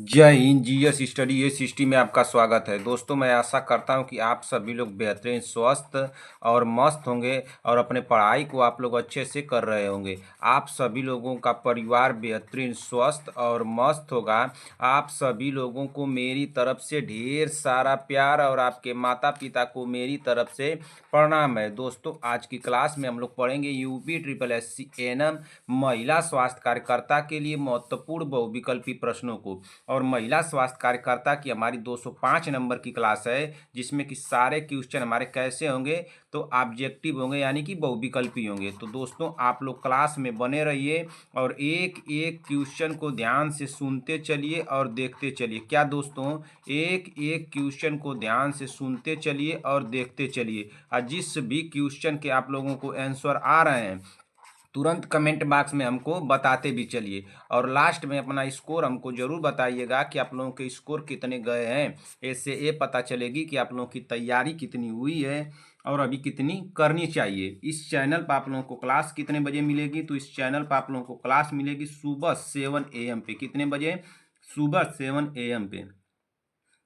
जय Hind. GS study ये system में आपका स्वागत है। दोस्तों, मैं आशा करता हूं कि आप सभी लोग बेहतरीन स्वस्थ और मस्त होंगे और अपने पढ़ाई को आप लोग अच्छे से कर रहे होंगे। आप सभी लोगों का परिवार बेहतरीन स्वस्थ और मस्त होगा। आप सभी लोगों को मेरी तरफ से ढेर सारा प्यार और आपके माता पिता को मेरी तरफ से प्रणाम है। दोस्तों, आज की क्लास में हम लोग पढ़ेंगे यूपी ट्रिपल एससी एनएम महिला स्वास्थ्य कार्यकर्ता के लिए महत्वपूर्ण बहुविकल्पी प्रश्नों को। और महिला स्वास्थ्य कार्यकर्ता की हमारी 205 नंबर की क्लास है, जिसमें कि सारे क्वेश्चन हमारे कैसे होंगे, तो ऑब्जेक्टिव होंगे, यानी कि बहुविकल्पी होंगे। तो दोस्तों, आप लोग क्लास में बने रहिए और एक एक क्वेश्चन को ध्यान से सुनते चलिए और देखते चलिए। क्या दोस्तों, एक एक क्वेश्चन को ध्यान से सुनते चलिए और देखते चलिए। और जिस भी क्वेश्चन के आप लोगों को आंसर आ रहे हैं, तुरंत कमेंट बॉक्स में हमको बताते भी चलिए। और लास्ट में अपना स्कोर हमको ज़रूर बताइएगा कि आप लोगों के स्कोर कितने गए हैं। इससे ये पता चलेगी कि आप लोगों की तैयारी कितनी हुई है और अभी कितनी करनी चाहिए। इस चैनल पर आप लोगों को क्लास कितने बजे मिलेगी, तो इस चैनल पर आप लोगों को क्लास मिलेगी सुबह 7 AM पे। कितने बजे? सुबह 7 AM पे।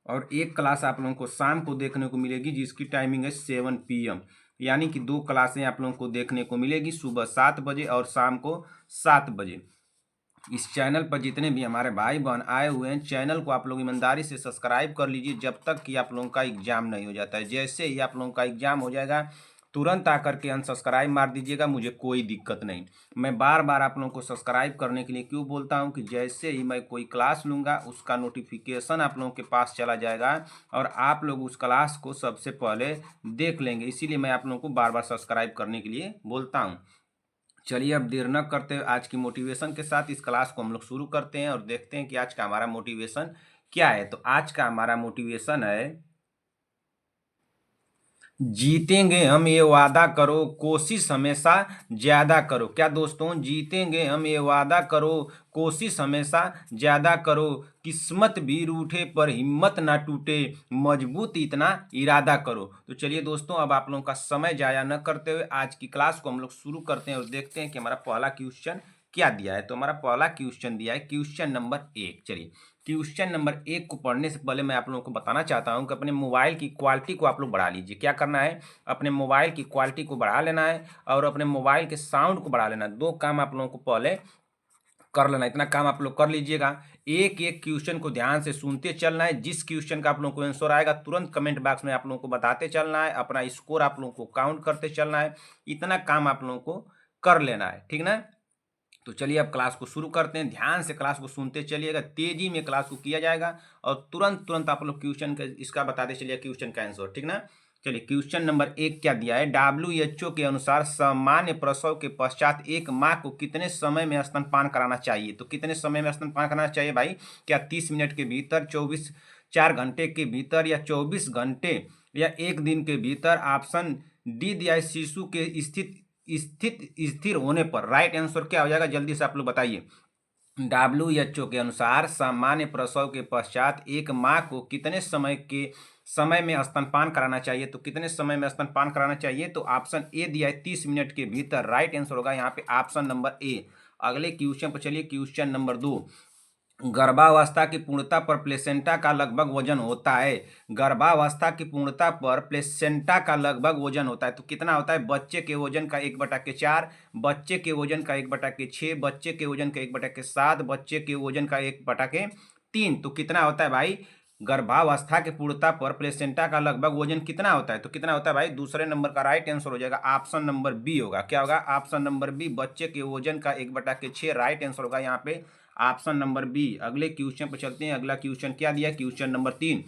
और एक क्लास आप लोगों को शाम को देखने को मिलेगी, जिसकी टाइमिंग है 7 PM। यानी कि दो क्लासें आप लोगों को देखने को मिलेगी, सुबह 7 बजे और शाम को 7 बजे। इस चैनल पर जितने भी हमारे भाई बहन आए हुए हैं, चैनल को आप लोग ईमानदारी से सब्सक्राइब कर लीजिए, जब तक कि आप लोगों का एग्जाम नहीं हो जाता है। जैसे ही आप लोगों का एग्जाम हो जाएगा, तुरंत आकर के अनसब्सक्राइब मार दीजिएगा, मुझे कोई दिक्कत नहीं। मैं बार बार आप लोगों को सब्सक्राइब करने के लिए क्यों बोलता हूं कि जैसे ही मैं कोई क्लास लूँगा, उसका नोटिफिकेशन आप लोगों के पास चला जाएगा और आप लोग उस क्लास को सबसे पहले देख लेंगे। इसीलिए मैं आप लोगों को बार बार सब्सक्राइब करने के लिए बोलता हूँ। चलिए, अब देर न करते हुए आज की मोटिवेशन के साथ इस क्लास को हम लोग शुरू करते हैं और देखते हैं कि आज का हमारा मोटिवेशन क्या है। तो आज का हमारा मोटिवेशन है, जीतेंगे हम ये वादा करो, कोशिश हमेशा ज्यादा करो। क्या दोस्तों, जीतेंगे हम ये वादा करो, कोशिश हमेशा ज्यादा करो। किस्मत भी रूठे पर हिम्मत ना टूटे, मजबूत इतना इरादा करो। तो चलिए दोस्तों, अब आप लोगों का समय जाया न करते हुए आज की क्लास को हम लोग शुरू करते हैं और देखते हैं कि हमारा पहला क्वेश्चन क्या दिया है। तो हमारा पहला क्वेश्चन दिया है क्वेश्चन नंबर 1। चलिए, क्वेश्चन नंबर 1 को पढ़ने से पहले मैं आप लोगों को बताना चाहता हूं कि अपने मोबाइल की क्वालिटी को आप लोग बढ़ा लीजिए। क्या करना है? अपने मोबाइल की क्वालिटी को बढ़ा लेना है और अपने मोबाइल के साउंड को बढ़ा लेना है। दो काम आप लोगों को पहले कर लेना है। इतना काम आप लोग कर लीजिएगा। एक एक क्वेश्चन को ध्यान से सुनते चलना है। जिस क्वेश्चन का आप लोगों को आंसर आएगा, तुरंत कमेंट बॉक्स में आप लोगों को बताते चलना है। अपना स्कोर आप लोगों को काउंट करते चलना है। इतना काम आप लोगों को कर लेना है, ठीक ना? तो चलिए, अब क्लास को शुरू करते हैं। ध्यान से क्लास को सुनते चलिएगा, तेजी में क्लास को किया जाएगा और तुरंत तुरंत आप लोग क्वेश्चन का इसका बताते चलिए क्वेश्चन का आंसर, ठीक ना? चलिए, क्वेश्चन नंबर 1 क्या दिया है। WHO के अनुसार सामान्य प्रसव के पश्चात एक माँ को कितने समय में स्तनपान कराना चाहिए? तो कितने समय में स्तनपान कराना चाहिए भाई? क्या 30 मिनट के भीतर, 4 घंटे के भीतर, या 24 घंटे, या एक दिन के भीतर? ऑप्शन डी दिया है शिशु के स्थिर होने पर। राइट आंसर क्या हो जाएगा, जल्दी से आप लोग बताइए। WHO के अनुसार सामान्य प्रसव के पश्चात एक माँ को कितने समय में स्तनपान कराना चाहिए? तो कितने समय में स्तनपान कराना चाहिए? तो ऑप्शन ए दिया है 30 मिनट के भीतर। राइट आंसर होगा यहाँ पे ऑप्शन नंबर ए। अगले क्वेश्चन पर चलिए, क्वेश्चन नंबर 2। गर्भावस्था की पूर्णता पर प्लेसेंटा का लगभग वजन होता है। गर्भावस्था की पूर्णता पर प्लेसेंटा का लगभग वजन होता है, तो कितना होता है? बच्चे के वजन का 1/4, बच्चे के वजन का 1/6, बच्चे के वजन का 1/7, बच्चे के वजन का 1/3। तो कितना होता है भाई? गर्भावस्था की पूर्णता पर प्लेसेंटा का लगभग वजन कितना होता है? तो कितना होता है भाई? दूसरे नंबर का राइट आंसर हो जाएगा ऑप्शन नंबर बी होगा। क्या होगा? ऑप्शन नंबर बी, बच्चे के वजन का 1/6। राइट आंसर होगा यहाँ पे ऑप्शन नंबर बी। अगले क्वेश्चन पर चलते हैं। अगला क्वेश्चन क्या दिया? Question number 3।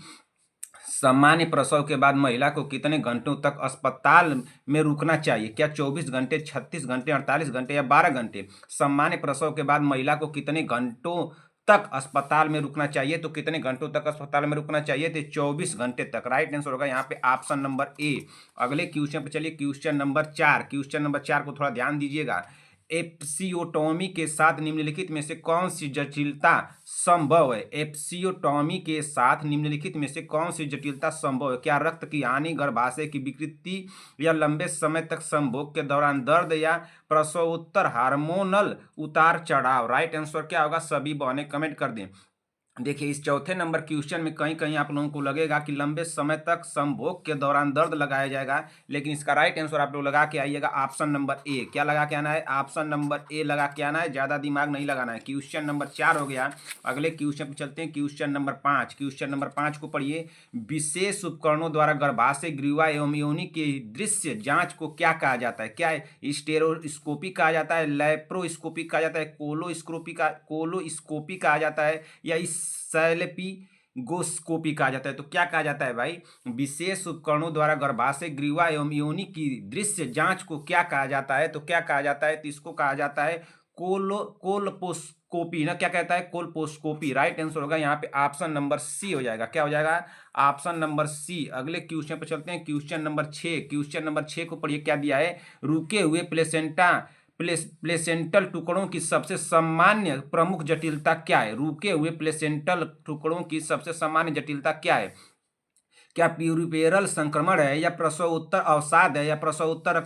सामान्य प्रसव के बाद महिला को कितने घंटों तक अस्पताल में रुकना चाहिए? क्या 24 घंटे, 36 घंटे, 48 घंटे, या 12 घंटे? सामान्य प्रसव के बाद महिला को कितने घंटों तक अस्पताल में रुकना चाहिए? तो कितने घंटों तक अस्पताल में रुकना चाहिए? तो 24 घंटे तक। राइट आंसर होगा यहाँ पे ऑप्शन नंबर ए। अगले क्वेश्चन पे चलिए, क्वेश्चन नंबर 4। क्वेश्चन नंबर 4 को थोड़ा ध्यान दीजिएगा। एप्सियोटॉमी के साथ निम्नलिखित में से कौन सी जटिलता संभव है? एप्सियोटॉमी के साथ निम्नलिखित में से कौन सी जटिलता संभव है? क्या रक्त की हानि, गर्भाशय की विकृति, या लंबे समय तक संभोग के दौरान दर्द, या प्रसवोत्तर हार्मोनल उतार चढ़ाव? राइट आंसर क्या होगा? सभी बहनें कमेंट कर दें। देखिए इस चौथे नंबर क्वेश्चन में कहीं कहीं आप लोगों को लगेगा कि लंबे समय तक संभोग के दौरान दर्द लगाया जाएगा, लेकिन इसका राइट आंसर आप लोग लगा के आइएगा ऑप्शन नंबर ए। क्या लगा के आना है? ऑप्शन नंबर ए लगा के आना है, ज़्यादा दिमाग नहीं लगाना है। क्वेश्चन नंबर 4 हो गया। अगले क्वेश्चन पर चलते हैं, क्वेश्चन नंबर 5। क्वेश्चन नंबर 5 को पढ़िए। विशेष उपकरणों द्वारा गर्भाशय ग्रीवा एवं योनि की दृश्य जांच को क्या कहा जाता है? क्या है? स्टेरोस्कोपी कहा जाता है, लैप्रोस्कोपी कहा जाता है, कोलोस्कोपी कहा जाता है, या इस सैलेपिगोस्कोपी कहा जाता है। तो क्या कहा जाता है भाई? विशेष उपकरणों द्वारा गर्भाशय ग्रीवा एवं योनि की दृश्य जांच को क्या कहा जाता है? तो क्या कहा जाता है? तो इसको कहा जाता है कोलपोस्कोपी ना, क्या कहता है? कोलपोस्कोपी। राइट आंसर होगा यहाँ पे ऑप्शन नंबर सी हो जाएगा। क्या हो जाएगा? Option number C. अगले क्वेश्चन पर चलते हैं, क्वेश्चन नंबर 6। क्वेश्चन नंबर 6 को पढ़िए, क्या दिया है? रुके हुए प्लेसेंटल टुकड़ों की सबसे सामान्य प्रमुख जटिलता क्या है? रुके हुए प्लेसेंटल टुकड़ों की सबसे सामान्य जटिलता क्या है? क्या प्यूरिपेरल संक्रमण है, या प्रसवोत्तर अवसाद है, या प्रसवोत्तर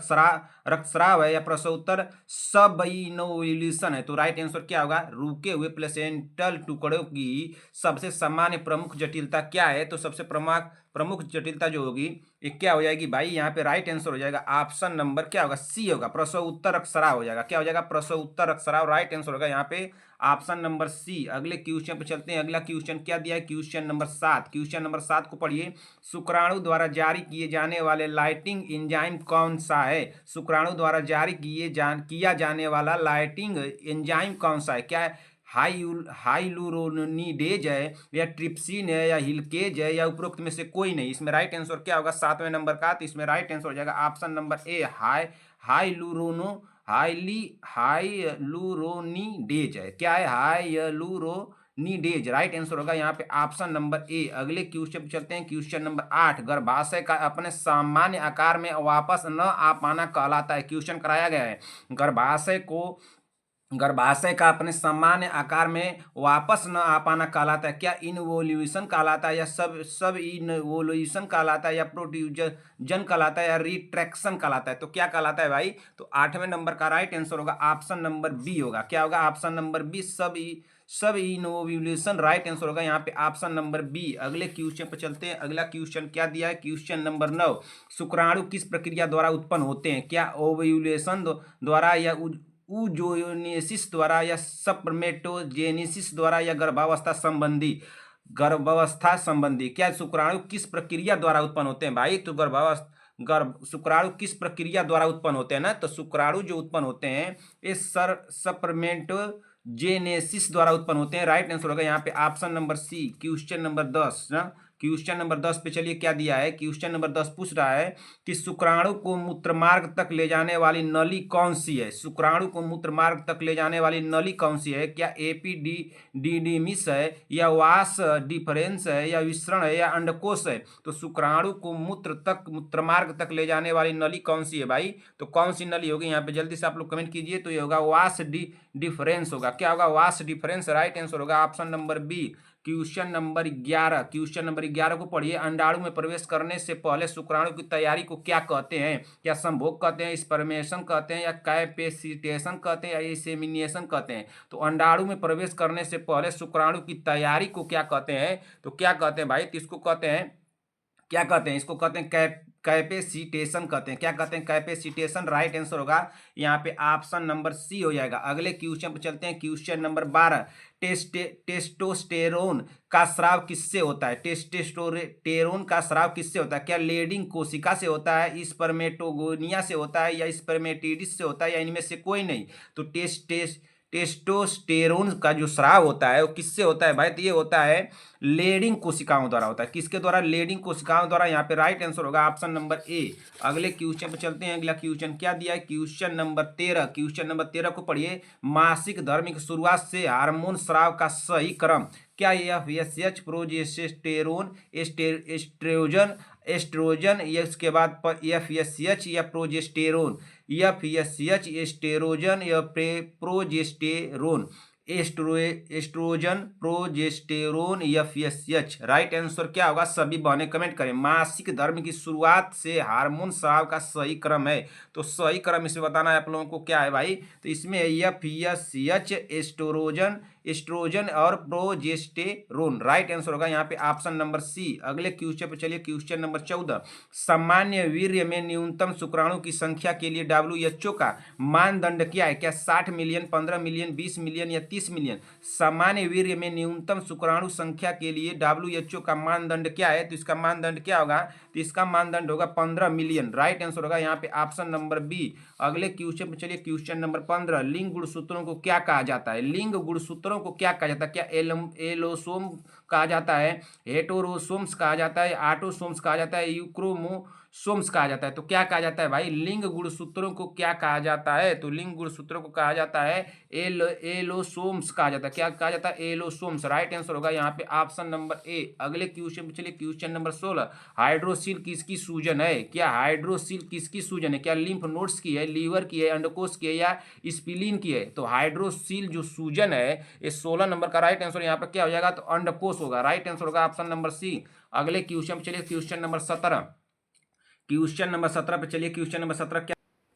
रक्तस्राव है, या प्रसवोत्तर सबइनोव्यूलेशन है? तो राइट आंसर क्या होगा? रुके हुए प्लेसेंटल टुकड़ों की सबसे सामान्य प्रमुख जटिलता क्या है? तो सबसे प्रमुख जटिलता जो होगी ये क्या हो जाएगी भाई? यहाँ पे राइट आंसर हो जाएगा ऑप्शन नंबर क्या होगा? सी होगा, प्रसव उत्तर रक्तस्राव हो जाएगा। क्या हो जाएगा? प्रसव उत्तर रक्तस्राव। राइट आंसर होगा यहाँ पे ऑप्शन नंबर सी। अगले क्वेश्चन पे चलते हैं। अगला क्वेश्चन क्या दिया है? Question number 7। क्वेश्चन नंबर 7 को पढ़िए। शुक्राणु द्वारा जारी किए जाने वाले लाइटिंग एंजाइम कौन सा है? शुक्राणु द्वारा जारी किया जाने वाला लाइटिंग एंजाइम कौन सा है? क्या है? हाइलुरोनिडेज है, या ट्रिप्सिन है, या हिलकेज है, या उपरोक्त में से कोई नहीं? इसमें राइट आंसर क्या होगा 7वें नंबर का? तो इसमें राइट आंसर हो जाएगा ऑप्शन नंबर ए, हाइलुरोनिडेज है। क्या है? हाइलुरोनिडेज। राइट आंसर होगा यहाँ पे ऑप्शन नंबर ए। अगले क्वेश्चन पे चलते हैं, क्वेश्चन नंबर 8। गर्भाशय का अपने सामान्य आकार में वापस न आ पाना कहलाता है। क्वेश्चन कराया गया है, गर्भाशय का अपने सामान्य आकार में वापस न आ पाना कहलाता है। क्या इनवोल्यूशन कहलाता है, या सब इनवोल्यूशन कहलाता है, या प्रोट्रूजन कहलाता है, या रिट्रैक्शन कहलाता है? तो क्या कहलाता है भाई? तो 8वें नंबर का राइट आंसर होगा ऑप्शन नंबर बी होगा। क्या होगा? ऑप्शन नंबर बी, सब इनोव्यूलेशन। राइट आंसर होगा यहाँ पे ऑप्शन नंबर बी। अगले क्वेश्चन पर चलते हैं। अगला क्वेश्चन क्या दिया है? Question number 9। शुक्राणु किस प्रक्रिया द्वारा उत्पन्न होते हैं? क्या ओव्यूलेशन द्वारा, या ऊजोनेसिस द्वारा, या स्पर्मेटोजेनेसिस द्वारा, या गर्भावस्था संबंधी? क्या शुक्राणु किस प्रक्रिया द्वारा उत्पन्न होते हैं भाई? तो शुक्राणु किस प्रक्रिया द्वारा उत्पन्न होते हैं ना, तो शुक्राणु जो उत्पन्न होते हैं ये स्पर्मेटोजेनेसिस द्वारा उत्पन्न होते हैं। राइट आंसर होगा यहाँ पे option number C. Question number 10 ना, क्वेश्चन नंबर 10 पे चलिए, क्या दिया है? क्वेश्चन नंबर 10 पूछ रहा है कि शुक्राणु को मूत्रमार्ग तक ले जाने वाली नली कौन सी है? शुक्राणु को मूत्रमार्ग तक ले जाने वाली नली कौन सी है? क्या एपिडिडिमिस है, या वास डिफरेंस है, या विसरण है, या अंडकोश है? तो शुक्राणु को मूत्रमार्ग तक ले जाने वाली नली कौन सी है भाई? तो कौन सी नली होगी? यहाँ पे जल्दी से आप लोग कमेंट कीजिए। तो ये होगा वास डिफरेंस होगा। क्या होगा? Was difference. राइट आंसर होगा option number B. Question number 11। Question number 11 को पढ़िए। अंडाणु में प्रवेश करने से पहले शुक्राणु की तैयारी को क्या कहते हैं? क्या संभोग कहते हैं, स्पर्मेशन कहते हैं, या कैपेसिटेशन कहते हैं, या इंसेमिनेशन कहते हैं? तो अंडाणु में प्रवेश करने से पहले शुक्राणु की तैयारी को क्या कहते हैं? तो क्या कहते हैं भाई? तो इसको कहते हैं, क्या कहते हैं? इसको कहते हैं कैपेसिटेशन कहते हैं। क्या कहते हैं? कैपेसिटेशन। राइट आंसर होगा यहाँ पे ऑप्शन नंबर सी हो जाएगा। अगले क्वेश्चन पे चलते हैं, क्वेश्चन नंबर 12। टेस्टोस्टेरोन का स्राव किससे होता है? टेस्टोस्टेरोन का स्राव किससे होता है? क्या लेडिंग कोशिका से होता है, स्पर्मेटोगोनिया से होता है, या स्पर्मेटिडिस से होता है, या इनमें से कोई नहीं? तो टेस्टोस्टेरोन का जो स्राव होता है वो किससे होता है भाई? तो ये होता है लेडिंग कोशिकाओं द्वारा होता है। किसके द्वारा? लेडिंग कोशिकाओं द्वारा। यहाँ पे राइट आंसर होगा ऑप्शन नंबर ए। अगले क्वेश्चन पे चलते हैं। अगला क्वेश्चन क्या दिया है? Question number 13। क्वेश्चन नंबर 13 को पढ़िए। मासिक धर्म की शुरुआत से हार्मोन स्राव का सही क्रम क्या? FSH, प्रोजेस्टेरोन, एस्ट्रोजन, या उसके बाद FSH या प्रोजेस्टेरोन? FSH, एस्ट्रोजन, या progesterone? Estrogen, progesterone, FSH। Right answer क्या होगा? सभी बहनें कमेंट करें। मासिक धर्म की शुरुआत से हार्मोन स्राव का सही क्रम है। तो सही क्रम इसमें बताना है आप लोगों को क्या है भाई? तो इसमें FSH, एस्ट्रोजन, एस्ट्रोजन और प्रोजेस्टेरोन। राइट आंसर होगा यहाँ पे ऑप्शन नंबर सी। अगले क्वेश्चन पे चलिए, क्वेश्चन नंबर 14। सामान्य वीर्य में न्यूनतम शुक्राणु की संख्या के लिए WHO का मानदंड क्या है? क्या 60 मिलियन, 15 मिलियन, 20 मिलियन या 30 मिलियन? सामान्य वीर्य में न्यूनतम शुक्राणु संख्या के लिए WHO का मानदंड क्या है? तो इसका मानदंड क्या होगा? तो इसका मानदंड होगा 15 मिलियन। राइट आंसर होगा यहाँ पे ऑप्शन नंबर बी। अगले क्वेश्चन पे चलिए, क्वेश्चन नंबर 15। लिंग गुणसूत्रों को क्या कहा जाता है? लिंग गुणसूत्रों को क्या कहा जाता है? क्या एलोसोम कहा जाता है, हेटेरोसोम्स कहा जाता है, ऑटोसोम्स कहा जाता है, यूक्रोमोसोम्स कहा जाता है? तो क्या कहा जाता है भाई? लिंग गुणसूत्रों को क्या कहा जाता है? तो लिंग गुणसूत्रों को कहा जाता है एलोसोम्स कहा जाता है। क्या कहा जाता है? एलोसोम्स। राइट आंसर होगा यहाँ पे ऑप्शन नंबर ए। अगले क्वेश्चन पे चलिए, क्वेश्चन नंबर 16। हाइड्रोसिल किसकी सूजन है? क्या हाइड्रोसिल किसकी सूजन है? क्या लिम्फ नोड्स की है, लीवर की है, अंडकोश की है या स्प्लीन की है? तो हाइड्रोसिल जो सूजन है, ये 16 नंबर का राइट आंसर यहाँ पर क्या हो जाएगा? तो अंडकोश होगा। राइट आंसर होगा ऑप्शन नंबर सी। अगले क्वेश्चन पे चलिए, क्वेश्चन नंबर 17। क्वेश्चन नंबर 17 पे चलिए, क्वेश्चन नंबर 17 क्या,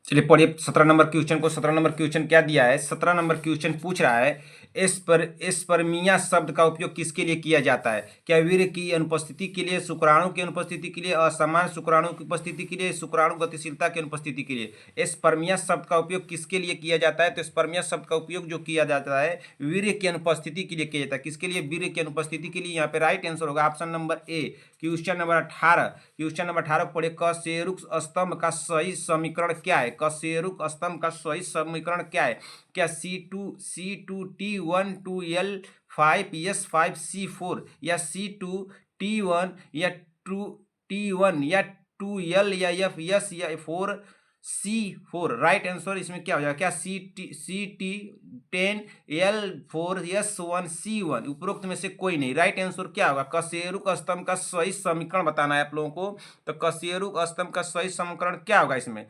चलिए पढ़िए 17 नंबर क्वेश्चन को। 17 नंबर क्वेश्चन क्या दिया है? 17 नंबर क्वेश्चन पूछ रहा है एस्पर्मिया शब्द का उपयोग किसके लिए किया जाता है? क्या वीर्य की अनुपस्थिति के लिए, शुक्राणु की अनुपस्थिति के लिए, असमान शुक्राणु की उपस्थिति के लिए, शुक्राणु गतिशीलता की अनुपस्थिति के लिए? एस्पर्मिया शब्द का उपयोग किसके लिए किया जाता है? तो एस्पर्मिया शब्द का उपयोग जो किया जाता है वीर्य की अनुपस्थिति के लिए किया जाता है। किसके लिए? वीर्य की अनुपस्थिति के लिए। यहाँ पे राइट आंसर होगा option number A. Question number 18। Question number 18 पढ़े, कशेरुक स्तंभ का सही समीकरण क्या है? कशेरुक स्तंभ का सही समीकरण क्या है? क्या C2T1 2L5S5C4 या C2T1 या 2T1 या 2L या FS या 4C4? राइट आंसर इसमें क्या हो जाएगा? क्या CT10L4S1C1? उपरोक्त में से कोई नहीं। राइट आंसर क्या होगा? कशेरुक स्तंभ का सही समीकरण बताना है आप लोगों को। तो कशेरुक स्तंभ का सही समीकरण क्या होगा इसमें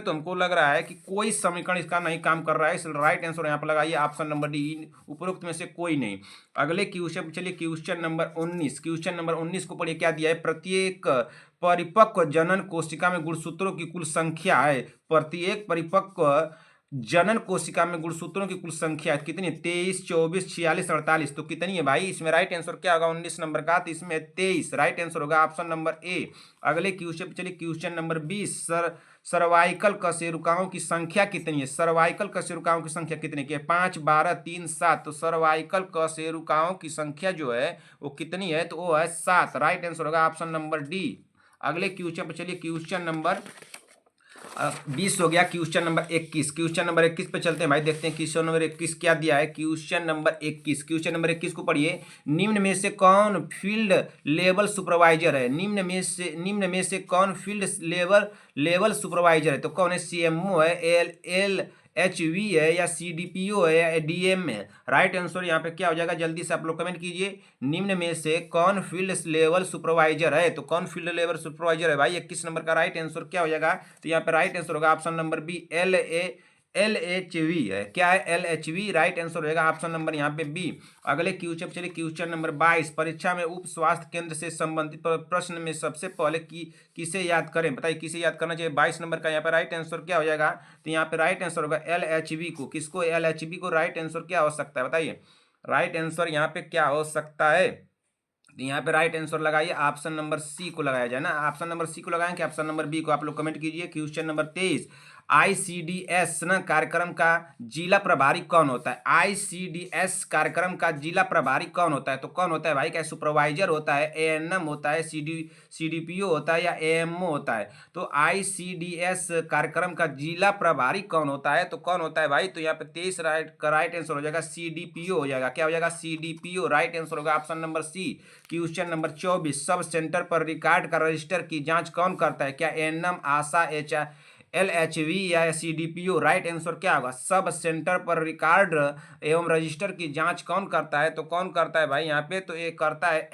तो हमको लग रहा है कि कोई समीकरण इसका नहीं काम कर रहा है, इसलिए राइट आंसर यहाँ पर लगाइए ऑप्शन नंबर डी, उपरोक्त में से कोई नहीं। अगले क्वेश्चन चलिए, क्वेश्चन नंबर 19। क्वेश्चन नंबर 19 को पढ़िए, क्या दिया है? प्रत्येक परिपक्व जनन कोशिका में गुणसूत्रों की कुल संख्या है। प्रत्येक परिपक्व जनन कोशिका में गुणसूत्रों की कुल संख्या कितनी? 23, 24, 46, 48। तो कितनी है भाई? इसमें राइट आंसर क्या होगा? 19 नंबर का, तो इसमें 23। राइट आंसर होगा ऑप्शन नंबर ए। अगले क्वेश्चन चलिए, क्वेश्चन नंबर 20। सर्वाइकल कशेरुकाओं की संख्या कितनी है? सर्वाइकल कशेरुकाओं की संख्या कितनी है? 5, 12, 3, 7। तो सर्वाइकल कशेरुकाओं की संख्या जो है वो कितनी है? तो वो है 7। राइट आंसर होगा ऑप्शन नंबर डी। अगले क्वेश्चन पे चलिए, क्वेश्चन नंबर 20 हो गया। Question number 21। क्वेश्चन नंबर 21 पे चलते हैं भाई, देखते हैं क्वेश्चन नंबर 21 क्या दिया है। Question number 21। क्वेश्चन नंबर 21 को पढ़िए, निम्न में से कौन फील्ड लेवल सुपरवाइजर है? निम्न में से कौन फील्ड लेवल सुपरवाइजर है? तो कौन है? CMO है, LHV है या CDPO है या DM है? राइट आंसर यहाँ पे क्या हो जाएगा? जल्दी से आप लोग कमेंट कीजिए। निम्न में से कौन फील्ड लेवल सुपरवाइजर है? तो कौन फील्ड लेवल सुपरवाइजर है भाई? 21 नंबर का राइट आंसर क्या हो जाएगा? तो यहाँ पे राइट आंसर होगा ऑप्शन नंबर बी, LHV है। क्या है? LHV। राइट आंसर होगा ऑप्शन नंबर यहाँ पे बी। अगले क्वेश्चन चलिए, क्वेश्चन नंबर 22। परीक्षा में उप स्वास्थ्य केंद्र से संबंधित प्रश्न में सबसे पहले किसे याद करें? बताइए किसे याद करना चाहिए? 22 नंबर का यहाँ पे राइट आंसर क्या हो जाएगा? तो यहाँ पे राइट आंसर होगा LHV को। किसको? LHV को। राइट आंसर क्या हो सकता है बताइए? राइट आंसर यहाँ पे क्या हो सकता है? तो यहाँ पे राइट आंसर लगाइए, ऑप्शन नंबर सी को लगाया जाए ना। ऑप्शन नंबर सी को लगाएं कि ऑप्शन नंबर बी को? आप लोग कमेंट कीजिए। Question number 23। ICDS ना कार्यक्रम का जिला प्रभारी कौन होता है? ICDS कार्यक्रम का जिला प्रभारी कौन होता है? तो कौन होता है भाई? क्या सुपरवाइजर होता है, ANM होता है, CDPO होता है या AMO होता है? तो ICDS कार्यक्रम का जिला प्रभारी कौन होता है? तो कौन होता है भाई? तो यहाँ पे 23 राइट आंसर हो जाएगा CDPO हो जाएगा। क्या हो जाएगा? CDPO। राइट आंसर होगा option number C. Question number 24। Sub centre पर रिकॉर्ड का रजिस्टर की जांच कौन करता है? क्या ANM, आशा, LHV या CDPO? राइट आंसर क्या होगा? सब सेंटर पर रिकॉर्ड एवं रजिस्टर की जांच कौन करता है? तो कौन करता है भाई यहाँ पे? तो ये करता है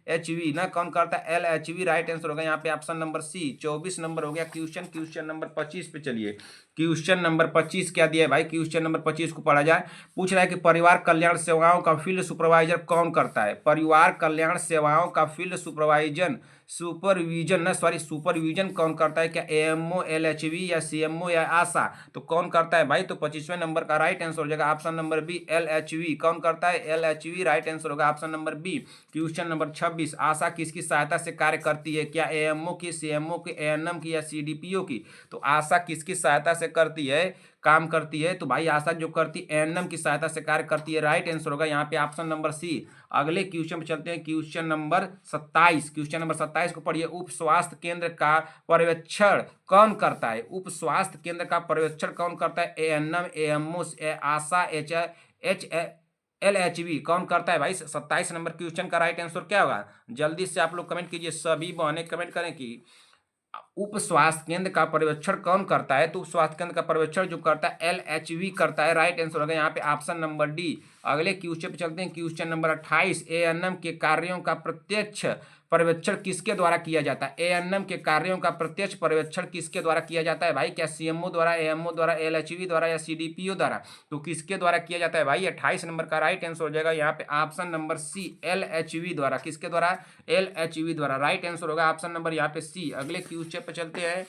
LHV ना, कौन करता है LHV, राइट आंसर होगा यहाँ पे ऑप्शन नंबर सी। 24 नंबर हो गया क्वेश्चन नंबर 25 पे चलिए। क्वेश्चन नंबर 25 क्या दिया है भाई, क्वेश्चन नंबर 25 को पढ़ा जाए। पूछ रहा है कि परिवार कल्याण सेवाओं का फील्ड सुपरवाइजर कौन करता है। परिवार कल्याण सेवाओं का फील्ड सुपरविजन कौन करता है। क्या AMO, LHV या CMO या आशा, तो कौन करता है भाई, तो 25वें नंबर का राइट आंसर हो जाएगा ऑप्शन नंबर बी LHV। कौन करता है LHV, राइट आंसर होगा option number B. Question number 26, ASHA किसकी सहायता से कार्य करती है। क्या AMO की, CMO की, ANM की या CDPO की, तो आशा किसकी सहायता से करती है, काम करती है, तो भाई आशा जो करती है ANM की सहायता से कार्य करती है, राइट आंसर होगा यहाँ पे ऑप्शन नंबर सी। अगले क्वेश्चन पे चलते हैं, क्वेश्चन नंबर 27। क्वेश्चन नंबर 27 को पढ़िए। उप स्वास्थ्य केंद्र का पर्यवेक्षण कौन करता है। उप स्वास्थ्य केंद्र का पर्यवेक्षण कौन करता है। ANM, AMO, आशा, LHV, कौन करता है भाई। 27 नंबर क्वेश्चन का राइट आंसर क्या होगा, जल्दी से आप लोग कमेंट कीजिए, सभी बहने कमेंट करें कि उप स्वास्थ्य केंद्र का पर्यवेक्षण कौन करता है। तो उप स्वास्थ्य केंद्र का पर्यवेक्षण जो करता है LHV करता है, राइट आंसर होगा यहाँ पे ऑप्शन नंबर डी। अगले क्वेश्चन पे चलते हैं, क्वेश्चन नंबर 28। ANM के कार्यों का प्रत्यक्ष पर्यवेक्षण किसके द्वारा किया जाता है। ANM के कार्यों का प्रत्यक्ष पर्यवेक्षण किसके द्वारा किया जाता है भाई। क्या CMO द्वारा, AMO द्वारा, LHV द्वारा या CDPO द्वारा, तो किसके द्वारा किया जाता है भाई। 28 नंबर का राइट आंसर हो जाएगा यहाँ पे ऑप्शन नंबर सी LHV द्वारा। किसके द्वारा, LHV द्वारा, राइट आंसर होगा ऑप्शन नंबर यहाँ पे सी। अगले क्वेश्चन पे चलते हैं,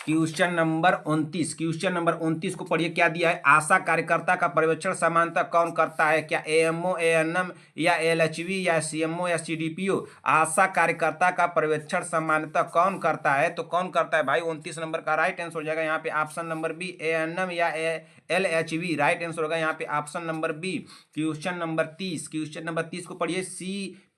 क्वेश्चन नंबर 29। क्वेश्चन नंबर 29 को पढ़िए। क्या दिया है, आशा कार्यकर्ता का पर्यवेक्षण समानता कौन करता है। क्या AMO, ANM या LHV या CMO या CDPO, आशा कार्यकर्ता का पर्यवेक्षण समानता कौन करता है, तो कौन करता है भाई। 29 नंबर का राइट आंसर हो जाएगा यहाँ पे ऑप्शन नंबर बी ANM या LHV, राइट आंसर होगा यहाँ पे option number B. Question number 30। Question number 30 को पढ़िए।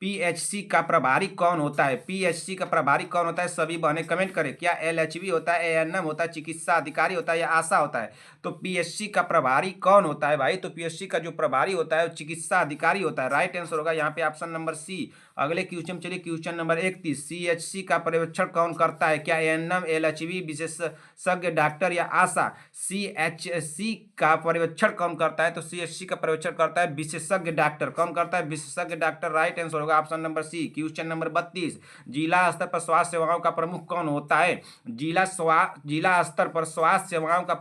PHC का प्रभारी कौन होता है। PHC का प्रभारी कौन होता है, सभी बहने कमेंट करें। क्या LHV होता है, ANM होता है, चिकित्सा अधिकारी होता है या आशा होता है। तो PHC का प्रभारी कौन होता है भाई, तो PHC का जो प्रभारी होता है वो चिकित्सा अधिकारी होता है, राइट आंसर होगा यहाँ पे ऑप्शन नंबर सी। अगले क्वेश्चन चलिए, क्वेश्चन नंबर 31। CHC का पर्यवेक्षण कौन करता है। क्या ANM, LHV, विशेषज्ञ डॉक्टर या आशा। CHC का पर्यवेक्षण कौन करता है, तो CHC का पर्यवेक्षण करता है विशेषज्ञ डॉक्टर। कौन करता है, विशेषज्ञ डॉक्टर, राइट आंसर होगा option number C. Question number 32। जिला स्तर पर स्वास्थ्य सेवाओं का प्रमुख कौन होता है। जिला स्तर पर स्वास्थ्य सेवाओं का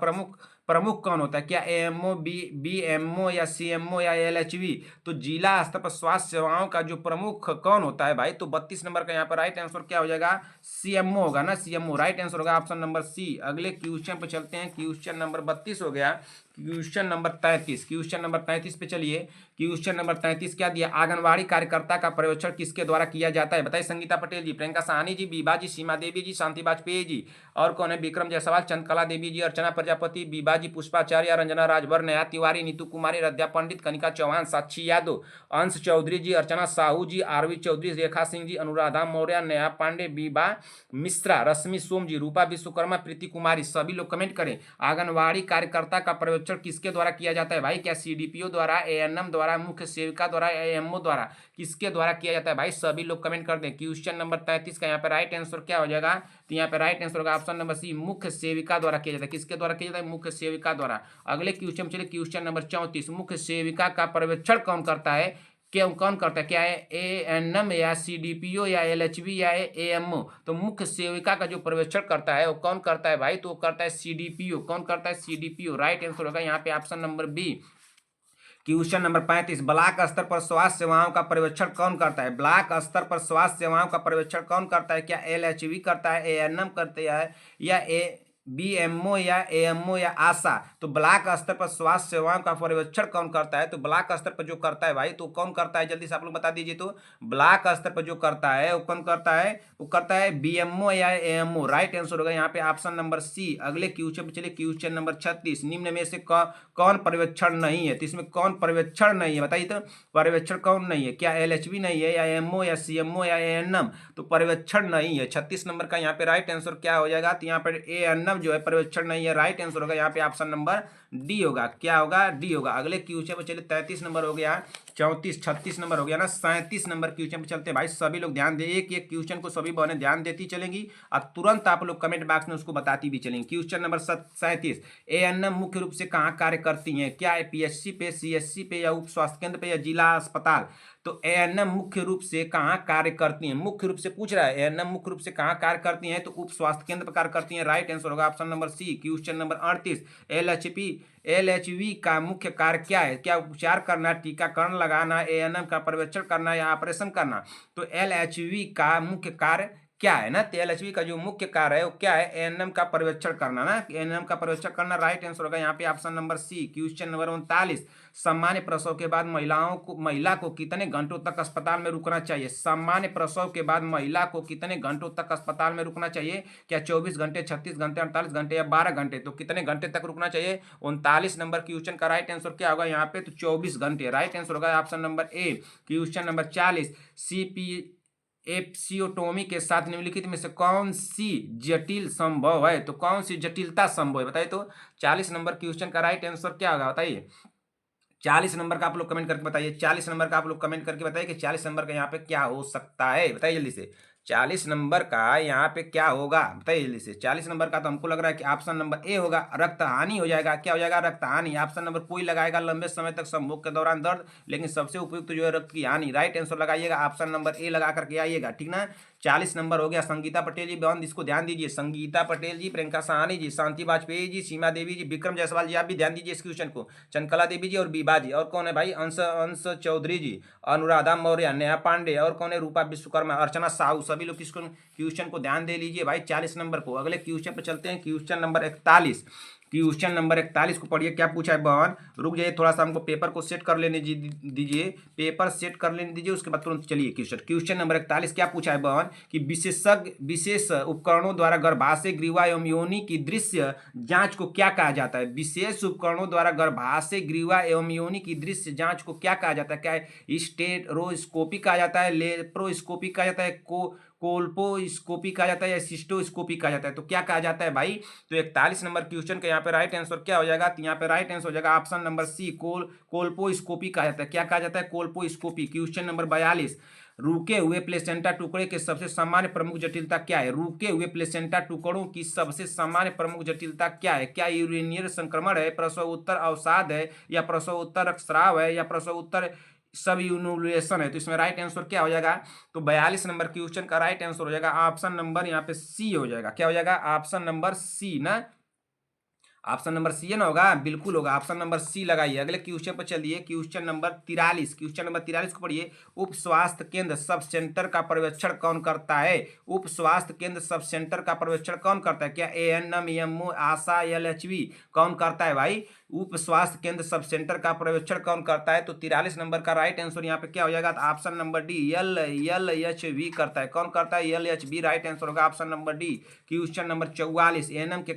प्रमुख कौन होता है। क्या AMO, BMO या CMO या LHV, तो जिला स्तर पर स्वास्थ्य सेवाओं का जो प्रमुख कौन होता है भाई, तो 32 नंबर का यहाँ पर राइट आंसर क्या हो जाएगा, CMO होगा ना, CMO, राइट आंसर होगा ऑप्शन नंबर सी। अगले क्वेश्चन पे चलते हैं, क्वेश्चन नंबर 32 हो गया। Question number 33। क्वेश्चन नंबर 33 पे चलिए। क्वेश्चन नंबर 33 क्या दिया, आंगनबाड़ी कार्यकर्ता का पर्यवेक्षण किसके द्वारा किया जाता है, बताइए। संगीता पटेल जी, प्रियंका साहनी जी, बीबा जी, सीमा देवी जी, शांति वाजपेयी जी, और कौन है, विक्रम जायसवाल, चंद्रकला देवी जी, अर्चना प्रजापति, बीबा जी, पुष्पाचार्य, रंजना राजभर, नया तिवारी, नीतू कुमारी, रद्या पंडित, कनिका चौहान, साक्षी यादव, अंश चौधरी जी, अर्चना साहू जी, आरवी चौधरी, रेखा सिंह जी, अनुराधा मौर्य, नया पांडे, बीबा मिश्रा, रश्मि सोम जी, रूपा विश्वकर्मा, प्रीति कुमारी, सभी लोग कमेंट करें। आंगनबाड़ी कार्यकर्ता का पर्यवेक्षण किसके द्वारा किया जाता है भाई। क्या CDPO द्वारा, ANM द्वारा, मुख्य सेविका द्वारा, AMO द्वारा, किसके द्वारा किया जाता है भाई, सभी लोग कमेंट कर दें। क्वेश्चन नंबर 33 का यहाँ पे राइट आंसर क्या हो जाएगा, तो यहाँ पे राइट आंसर होगा ऑप्शन नंबर सी, मुख्य सेविका द्वारा किया जाता है। किसके द्वारा किया जाता है, मुख्य सेविका द्वारा। अगले क्वेश्चन चलिए, क्वेश्चन नंबर 34। मुख्य सेविका का पर्यवेक्षण कौन करता है, क्यों कौन करता है। क्या है, ANM या CDPO या LHV या AMO, तो मुख्य सेविका का जो पर्यवेक्षण करता है वो कौन करता है भाई, तो वो करता है CDPO। कौन करता है, CDPO, राइट आंसर होगा यहाँ पे option number B. Question number 35। Block स्तर पर स्वास्थ्य सेवाओं का पर्यवेक्षण कौन करता है। ब्लॉक स्तर पर स्वास्थ्य सेवाओं का पर्यवेक्षण कौन करता है। क्या LHV करता है, ANM करता है या BMO या AMO या आशा, तो ब्लॉक स्तर पर स्वास्थ्य सेवाओं का पर्यवेक्षण कौन करता है, तो ब्लॉक स्तर पर जो करता है भाई, तो कौन करता है, जल्दी से आप लोग बता दीजिए। तो ब्लॉक स्तर पर जो करता है वो कौन करता है, वो करता है BMO या AMO, राइट आंसर होगा यहाँ पे ऑप्शन नंबर सी। अगले क्वेश्चन पे चलिए, क्वेश्चन नंबर 36। निम्न में से कौन पर्यवेक्षण नहीं है, तो इसमें कौन पर्यवेक्षण नहीं है बताइए। तो पर्यवेक्षण कौन नहीं है, क्या LHV नहीं है या AMO या CMO या ANM, तो पर्यवेक्षण नहीं है। 36 नंबर का यहाँ पे राइट आंसर क्या हो जाएगा, तो यहाँ पे ANM जो है पर्यवेक्षण नहीं है, राइट आंसर होगा यहाँ पे ऑप्शन नंबर डी होगा। क्या होगा, डी होगा। अगले क्वेश्चन पे चलिए, 33 नंबर हो गया। 34 36 नंबर हो गया ना। 37 नंबर क्वेश्चन पे चलते हैं भाई। सभी लोग ध्यान दे, एक एक क्वेश्चन को सभी बहनें ध्यान देती चलेंगी और तुरंत आप लोग कमेंट बॉक्स में उसको बताती भी चलेंगी। क्वेश्चन नंबर 37, एएनएम मुख्य रूप से कहाँ कार्य करती हैं? क्या है, पीएचसी पे, सीएचसी पे, या उप स्वास्थ्य केंद्र पे, या जिला अस्पताल? तो एएनएम मुख्य रूप से कहाँ कार्य करती हैं? मुख्य रूप से पूछ रहा है, एएनएम मुख्य रूप से कहाँ कार्य करती हैं? तो उप स्वास्थ्य केंद्र पर कार्य करती हैं। राइट आंसर होगा option number C. Question number 38, LHV का मुख्य कार्य क्या है? क्या उपचार करना, टीकाकरण लगाना, एएनएम का पर्यवेक्षण करना, या ऑपरेशन करना? तो एलएचवी का मुख्य कार्य क्या है ना? तो एलएचवी का जो मुख्य कार्य है वो क्या है? एएनएम का पर्यवेक्षण करना ना, एएनएम का पर्यवेक्षण करना। राइट आंसर होगा यहाँ पे option number C. Question number 39, सामान्य प्रसव के बाद महिला को कितने घंटों तक अस्पताल में रुकना चाहिए? सामान्य प्रसव के बाद महिला को कितने घंटों तक अस्पताल में रुकना चाहिए? क्या 24 घंटे, 36 घंटे, 48 घंटे, या 12 घंटे? तो कितने घंटे तक रुकना चाहिए? 39 नंबर क्वेश्चन का राइट आंसर क्या होगा यहाँ पे? तो 24 घंटे। राइट आंसर होगा option number A. Question number 40, एप्सियोटोमी के साथ निम्नलिखित में से कौन सी जटिल संभव है? तो कौन सी जटिलता संभव है बताइए? तो 40 नंबर क्वेश्चन का राइट आंसर क्या होगा बताइए? 40 नंबर का आप लोग कमेंट करके बताइए। 40 नंबर का आप लोग कमेंट करके बताइए कि 40 नंबर का यहाँ पे क्या हो सकता है, बताइए जल्दी से। 40 नंबर का यहाँ पे क्या होगा बताइए जल्दी से। 40 नंबर का तो हमको लग रहा है कि ऑप्शन नंबर ए होगा, रक्त हानि हो जाएगा। क्या हो जाएगा? रक्त हानि। ऑप्शन नंबर कोई लगाएगा लंबे समय तक संभोग के दौरान दर्द, लेकिन सबसे उपयुक्त जो है रक्त की हानि। राइट आंसर लगाइएगा, ऑप्शन नंबर ए लगा करके आइएगा, ठीक ना। 40 नंबर हो गया। संगीता पटेल जी बहन, इसको ध्यान दीजिए। संगीता पटेल जी, प्रियंका सहानी जी, शांति वाजपेयी जी, सीमा देवी जी, विक्रम जायसवाल जी, आप भी ध्यान दीजिए इस क्वेश्चन को। चंद्रकला देवी जी और बीबा जी, और कौन है भाई? अंश अंश चौधरी जी, अनुराधा मौर्य, नेहा पांडे, और कौन है? रूपा विश्वकर्मा, अर्चना साहू। सभी लोग किसको क्वेश्चन को ध्यान दे लीजिए भाई 40 नंबर को। अगले क्वेश्चन पे चलते हैं। क्वेश्चन नंबर 41, क्वेश्चन नंबर 41 को पढ़िए, क्या पूछा है बहन? रुक जाइए थोड़ा सा, हमको पेपर को सेट कर लेने दीजिए। पेपर सेट कर लेने दीजिए, उसके बाद तुरंत चलिए क्वेश्चन। क्वेश्चन नंबर 41 क्या पूछा है बहन? कि विशेष उपकरणों द्वारा गर्भाशय, ग्रीवा एवं योनि की दृश्य जांच को क्या कहा जाता है? विशेष उपकरणों द्वारा गर्भाशय, ग्रीवा एवं योनि की दृश्य जांच को क्या कहा जाता है? क्या स्टेरोस्कोपी कहा जाता है, लेप्रोस्कोपी कहा जाता है, कोल्पोस्कोपी कहा जाता है, या सिस्टोस्कोपी कहा जाता है? तो क्या कहा जाता है भाई? तो 41 नंबर क्वेश्चन का यहाँ पे राइट आंसर क्या हो जाएगा? तो यहाँ पे राइट आंसर हो जाएगा ऑप्शन नंबर सी, कोल्पोस्कोपी कहा जाता है। क्या कहा जाता है? कोल्पोस्कोपी। क्वेश्चन नंबर 42, रुके हुए प्लेसेंटा टुकड़े के सबसे सामान्य प्रमुख जटिलता क्या है? रुके हुए प्लेसेंटा टुकड़ों की सबसे सामान्य प्रमुख जटिलता क्या है? क्या यूरिनियल संक्रमण है, प्रसव उत्तर अवसाद है, या प्रसव उत्तर रक्तस्राव है, या प्रसव उत्तर सब यूनुलेशन है? तो इसमें राइट आंसर क्या हो जाएगा? तो 42 नंबर क्वेश्चन का राइट आंसर हो जाएगा ऑप्शन नंबर यहाँ पे सी हो जाएगा। क्या हो जाएगा? ऑप्शन नंबर सी ना, ऑप्शन नंबर सी है ना, होगा बिल्कुल होगा। ऑप्शन नंबर सी लगाइए। अगले क्वेश्चन पर चलिए। क्वेश्चन नंबर 43, क्वेश्चन नंबर 43 को पढ़िए। उप स्वास्थ्य केंद्र सब सेंटर का पर्यवेक्षण कौन करता है? उप स्वास्थ्य केंद्र सब सेंटर का पर्यवेक्षण कौन करता है? क्या एएनएम, एएमओ, आशा, एलएचवी? कौन करता है भाई? उप स्वास्थ्य केंद्र सब सेंटर का पर्यवेक्षण कौन करता है? तो 43 नंबर का राइट आंसर यहाँ पे क्या हो जाएगा? ऑप्शन नंबर डी, एलएचवी करता है। कौन करता है? एलएचवी। राइट आंसर होगा option number D. Question number 44, ANM के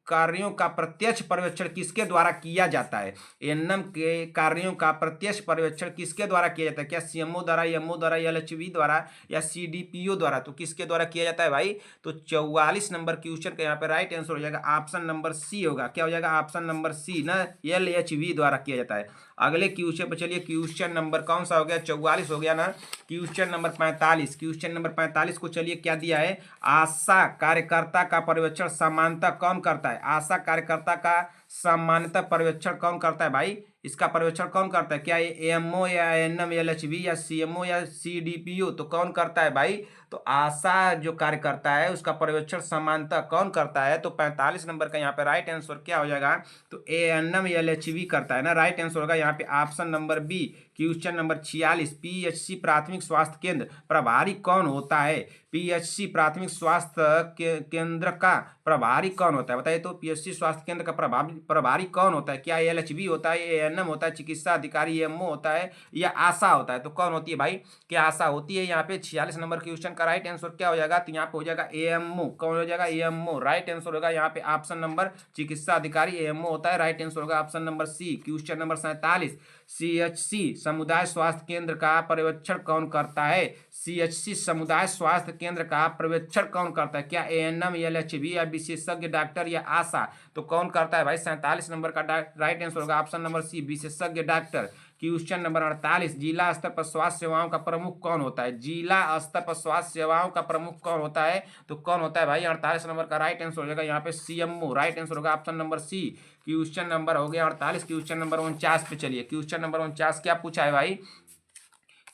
कार्यों का प्रत्यक्ष पर्यवेक्षण किसके द्वारा किया जाता है? एएनएम के कार्यों का प्रत्यक्ष पर्यवेक्षण किसके द्वारा किया जाता है? क्या सीएमओ द्वारा, एमओ द्वारा, एलएचवी द्वारा, या सीडीपीओ द्वारा? तो किसके द्वारा किया जाता है भाई? तो 44 नंबर क्वेश्चन का यहाँ पे राइट आंसर हो जाएगा ऑप्शन नंबर सी होगा। क्या हो जाएगा? ऑप्शन नंबर सी ना, एलएचवी द्वारा किया जाता है। अगले क्वेश्चन पर चलिए। क्वेश्चन नंबर कौन सा हो गया? 44 हो गया ना। क्वेश्चन नंबर 45, क्वेश्चन नंबर 45 को चलिए, क्या दिया है? आशा कार्यकर्ता का पर्यवेक्षण सामान्यतः कौन करता है? आशा कार्यकर्ता का सामान्यतः पर्यवेक्षण कौन करता है भाई? इसका पर्यवेक्षण कौन करता है? क्या एएमओ, या एएनएम, एलएचवी, या सीएमओ, या सीडीपीओ? तो कौन करता है भाई? तो आशा जो कार्य करता है उसका पर्यवेक्षण सामान्यतः कौन करता है? तो 45 नंबर का यहाँ पे राइट आंसर क्या हो जाएगा? तो एएनएम, एलएचवी करता है ना। राइट आंसर होगा यहाँ पे option number B. Question number 46, PHC प्राथमिक स्वास्थ्य केंद्र प्रभारी कौन होता है? पीएचसी प्राथमिक स्वास्थ्य केंद्र का प्रभारी कौन होता है बताइए? तो पीएचसी स्वास्थ्य केंद्र का प्रभारी कौन होता है? क्या एलएचवी होता है, एएनएम होता है, चिकित्सा अधिकारी एमओ होता है, या आशा होता है? तो कौन होती है भाई? क्या आशा होती है? यहाँ पे 46 नंबर क्वेश्चन का राइट आंसर क्या हो जाएगा? तो यहाँ पे हो जाएगा एएमओ। कौन हो जाएगा? एएमओ। राइट आंसर होगा यहाँ पे ऑप्शन नंबर चिकित्सा अधिकारी एएमओ होता है। राइट आंसर होगा option number C. Question number 47, CHC समुदाय स्वास्थ्य केंद्र का पर्यवेक्षण कौन करता है? सीएचसी समुदाय स्वास्थ्य केंद्र का पर्यवेक्षण कौन करता है? क्या एएनएम, एलएचवी, या विशेषज्ञ डॉक्टर, या आशा? तो कौन करता है भाई? 47 नंबर का राइट आंसर होगा ऑप्शन नंबर सी, विशेषज्ञ डॉक्टर। क्वेश्चन नंबर 48, जिला स्तर पर स्वास्थ्य सेवाओं का प्रमुख कौन होता है? जिला स्तर पर स्वास्थ्य सेवाओं का प्रमुख कौन होता है? तो कौन होता है भाई? 48 नंबर का राइट आंसर हो जाएगा यहाँ पे सीएमओ। राइट आंसर होगा option number C. Question number हो गया 48। क्वेश्चन नंबर 49 पे चलिए। क्वेश्चन नंबर 49 क्या पूछा है भाई?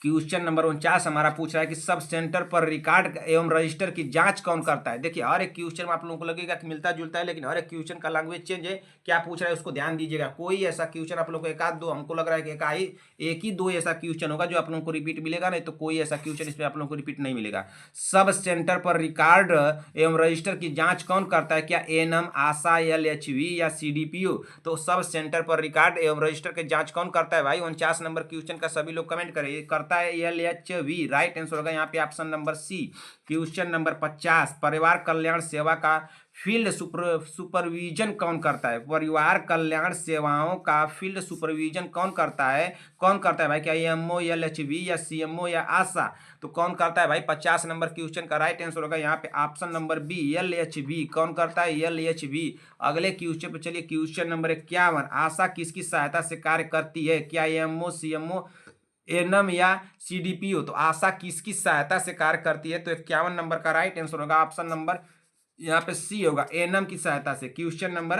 क्वेश्चन नंबर 49 हमारा पूछ रहा है कि सब सेंटर पर रिकॉर्ड एवं रजिस्टर की जांच कौन करता है? देखिए हर एक क्वेश्चन में आप लोगों को लगेगा कि मिलता जुलता है, लेकिन हर एक क्वेश्चन का लैंग्वेज चेंज है। क्या पूछ रहा है उसको ध्यान दीजिएगा। कोई ऐसा क्वेश्चन आप लोगों को एक आध दो, हमको लग रहा है कि एक ही दो ऐसा क्वेश्चन होगा जो आप लोगों को रिपीट मिलेगा, नहीं तो कोई ऐसा क्वेश्चन इसमें आप लोगों को रिपीट नहीं मिलेगा। सब सेंटर पर रिकॉर्ड एवं रजिस्टर की जांच कौन करता है? क्या एएनएम, आशा, एलएचवी या सीडीपीओ? तो सब सेंटर पर रिकॉर्ड एवं रजिस्टर की जांच कौन करता है भाई? 49 नंबर क्वेश्चन का सभी लोग कमेंट करें। करता है एलएचवी। राइट आंसर होगा यहाँ पे option number C. Question number 50, परिवार कल्याण सेवा का फील्ड सुपरविजन कौन करता है? परिवार कल्याण सेवाओं का फील्ड सुपरविजन कौन करता है? कौन करता है भाई? क्या एएमओ, एलएचवी या सीएमओ या आशा? तो कौन करता है भाई? 50 नंबर क्वेश्चन का राइट आंसर होगा यहाँ पे ऑप्शन नंबर बी, एलएचवी। कौन करता है? एलएचवी। अगले क्वेश्चन पे चलिए। क्वेश्चन नंबर 51, आशा किसकी सहायता से कार्य करती है? क्या एएमओ, सीएमओ, एनएम या सीडीपीओ? तो आशा किसकी सहायता से कार्य करती है? तो 51 नंबर का राइट आंसर होगा ऑप्शन नंबर यहाँ पे सी होगा, एनएम की सहायता से। क्वेश्चन नंबर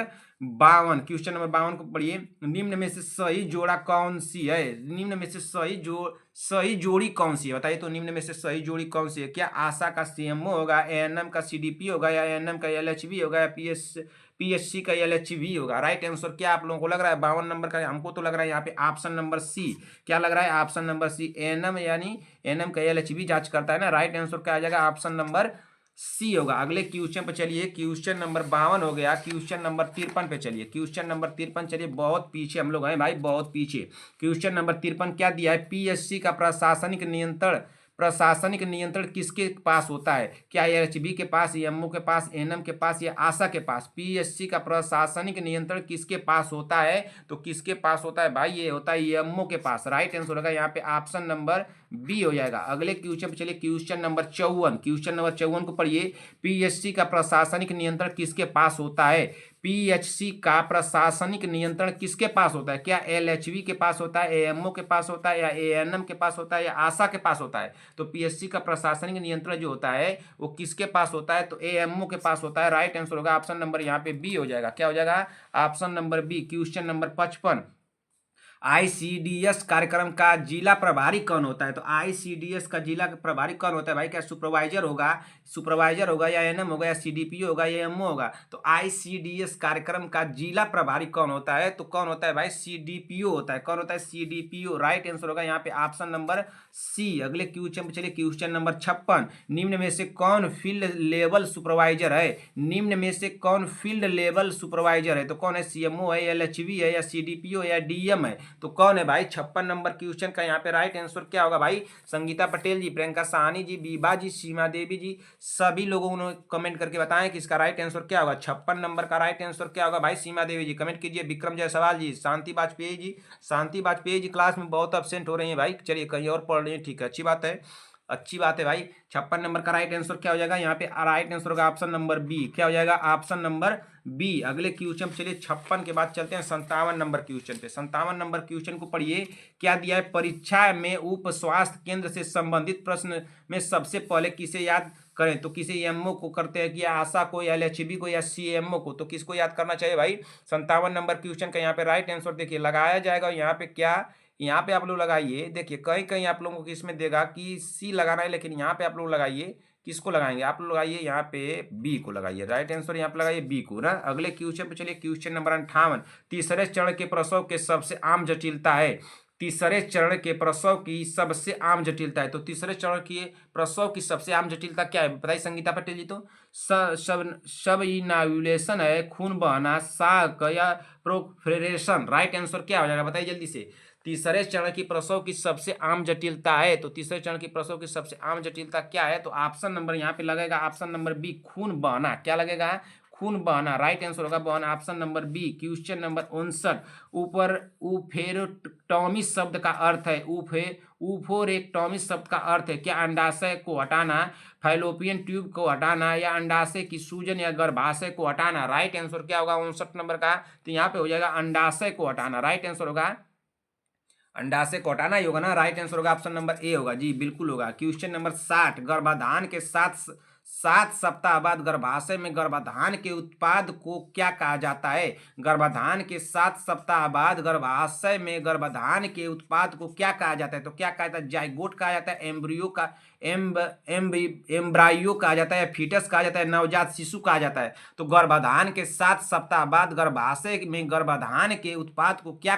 52, क्वेश्चन नंबर 52 को पढ़िए। निम्न में से सही जोड़ा कौन सी है? निम्न में से सही जोड़ी कौन सी है बताइए? तो निम्न में से सही जोड़ी कौन सी है? क्या आशा का सीएमओ होगा, एएनएम का सीडीपी होगा, या एएनएम का एलएचवी होगा, या पीएससी का एलएचवी होगा? राइट आंसर क्या आप लोगों को लग रहा है? 52 नंबर का हमको तो लग रहा है यहाँ पे ऑप्शन नंबर सी। क्या लग रहा है? ऑप्शन नंबर सी, एएनएम यानी एएनएम का एलएचवी जांच करता है ना। राइट आंसर क्या आ जाएगा? ऑप्शन नंबर सी होगा। अगले क्वेश्चन पे चलिए। क्वेश्चन नंबर 52 हो गया। क्वेश्चन नंबर 53 पे चलिए। क्वेश्चन नंबर 53 चलिए, बहुत पीछे हम लोग हैं भाई, बहुत पीछे। क्वेश्चन नंबर 53 क्या दिया है? पीएससी का प्रशासनिक नियंत्रण किसके पास होता है? क्या एलएचबी के पास, एमओ के पास, एनएम के पास, या आशा के पास? पीएससी का प्रशासनिक नियंत्रण किसके पास होता है? तो किसके पास होता है भाई? ये होता है एमओ के पास। राइट आंसर होगा यहाँ पे ऑप्शन नंबर बी हो जाएगा। अगले क्वेश्चन पे चलिए। क्वेश्चन नंबर 54, क्वेश्चन नंबर 54 को पढ़िए। पीएससी का प्रशासनिक नियंत्रण किसके पास होता है? पीएचसी का प्रशासनिक नियंत्रण किसके पास होता है? क्या एलएचवी के पास होता है, एएमओ के पास होता है, या एएनएम के पास होता है, या आशा के पास होता है? तो पीएचसी का प्रशासनिक नियंत्रण जो होता है वो किसके पास होता है? तो एएमओ के पास होता है। राइट आंसर होगा ऑप्शन नंबर यहाँ पे बी हो जाएगा। क्या हो जाएगा? Option number B. Question number 55, ICDS कार्यक्रम का जिला प्रभारी कौन होता है? तो आईसीडीएस का जिला प्रभारी कौन होता है भाई? क्या सुपरवाइजर होगा, या एनएम होगा, या सीडीपीओ होगा, या एमओ होगा? तो आईसीडीएस कार्यक्रम का जिला प्रभारी कौन होता है? तो कौन होता है भाई? सीडीपीओ होता है। कौन होता है? सीडीपीओ। राइट आंसर होगा यहाँ पे ऑप्शन नंबर सी। अगले क्वेश्चन पे चलिए। क्वेश्चन नंबर 56, निम्न में से कौन फील्ड लेवल सुपरवाइजर है? निम्न में से कौन फील्ड लेवल सुपरवाइजर है? तो कौन है? सीएमओ है, एलएचवी है, या सीडीपीओ, या डीएम है? तो कौन है भाई? 56 नंबर क्वेश्चन का यहाँ पे राइट आंसर क्या होगा भाई? संगीता पटेल जी, प्रियंका साहनी जी, बीबा जी, सीमा देवी जी, सभी लोगों ने कमेंट करके बताएं कि इसका राइट आंसर क्या होगा। 56 नंबर का राइट आंसर क्या होगा भाई? सीमा देवी जी कमेंट कीजिए। विक्रम जायसवाल जी, शांति बाजपेयी जी क्लास में बहुत एब्सेंट हो रही है भाई। चलिए कहीं और पढ़ रही है, ठीक है, अच्छी बात है, अच्छी बात है भाई। 56 नंबर का राइट आंसर क्या हो जाएगा? यहाँ पे राइट आंसर होगा ऑप्शन नंबर बी। क्या हो जाएगा? Option number B. अगले क्वेश्चन चलिए। 56 के बाद चलते हैं 57 नंबर क्वेश्चन पे। 57 नंबर क्वेश्चन को पढ़िए। क्या दिया है? परीक्षा में उप स्वास्थ्य केंद्र से संबंधित प्रश्न में सबसे पहले किसे याद करें? तो किसे एमओ को करते हैं, कि आशा को, या एलएचबी को, या सीएमओ को? तो किसको याद करना चाहिए भाई? 57 नंबर क्वेश्चन का यहाँ पे राइट आंसर देखिए लगाया जाएगा। यहाँ पे क्या, यहाँ पे आप लोग लगाइए। देखिए कहीं कहीं आप लोगों को इसमें देगा कि सी लगाना है, लेकिन यहाँ पे आप लोग लगाइए, किसको लगाएंगे? आप लोग लगाइए यहाँ पे बी को लगाइए। राइट आंसर यहाँ पे लगाइए बी को ना। अगले क्वेश्चन पे चलिए। क्वेश्चन नंबर 58, तीसरे चरण के प्रसव के सबसे आम जटिलता है? तीसरे चरण के प्रसव की सबसे आम जटिलता है। तो तीसरे चरण के प्रसव की सबसे आम जटिलता क्या है बताइए संगीता पटेल जी? तो सब इनाव्यूलेशन है, खून बहना, शाक, या प्रोफेरेशन? राइट आंसर क्या हो जाएगा बताइए जल्दी से। तीसरे चरण की प्रसव की सबसे आम जटिलता है। तो तीसरे चरण की प्रसव की सबसे आम जटिलता क्या है? तो ऑप्शन नंबर यहाँ पे लगेगा ऑप्शन नंबर बी, खून बहना। क्या लगेगा? खून बहना, राइट आंसर होगा बहना, option number B. Question number 59, ऊपर ऊफेरेक्टोमी शब्द का अर्थ है, ऊफोरेक्टोमी शब्द का अर्थ है क्या? अंडाशय को हटाना, फैलोपियन ट्यूब को हटाना, या अंडाशय की सूजन या गर्भाशय को हटाना। राइट आंसर क्या होगा 59 नंबर का? तो यहाँ पे हो जाएगा अंडाशय को हटाना, राइट आंसर होगा अंडाशय को हटाना ही होगा ना, राइट आंसर होगा ऑप्शन नंबर ए होगा जी, बिल्कुल होगा। क्वेश्चन नंबर 60, गर्भाधान के 7 सप्ताह बाद गर्भाशय में गर्भाधान के उत्पाद को क्या कहा जाता है? गर्भाधान के 7 सप्ताह बाद गर्भाशय में गर्भाधान के उत्पाद को क्या कहा जाता है? तो क्या कहा जाता है? जाइगोट कहा जाता है, एम्ब्रियो का एम्ब्रायो कहा जाता है, फीटस कहा जाता है, नवजात शिशु कहा जाता है। तो गर्भाधान के 7 सप्ताह बाद गर्भाशय में गर्भाधान के उत्पाद को क्या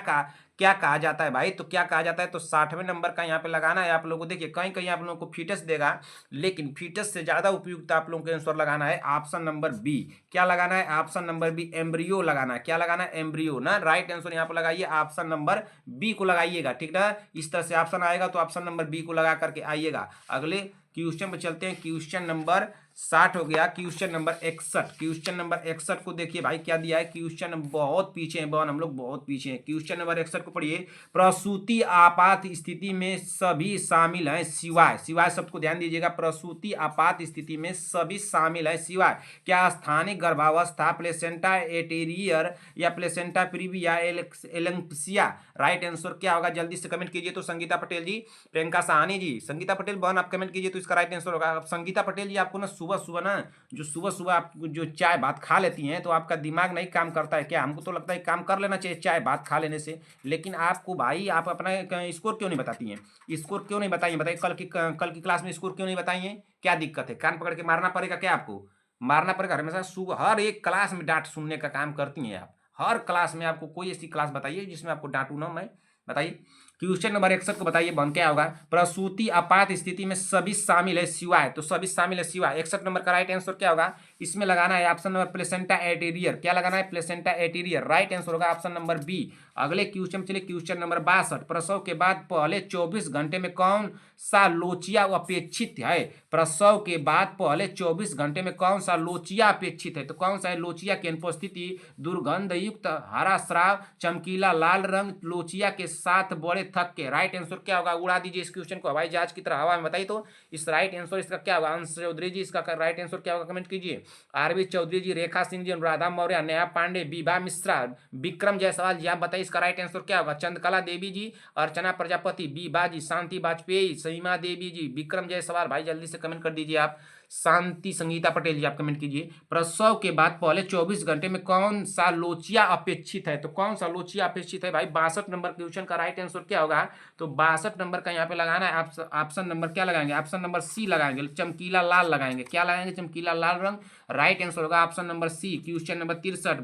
कहा जाता है भाई? तो क्या कहा जाता है? तो 60वें नंबर का यहाँ पे लगाना है आप लोगों को। देखिए कहीं कहीं आप लोगों को फीटस देगा, लेकिन फीटस से ज्यादा उपयुक्त आप लोगों को आंसर लगाना है ऑप्शन नंबर बी। क्या लगाना है? ऑप्शन नंबर बी, एम्ब्रियो लगाना है। क्या लगाना है? एम्ब्रियो ना, राइट आंसर यहाँ पे लगाइए, ऑप्शन नंबर बी को लगाइएगा, ठीक ना। इस तरह से ऑप्शन आएगा तो ऑप्शन नंबर बी को लगा करके आइएगा। अगले क्वेश्चन पे चलते हैं। क्वेश्चन नंबर 60 हो गया। क्वेश्चन नंबर 61, क्वेश्चन नंबर 61 को देखिए भाई क्या दिया है। क्वेश्चन बहुत पीछे हैं बहन, हम लोग बहुत पीछे हैं। क्वेश्चन नंबर 61 को पढ़िए। प्रसूति आपात स्थिति में सभी शामिल हैं सिवाय, सिवाय शब्द को ध्यान दीजिएगा। प्रसूति आपात स्थिति में सभी शामिल हैं सिवाय क्या? स्थानिक गर्भावस्था, प्लेसेंटा एटेरियर, या प्लेसेंटा प्रीवी, या एलेक्सिया। राइट आंसर क्या होगा? जल्दी से कमेंट कीजिए। तो संगीता पटेल जी, प्रियंका साहनी जी, संगीता पटेल बहन आप कमेंट कीजिए तो इसका राइट आंसर होगा। संगीता पटेल जी, आपको ना सुबह सुबह ना जो सुबह सुबह आप जो चाय भात खा लेती हैं तो आपका दिमाग नहीं काम करता है क्या? हमको तो लगता है काम कर लेना चाहिए चाय भात खा लेने से, लेकिन आपको भाई आप अपना स्कोर क्यों नहीं बताती हैं? स्कोर क्यों नहीं बताइए? बताइए कल की क्लास में स्कोर क्यों नहीं बताइए? क्या दिक्कत है? कान पकड़ के मारना पड़ेगा क्या आपको? मारना पड़ेगा हमेशा। सुबह हर एक क्लास में डांट सुनने का काम करती हैं आप। हर क्लास में आपको कोई ऐसी क्लास बताइए जिसमें आपको डांटू ना मैं, बताइए। क्वेश्चन नंबर 61 को बताइए बन क्या होगा? प्रसूति आपात स्थिति में सभी शामिल है सिवाय, तो सभी शामिल है सिवाय 61 नंबर का राइट आंसर क्या होगा? इसमें लगाना है ऑप्शन नंबर प्लेसेंटा एटेरियर। क्या लगाना है? प्लेसेंटा एटेरियर, राइट आंसर होगा ऑप्शन नंबर बी। अगले क्वेश्चन चलिए। क्वेश्चन नंबर 62, प्रसव के बाद पहले 24 घंटे में कौन सा लोचिया अपेक्षित है? प्रसव के बाद पहले 24 घंटे में कौन सा लोचिया अपेक्षित है? तो कौन सा है? लोचिया की अनुपस्थिति, दुर्गंध युक्त हरा स्राव, चमकीला लाल रंग, लोचिया के साथ बड़े थक के। राइट आंसर क्या होगा? उड़ा दीजिए इस क्वेश्चन को हवाई जहाज की तरह हवा में, बताइए तो इस राइट आंसर इसका क्या होगा? अंश चौधरी जी, इसका राइट आंसर क्या होगा? कमेंट कीजिए। आरबी चौधरी जी, रेखा सिंह जी, अनुराधा मौर्य, नेहा पांडे, विभा मिश्रा, विक्रम जायसवाल जी, आप बताइए इसका राइट आंसर क्या होगा? चंद्रकला देवी जी, अर्चना प्रजापति, विभा जी, शांति वाजपेयी, सीमा देवी जी, विक्रम जायसवाल। भाई जल्दी से कमेंट कर दीजिए आप। शांति संगीता पटेल जी आप कमेंट कीजिए। प्रसव के बाद पहले 24 घंटे में कौन सा लोचिया अपेक्षित है? तो कौन सा लोचिया अपेक्षित है भाई? 62 नंबर क्वेश्चन का राइट आंसर क्या होगा? तो 62 नंबर का यहाँ पे लगाना है ऑप्शन नंबर क्या लगाएंगे? ऑप्शन नंबर सी लगाएंगे, चमकीला लाल लगाएंगे। क्या लगाएंगे? चमकीला लाल रंग, राइट आंसर होगा option number C. Question number 63,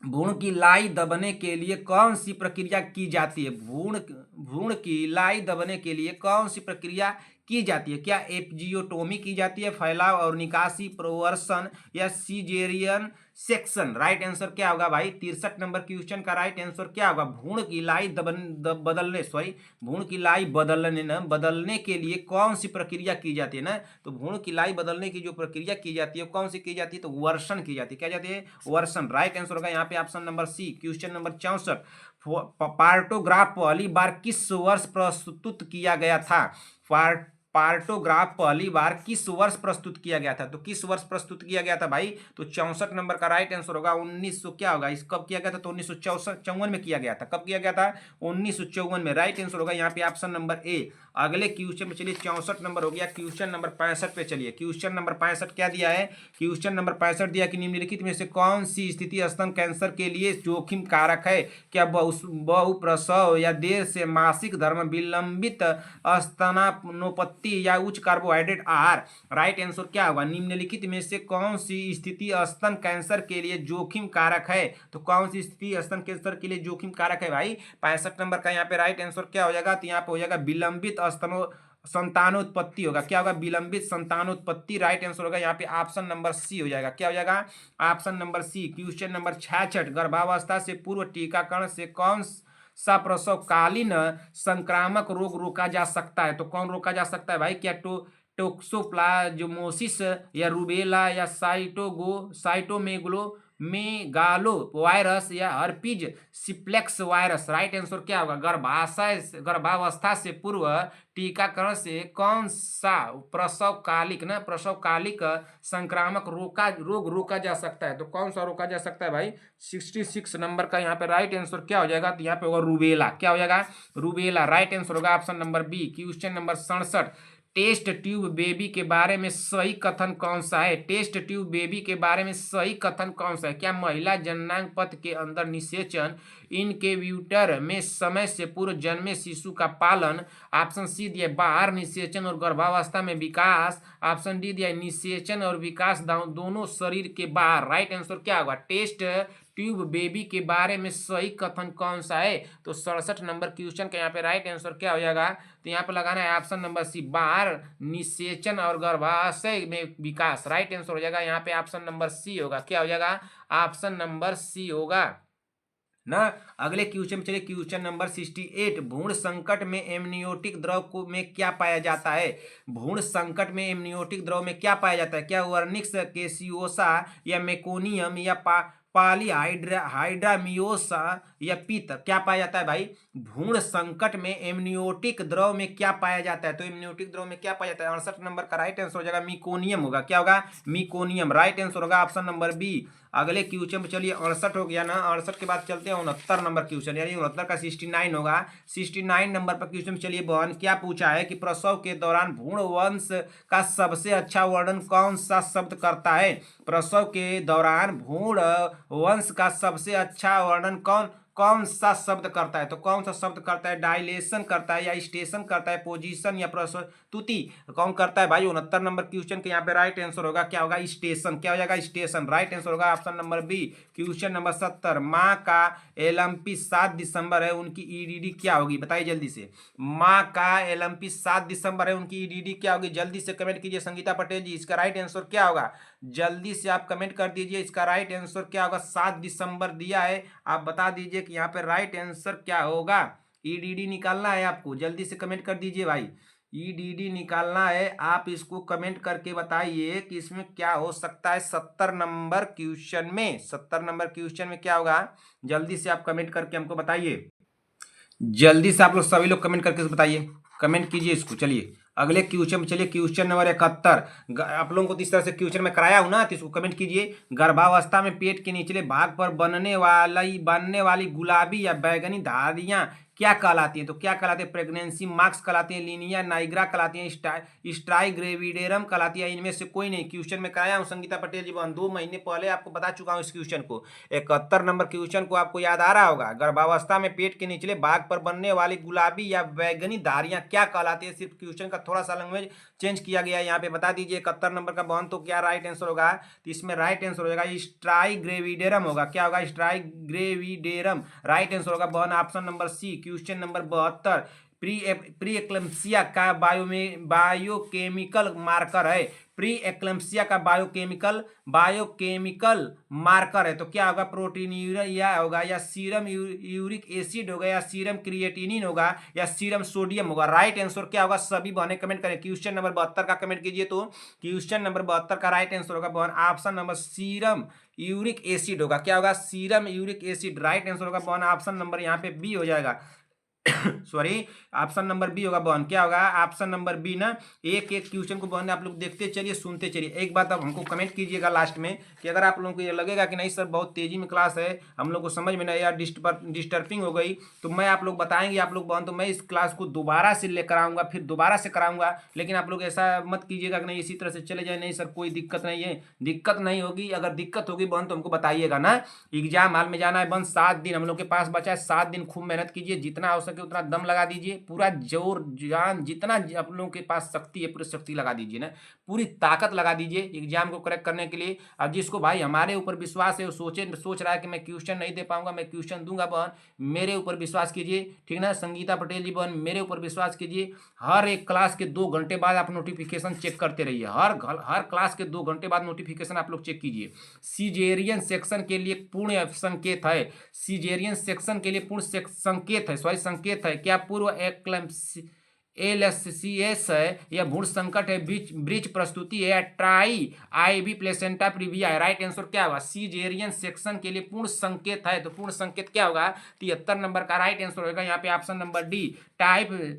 भ्रूण की लाई दबने के लिए कौन सी प्रक्रिया की जाती है? भ्रूण की लाई दबने के लिए कौन सी प्रक्रिया की जाती है? क्या एपिजियोटोमी की जाती है, फैलाव और निकासी, प्रोवर्सन, या सीजेरियन सेक्शन? राइट आंसर क्या होगा भाई? 63 नंबर क्वेश्चन का राइट आंसर क्या होगा? भ्रूण की लाई भ्रूण की लाई बदलने के लिए कौन सी प्रक्रिया की जाती है ना? तो भ्रूण की लाई बदलने की जो प्रक्रिया की जाती है कौन सी की जाती है? तो वर्षण की जाती है। क्या जाती है? वर्षण, राइट आंसर होगा यहाँ पे option number C. Question number 64, partograph पहली बार किस वर्ष प्रस्तुत किया गया था? पार्टोग्राफ पहली बार किस वर्ष प्रस्तुत किया गया था? तो किस वर्ष प्रस्तुत किया गया था भाई? तो 64 नंबर का राइट आंसर होगा 1900 क्या होगा? इस कब किया गया था? तो 1954 में किया गया था। कब किया गया था? 1954 में, राइट आंसर होगा यहाँ पे ऑप्शन नंबर ए। अगले क्वेश्चन पे चलिए। 64 नंबर हो गया। क्वेश्चन नंबर 65 पे चलिए। क्वेश्चन नंबर 65 क्या दिया है? क्वेश्चन नंबर 65 दिया कि निम्नलिखित में से कौन सी स्थिति स्तन कैंसर के लिए जोखिम कारक है? क्या बहुप्रसव, या देर से मासिक धर्म, विलंबित स्तनानुपत्ति, या उच्च कार्बोहाइड्रेट आहार? राइट आंसर क्या होगा? निम्नलिखित में से कौन सी स्थिति स्तन कैंसर के लिए जोखिम कारक है? तो कौन सी स्थिति स्तन कैंसर के लिए जोखिम कारक है भाई? 65 नंबर का यहाँ पे राइट आंसर क्या हो जाएगा? तो यहाँ पे हो जाएगा विलंबित संतानोत्पत्ति होगा। क्या होगा? विलंबित संतानोत्पत्ति, राइट आंसर होगा यहाँ पे ऑप्शन नंबर सी हो जाएगा। क्या हो जाएगा? Option number C. Question number 66, गर्भावस्था से पूर्व टीकाकरण से कौन सा प्रसवकालीन संक्रामक रोग रोका जा सकता है? तो कौन रोका जा सकता है भाई? क्या टोक्सोप्लाज्मोसिस या रूबेला या साइटोमेगलो मेगालो वायरस या हर्पीज सिप्लेक्स वायरस। राइट आंसर क्या होगा? गर्भावस्था से पूर्व टीकाकरण से कौन सा प्रसवकालिक संक्रामक रोग रोका जा सकता है? तो कौन सा रोका जा सकता है भाई? 66 नंबर का यहाँ पे राइट आंसर क्या हो जाएगा? तो यहाँ पे होगा रूबेला। क्या हो जाएगा? रूबेला। राइट आंसर होगा option number B. Question number 67, test tube baby के बारे में सही कथन कौन सा है? टेस्ट ट्यूब बेबी के बारे में सही कथन कौन सा है? क्या महिला जननांग पथ के अंदर निषेचन, इनकेव्यूटर में समय से पूर्व जन्मे शिशु का पालन, ऑप्शन सी दिया बाहर निषेचन और गर्भावस्था में विकास, ऑप्शन डी दिया निषेचन और विकास दोनों शरीर के बाहर। राइट आंसर क्या होगा? टेस्ट ट्यूब बेबी के बारे में सही कथन कौन सा है? तो 67 नंबर क्वेश्चन का यहाँ पे राइट आंसर क्या हो जाएगा? तो यहाँ पे लगाना है ऑप्शन नंबर सी, बाहर निषेचन और गर्भाशय में विकास। राइट आंसर हो जाएगा यहाँ पे ऑप्शन नंबर सी होगा। क्या हो जाएगा? ऑप्शन नंबर सी होगा ना। अगले क्वेश्चन में चलिए, क्वेश्चन नंबर 68, भ्रूण संकट में एमनियोटिक द्रव को में क्या पाया जाता है? भ्रूण संकट में एमनियोटिक द्रव में क्या पाया जाता है? क्या वर्निक्स केसियोसा या मेकोनियम या हाइड्रामियोसा या पित्त? क्या पाया जाता है भाई? भ्रूण संकट में एमनियोटिक द्रव में क्या पाया जाता है? तो एमनियोटिक द्रव में क्या पाया जाता है? 68 नंबर का राइट आंसर हो जाएगा मिकोनियम होगा। क्या होगा? मिकोनियम। राइट आंसर होगा ऑप्शन नंबर बी। अगले क्वेश्चन में चलिए, 68 हो गया ना। 68 के बाद चलते हैं 69 नंबर क्वेश्चन, यानी 69 का 69 होगा। 69 नंबर पर क्वेश्चन में चलिए बहन, क्या पूछा है कि प्रसव के दौरान भ्रूण वंश का सबसे अच्छा वर्णन कौन सा शब्द करता है? प्रसव के दौरान भ्रूण वंश का सबसे अच्छा वर्णन कौन सा शब्द करता है? तो कौन सा शब्द करता है? डायलेशन करता है या स्टेशन करता है, पोजीशन या प्रस्तुति कौन करता है भाई? 69 नंबर क्वेश्चन के यहाँ पे राइट आंसर होगा क्या होगा? स्टेशन। क्या हो जाएगा? स्टेशन। राइट आंसर होगा option number B. Question number 70, माँ का एलएमपी 7 दिसंबर है, उनकी ईडीडी क्या होगी? बताइए जल्दी से। माँ का एलएमपी 7 दिसंबर है, उनकी ईडीडी क्या होगी? जल्दी से कमेंट कीजिए संगीता पटेल जी, इसका राइट आंसर क्या होगा? जल्दी से आप कमेंट कर दीजिए, इसका राइट आंसर क्या होगा? 7 दिसंबर दिया है, आप बता दीजिए कि यहाँ पे राइट आंसर क्या होगा। ईडीडी निकालना है आपको, जल्दी से कमेंट कर दीजिए भाई। ईडीडी निकालना है, आप इसको कमेंट करके बताइए कि इसमें क्या हो सकता है। 70 नंबर क्वेश्चन में, 70 नंबर क्वेश्चन में क्या होगा? जल्दी से आप कमेंट करके हमको बताइए। जल्दी से आप लोग सभी लोग कमेंट करके बताइए, कमेंट कीजिए इसको। चलिए अगले क्वेश्चन में चलिए, क्वेश्चन नंबर 71। आप लोगों को तो इस तरह से क्वेश्चन में कराया हूं ना, तो इसको कमेंट कीजिए। गर्भावस्था में पेट के निचले भाग पर बनने वाली गुलाबी या बैगनी धारियां क्या कहलाती हैं? तो क्या कहलाते हैं? प्रेगनेंसी मार्क्स कहलाती हैं, लीनिया नाइग्रा कहलाती हैं, स्ट्राइग्रेविडेरम कहलाती है। इनमें से कोई नहीं। क्वेश्चन में कराया हूं संगीता पटेल जी, 2 महीने पहले आपको बता चुका हूं इस क्वेश्चन को। 71 नंबर क्वेश्चन को आपको याद आ रहा होगा। गर्भावस्था में पेट के निचले भाग पर बनने वाली गुलाबी या बैगनी धारियां क्या कहलाती है? सिर्फ क्वेश्चन का थोड़ा सा लैंग्वेज चेंज किया गया है, यहाँ पे बता दीजिए। 71 नंबर का बहन, तो क्या राइट आंसर होगा? तो इसमें राइट आंसर हो जाएगा स्ट्राइग्रेविडेरम होगा। क्या होगा? स्ट्राइग्रेविडेरम। राइट आंसर होगा बहन option number C. Question number 72, pre eclampsia का बायोकेमिकल मार्कर है। प्री एक्लम्सिया का बायोकेमिकल मार्कर है, तो क्या होगा? प्रोटीनूरिया होगा या सीरम यूरिक एसिड होगा या सीरम क्रिएटिनिन होगा या सीरम सोडियम होगा? राइट आंसर क्या होगा? सभी बहने कमेंट करें। क्वेश्चन नंबर 72 का कमेंट कीजिए। तो क्वेश्चन नंबर 72 का राइट आंसर होगा बहन option number serum uric acid होगा। क्या होगा? Serum uric acid. Right answer होगा बहन ऑप्शन नंबर यहाँ पे बी हो जाएगा। सॉरी, ऑप्शन नंबर बी होगा बहन। क्या होगा? ऑप्शन नंबर बी ना। एक एक क्वेश्चन को बहन आप लोग देखते चलिए, सुनते चलिए। एक बात अब हमको कमेंट कीजिएगा लास्ट में कि अगर आप लोगों को ये लगेगा कि नहीं सर बहुत तेजी में क्लास है, हम लोग को समझ में नहीं, यार डिस्टर्बिंग हो गई, तो मैं आप लोग बताएंगे आप लोग बहन, तो मैं इस क्लास को दोबारा से लेकर आऊँगा, फिर दोबारा से कराऊंगा। लेकिन आप लोग ऐसा मत कीजिएगा कि नहीं इसी तरह से चले जाए। नहीं सर कोई दिक्कत नहीं है, दिक्कत नहीं होगी। अगर दिक्कत होगी बहन तो हमको बताइएगा ना। एग्जाम हॉल में जाना है बहन, 7 दिन हम लोग के पास बचा है। 7 दिन खूब मेहनत कीजिए, जितना हो सके उतना दम लगा दीजिए, पूरा जोर जान जितना आप लोगों के पास शक्ति है पूरी शक्ति लगा दीजिए ना, पूरी ताकत लगा दीजिए एग्जाम को करेक्ट करने के लिए। अब जिसको भाई हमारे ऊपर विश्वास है, वो सोच रहा है कि मैं क्वेश्चन नहीं दे पाऊंगा, मैं क्वेश्चन दूंगा बहन, मेरे ऊपर विश्वास कीजिए, ठीक ना। संगीता पटेल जी बहन मेरे ऊपर विश्वास कीजिए। हर एक क्लास के 2 घंटे बाद आप नोटिफिकेशन चेक करते रहिए। हर क्लास के 2 घंटे बाद नोटिफिकेशन आप लोग चेक कीजिए। सीजेरियन सेक्शन के लिए पूर्ण संकेत है, सीजेरियन सेक्शन के लिए पूर्ण संकेत है, सॉरी संकेत है। क्या पूर्व LSCS है, या भ्रूण संकट है, ब्रिज प्रस्तुति है, या ट्राई आईवी प्लेसेंटा प्रीविया है। राइट आंसर क्या होगा? सीजेरियन सेक्शन के लिए पूर्ण संकेत है, तो पूर्ण संकेत क्या होगा? 73 नंबर का राइट आंसर होगा यहाँ पे option number D, type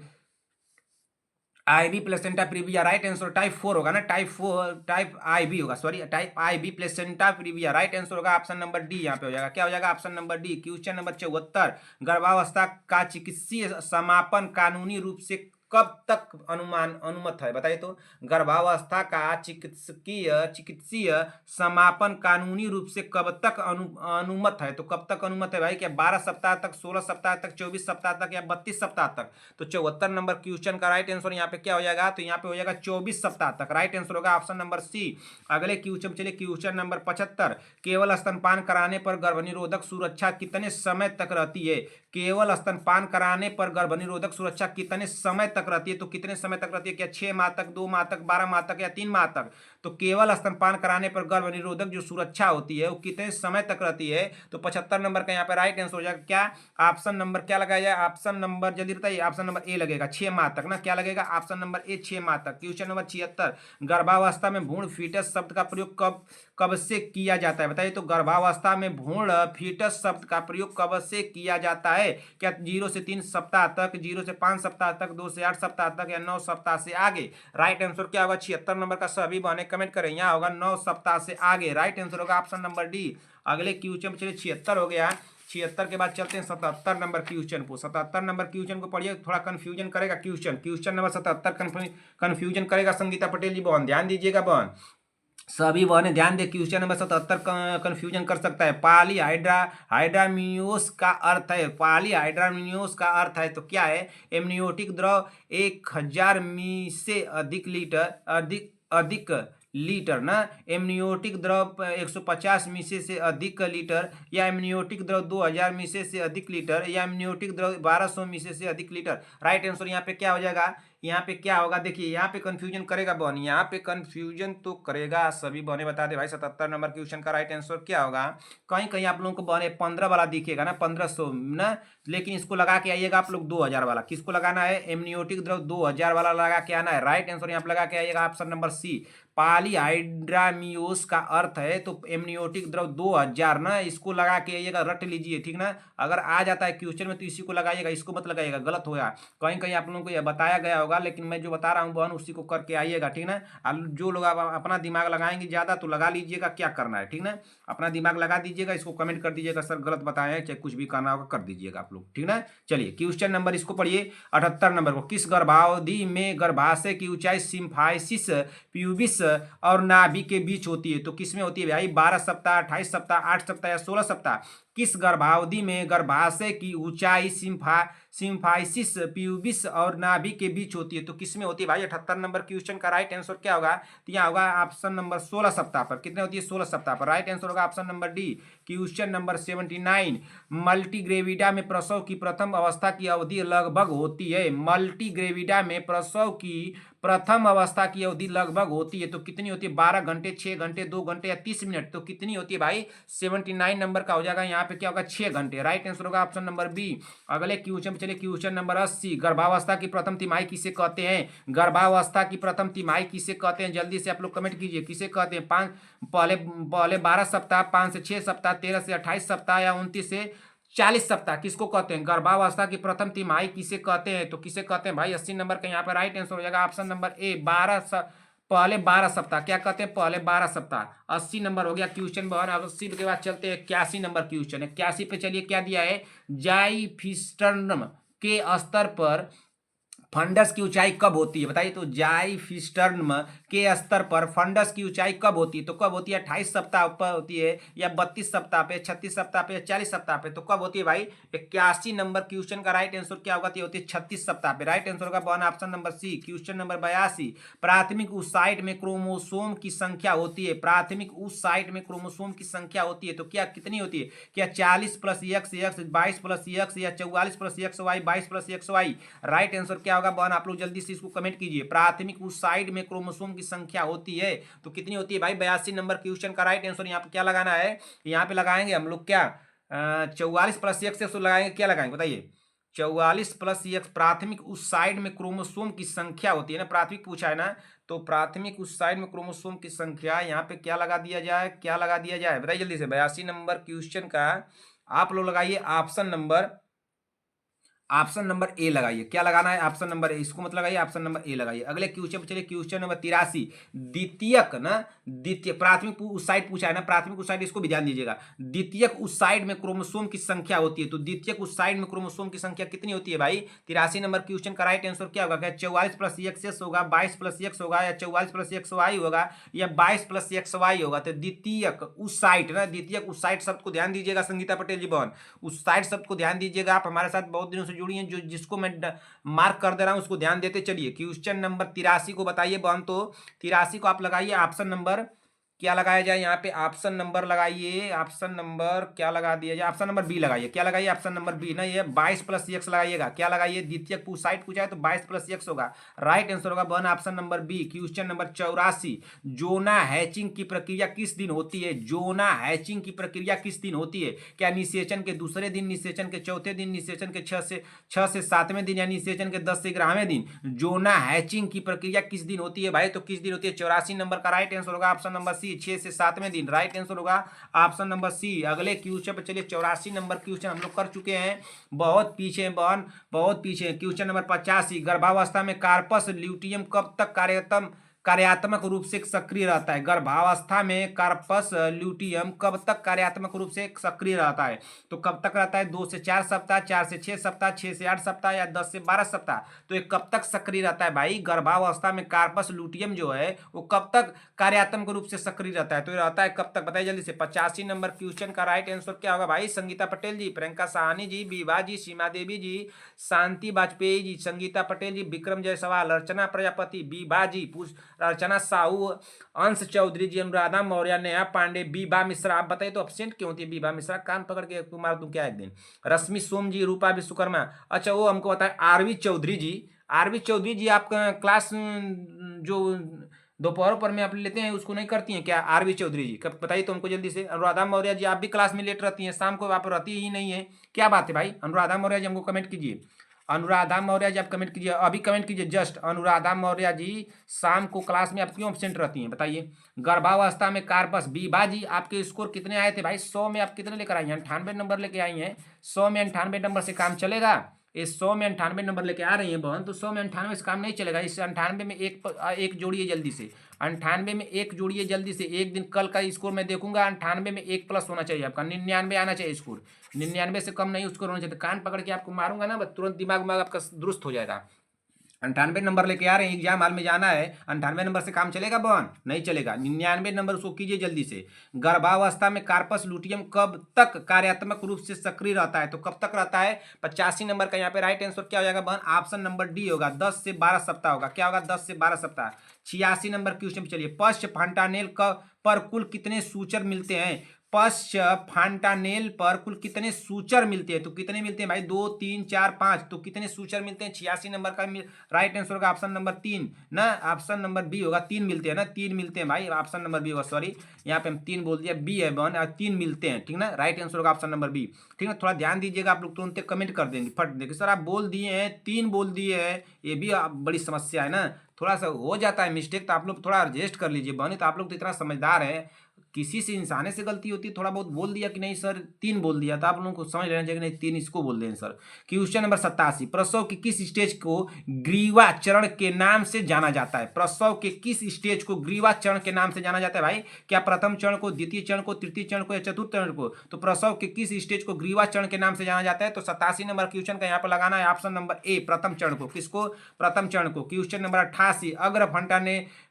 IV placenta previa. Right answer type 4 होगा ना, टाइप आईवी होगा, sorry type IV placenta previa. Right answer होगा ऑप्शन नंबर डी, यहाँ पे हो जाएगा, क्या हो जाएगा? Option number D. Question number 74, गर्भावस्था का चिकित्सीय समापन कानूनी रूप से कब तक अनुमत है? बताइए तो, गर्भावस्था का चिकित्सीय समापन कानूनी रूप से कब तक अनुमत है? तो कब तक अनुमत है भाई? क्या 12 सप्ताह तक, 16 सप्ताह तक, 24 सप्ताह तक, या 32 सप्ताह तक? तो 74 नंबर क्वेश्चन का राइट आंसर यहाँ पे क्या हो जाएगा? तो यहाँ पे हो जाएगा 24 सप्ताह तक। राइट आंसर होगा ऑप्शन नंबर सी। अगले क्वेश्चन चलिए, क्वेश्चन नंबर 75, केवल स्तनपान कराने पर गर्भनिरोधक सुरक्षा कितने समय तक रहती है? केवल स्तनपान कराने पर गर्भनिरोधक सुरक्षा कितने समय तक रहती है? तो कितने समय तक रहती है? क्या 6 माह तक, 2 माह तक, 12 माह तक, या 3 माह तक? तो केवल स्तनपान कराने पर गर्भनिरोधक जो सुरक्षा होती है वो कितने समय तक रहती है? तो 75 नंबर का यहाँ पे राइट आंसर हो जाएगा क्या? ऑप्शन नंबर क्या लगाया जाए? ऑप्शन नंबर जल्दी बताइए, ऑप्शन नंबर ए लगेगा, 6 माह तक ना। क्या लगेगा? ऑप्शन नंबर ए, 6 माह तक। क्वेश्चन नंबर 76, गर्भावस्था में भ्रूण फीटस शब्द का प्रयोग कब से किया जाता है? बताइए तो, गर्भावस्था में भ्रूण फीटस शब्द का प्रयोग कब से किया जाता है? क्या 0 से 3 सप्ताह तक, 0 से 5 सप्ताह तक, 2 से 8 सप्ताह तक, या 9 सप्ताह से आगे? राइट आंसर क्या होगा? 76 नंबर का सभी बहने कमेंट करें, यहाँ होगा 9 सप्ताह से आगे। राइट आंसर होगा ऑप्शन नंबर डी। अगले क्वेश्चन चलिए, 76 हो गया। 76 के बाद चलते हैं 77 नंबर क्वेश्चन को। 77 नंबर क्वेश्चन को पढ़िए, थोड़ा कंफ्यूजन करेगा क्वेश्चन नंबर 77 कंफ्यूजन करेगा। संगीता पटेल जी बहन ध्यान दीजिएगा, बहन सभी बहने ध्यान दे। क्वेश्चन नंबर 77 कंफ्यूजन कर सकता है। हाइड्रामियोस का अर्थ है, हाइड्रामियोस का अर्थ है तो क्या है? एमनियोटिक द्रव 1000 मी से अधिक लीटर ना, एमनियोटिक द्रव 150 मीसे से अधिक लीटर, या एमनियोटिक द्रव 2000 मीसे से अधिक लीटर, या एमनियोटिक द्रव 1200 मीसे से अधिक लीटर। राइट आंसर यहाँ पे क्या हो जाएगा? यहाँ पे क्या होगा? देखिए यहाँ पे कंफ्यूजन करेगा बहन, यहाँ पे कंफ्यूजन तो करेगा। सभी बहने बता दे भाई 77 नंबर क्वेश्चन का राइट आंसर क्या होगा? कहीं कहीं आप लोगों को बहने 15 वाला दिखेगा ना, 1500 ना, लेकिन इसको लगा के आइएगा आप लोग 2000 वाला। किसको लगाना है? एमनियोटिक द्रव 2000 वाला लगा के आना है। राइट आंसर यहाँ पे लगा के आइएगा ऑप्शन नंबर सी। पॉलीहाइड्रामियोस का अर्थ है तो एमनियोटिक द्रव 2000 ना, इसको लगा के आइएगा, रट लीजिए ठीक ना। अगर आ जाता है क्वेश्चन में तो इसी को लगाइएगा, इसको मत लगाइएगा, गलत होगा। कहीं कहीं आप लोगों को यह बताया गया होगा, लेकिन मैं जो बता रहा हूँ बहन उसी को करके आइएगा ठीक ना। जो लोग आप अपना दिमाग लगाएंगे ज़्यादा तो लगा लीजिएगा, क्या करना है ठीक ना, अपना दिमाग लगा दीजिएगा। इसको कमेंट कर दीजिएगा सर गलत बताएं, चाहे कुछ भी करना होगा कर दीजिएगा आप लोग ठीक ना। चलिए क्वेश्चन नंबर इसको पढ़िए 78 नंबर को। किस गर्भावधि में गर्भाशय की ऊंचाई सिम्फाइसिस प्यूबिस और नाभि के बीच होती है? तो किस में होती है भाई? 12 सप्ताह, 28 सप्ताह, 8 सप्ताह, या 16 सप्ताह? किस गर्भावधि में गर्भाशय की ऊंचाई सिम्फाइसिस प्यूबिस और नाभि के बीच होती है? तो किस में होती है भाई? 78 नंबर क्वेश्चन का राइट आंसर क्या होगा? तो यहाँ होगा ऑप्शन नंबर 16 सप्ताह पर। कितने होती है? 16 सप्ताह पर। राइट आंसर होगा option number D. Question number 79, मल्टीग्रेविडा में प्रसव की प्रथम अवस्था की अवधि लगभग होती है? मल्टीग्रेविडा में प्रसव की प्रथम अवस्था की अवधि लगभग होती है तो कितनी होती है? 12 घंटे, 6 घंटे, 2 घंटे, या 30 मिनट? तो कितनी होती है भाई? 79 नंबर का हो जाएगा यहाँ पे क्या होगा? 6 घंटे। राइट आंसर होगा ऑप्शन नंबर बी। अगले क्वेश्चन पे चलिए, क्वेश्चन नंबर 80, गर्भावस्था की प्रथम तिमाही किसे कहते हैं? गर्भावस्था की प्रथम तिमाही किसे कहते हैं? जल्दी से आप लोग कमेंट कीजिए, किसे कहते हैं? पहले 12 सप्ताह, 5 से 6 सप्ताह, 13 से 28 सप्ताह, या 29 से 40 सप्ताह? किसको कहते हैं? गर्भावस्था की प्रथम तिमाही किसे कहते हैं? तो किसे कहते हैं भाई? 80 नंबर का यहाँ पे राइट आंसर हो जाएगा ऑप्शन नंबर ए, पहले 12 सप्ताह। क्या कहते हैं? पहले 12 सप्ताह। 80 नंबर हो गया क्वेश्चन बहन। 80 के बाद चलते हैं 81 नंबर क्वेश्चन। 81 पे चलिए क्या दिया है? जाइफिस्टर्नम के स्तर पर फंडस की ऊंचाई कब होती है? बताइए तो, जाइफिस्टर्नम के स्तर पर फंडस की ऊंचाई कब होती है? तो कब होती है? 28 सप्ताह पर होती है, या 32 सप्ताह पे, 36 सप्ताह पे, या 40 सप्ताह पे? तो कब होती है भाई? 81 नंबर क्वेश्चन का राइट आंसर क्या होगा? तो होती है 36 सप्ताह पे। राइट आंसर होगा one option number C. Question number 82, प्राथमिक उस साइट में क्रोमोसोम की संख्या होती है? प्राथमिक उस साइट में क्रोमोसोम की संख्या होती है तो क्या कितनी होती है? क्या 40 + x, 22 + x, या 44 + xy, 22 + xy? राइट आंसर क्या होगा बहन? आप लोग जल्दी से इसको कमेंट कीजिए। प्राथमिक उस साइड में क्रोमोसोम की संख्या होती है तो कितनी होती है भाई? 82 नंबर क्वेश्चन का राइट आंसर यहाँ पे क्या लगाना है? यहाँ पे लगाएंगे हम लोग क्या 44 + x से लगाएंगे, क्या लगाएंगे बताइए? 44 प्लस एक्स प्राथमिक उस साइड में क्रोमोसोम की संख्या होती है ना, प्राथमिक पूछा है ना, तो प्राथमिक उस साइड में क्रोमोसोम की संख्या, यहाँ पे क्या लगा दिया जाए, क्या लगा दिया जाए बताइए जल्दी से। 82 नंबर क्वेश्चन का आप लोग लगाइए ऑप्शन नंबर ए लगाइए। क्या लगाना है, ऑप्शन नंबर ए, इसको मतलब लगाइए ऑप्शन नंबर ए लगाइए। अगले क्वेश्चन पे चलिए, क्वेश्चन नंबर 83। द्वितीयक ना, द्वितीय प्राथमिक उस साइड पूछा है ना, प्राथमिक उस साइड, इसको भी ध्यान दीजिएगा। द्वितीयक उस साइड में क्रोमोसोम की संख्या होती है, तो द्वितीयक उस साइड में क्रोमोसोम की संख्या कितनी होती है भाई? 83 नंबर क्वेश्चन का राइट आंसर क्या होगा? क्या 44 प्लस एक्स होगा, 22 प्लस एक्स होगा, या 44 प्लस एक्स वाई होगा, या 22 प्लस एक्स वाई होगा? तो द्वितीयक उस साइड ना, द्वितीयक उस साइड शब्द को ध्यान दीजिएगा संगीता पटेल जी बहन, उस साइड शब्द को ध्यान दीजिएगा। आप हमारे साथ बहुत दिनों से जुड़ी हैं, जो जिसको मैं मार्क कर दे रहा हूं उसको ध्यान देते चलिए। क्वेश्चन नंबर 83 को बताइए बहन, तो 83 को आप लगाइए ऑप्शन नंबर, क्या लगाया जाए यहाँ पे? ऑप्शन नंबर लगाइए, ऑप्शन नंबर क्या लगा दिया जाए? ऑप्शन नंबर बी लगाइए। क्या लगाइए? ऑप्शन नंबर बी ना, ये 22 प्लस एक्स लगाइएगा। क्या लगाइए? द्वितीयक साइड पूछा है तो 22 प्लस एक्स होगा, राइट आंसर होगा one option number B. Question number 84, zona hatching की प्रक्रिया किस दिन होती है? जोना हैचिंग की प्रक्रिया किस दिन होती है? क्या निषेचन के दूसरे दिन, निषेचन के चौथे दिन, निषेचन के 6 से 7वें दिन, या निषेचन के 10 से 11वें दिन? जोना हैचिंग की प्रक्रिया किस दिन होती है भाई? तो किस दिन होती है? 84 नंबर का राइट आंसर होगा ऑप्शन नंबर सी, 6 से 7वें दिन, राइट आंसर होगा ऑप्शन नंबर सी। अगले क्वेश्चन पे चलिए, 84 नंबर क्वेश्चन हम लोग कर चुके हैं, बहुत पीछे बहन, बहुत पीछे। क्वेश्चन नंबर 85, गर्भावस्था में कार्पस ल्यूटियम कब तक कार्यात्मक रूप से सक्रिय रहता है? गर्भावस्था में कार्पस ल्यूटियम कब तक कार्यात्मक रूप से सक्रिय रहता है? तो कब तक रहता है? 2 से 4 सप्ताह, 4 से 6 सप्ताह, 6 से 8 सप्ताह, या 10 से 12 सप्ताह? तो ये कब तक सक्रिय रहता है भाई? गर्भावस्था में कार्पस ल्यूटियम जो है वो कब तक कार्यात्मक रूप से सक्रिय रहता है? तो ये रहता है कब तक, बताइए जल्दी से। 85 नंबर क्वेश्चन का राइट आंसर क्या होगा भाई? संगीता पटेल जी, प्रियंका साहनी जी, विभा जी, सीमा देवी जी, शांति वाजपेयी जी, संगीता पटेल जी, विक्रम जायसवाल, अर्चना प्रजापति, विभा जी, अर्चना साहू, अंश चौधरी जी, अनुराधा मौर्य, नेहा पांडे, बीबा मिश्रा। आप बताइए तो एब्सेंट क्यों होती है बीबा मिश्रा? कान पकड़ के मार दूं क्या एक दिन? रश्मि सोम जी, रूपा विश्वकर्मा, अच्छा वो हमको बताए आरवी चौधरी जी। आरवी चौधरी जी आप क्लास जो दोपहर पर में आप लेते हैं उसको नहीं करती हैं क्या आरवी चौधरी जी? कब बताइए तो हमको जल्दी से। अनुराधा मौर्य जी आप भी क्लास में लेट रहती हैं, शाम को आप रहती ही नहीं है, क्या बात है भाई? अनुराधा मौर्य जी हमको कमेंट कीजिए, अनुराधा मौर्य जी आप कमेंट कीजिए, अभी कमेंट कीजिए जस्ट। अनुराधा मौर्य जी शाम को क्लास में आप क्यों एब्सेंट रहती हैं बताइए? गर्भावस्था में कार्पस, बीबा जी आपके स्कोर कितने आए थे भाई? 100 में आप कितने लेकर आई हैं? 98 नंबर लेके आई हैं। 100 में 98 नंबर से काम चलेगा? इस 100 में 98 नंबर लेके आ रही है बहन, तो 100 में 98 से काम नहीं चलेगा। इस 98 में एक जोड़िए जल्दी से, 98 में एक जोड़िए जल्दी से। एक दिन कल का स्कोर मैं देखूंगा, 98 में एक प्लस होना चाहिए आपका, 99 आना चाहिए स्कोर, 99 से कम नहीं स्कोर होना चाहिए। कान पकड़ के आपको मारूंगा ना, तुरंत दिमाग आपका दुरुस्त हो जाएगा। 98 नंबर लेके आ रहे हैं, एग्जाम हॉल में जाना है, 98 नंबर से काम चलेगा बहन? नहीं चलेगा। 99 नंबर उसको कीजिए जल्दी से। गर्भावस्था में कार्पस लुटियम कब तक कार्यात्मक रूप से सक्रिय रहता है? तो कब तक रहता है? 85 नंबर का यहाँ पे राइट आंसर क्या हो जाएगा बहन? ऑप्शन नंबर डी होगा, 10 से 12 सप्ताह होगा। क्या होगा? 10 से 12 सप्ताह। 86 नंबर क्वेश्चन पे चलिए, पश्च फंटानेल पर कुल कितने सूचर मिलते हैं? पश्च फांटानेल पर कुल कितने सूचर मिलते हैं? तो कितने मिलते हैं भाई? 2, 3, 4, 5। तो कितने सूचर मिलते हैं? 86 नंबर का राइट आंसर होगा ऑप्शन नंबर 3 ना, ऑप्शन नंबर बी होगा। 3 मिलते हैं ना, 3 मिलते हैं भाई, ऑप्शन नंबर बी होगा। सॉरी यहाँ पे हम 3 बोल दिया, बी है बहन, 3 मिलते हैं, ठीक ना, राइट आंसर होगा ऑप्शन नंबर बी। ठीक है, थोड़ा ध्यान दीजिएगा, आप लोग तुरंत कमेंट कर देंगे फट देखिए सर आप बोल दिए हैं, 3 बोल दिए हैं, ये भी बड़ी समस्या है ना, थोड़ा सा हो जाता है मिस्टेक, तो आप लोग थोड़ा एडजस्ट कर लीजिए बहन। तो आप लोग तो इतना समझदार है, किसी से इंसाने से गलती होती है, थोड़ा बहुत बोल दिया कि नहीं सर 3 बोल दिया, तो आप लोगों को समझ लेना चाहिए नहीं 3 इसको बोल दें सर। क्वेश्चन नंबर 87, प्रसव की किस स्टेज को ग्रीवा चरण के नाम से जाना जाता है? प्रसव के किस स्टेज को ग्रीवा चरण के नाम से जाना जाता है भाई? क्या प्रथम चरण को, द्वितीय चरण को, तृतीय चरण को, या चतुर्थ चरण को? तो प्रसव के किस स्टेज को ग्रीवा चरण के नाम से जाना जाता है? तो 87 नंबर क्वेश्चन का यहाँ पर लगाना है ऑप्शन नंबर ए, प्रथम चरण को। किसको? प्रथम चरण को। क्वेश्चन नंबर 88, अग्र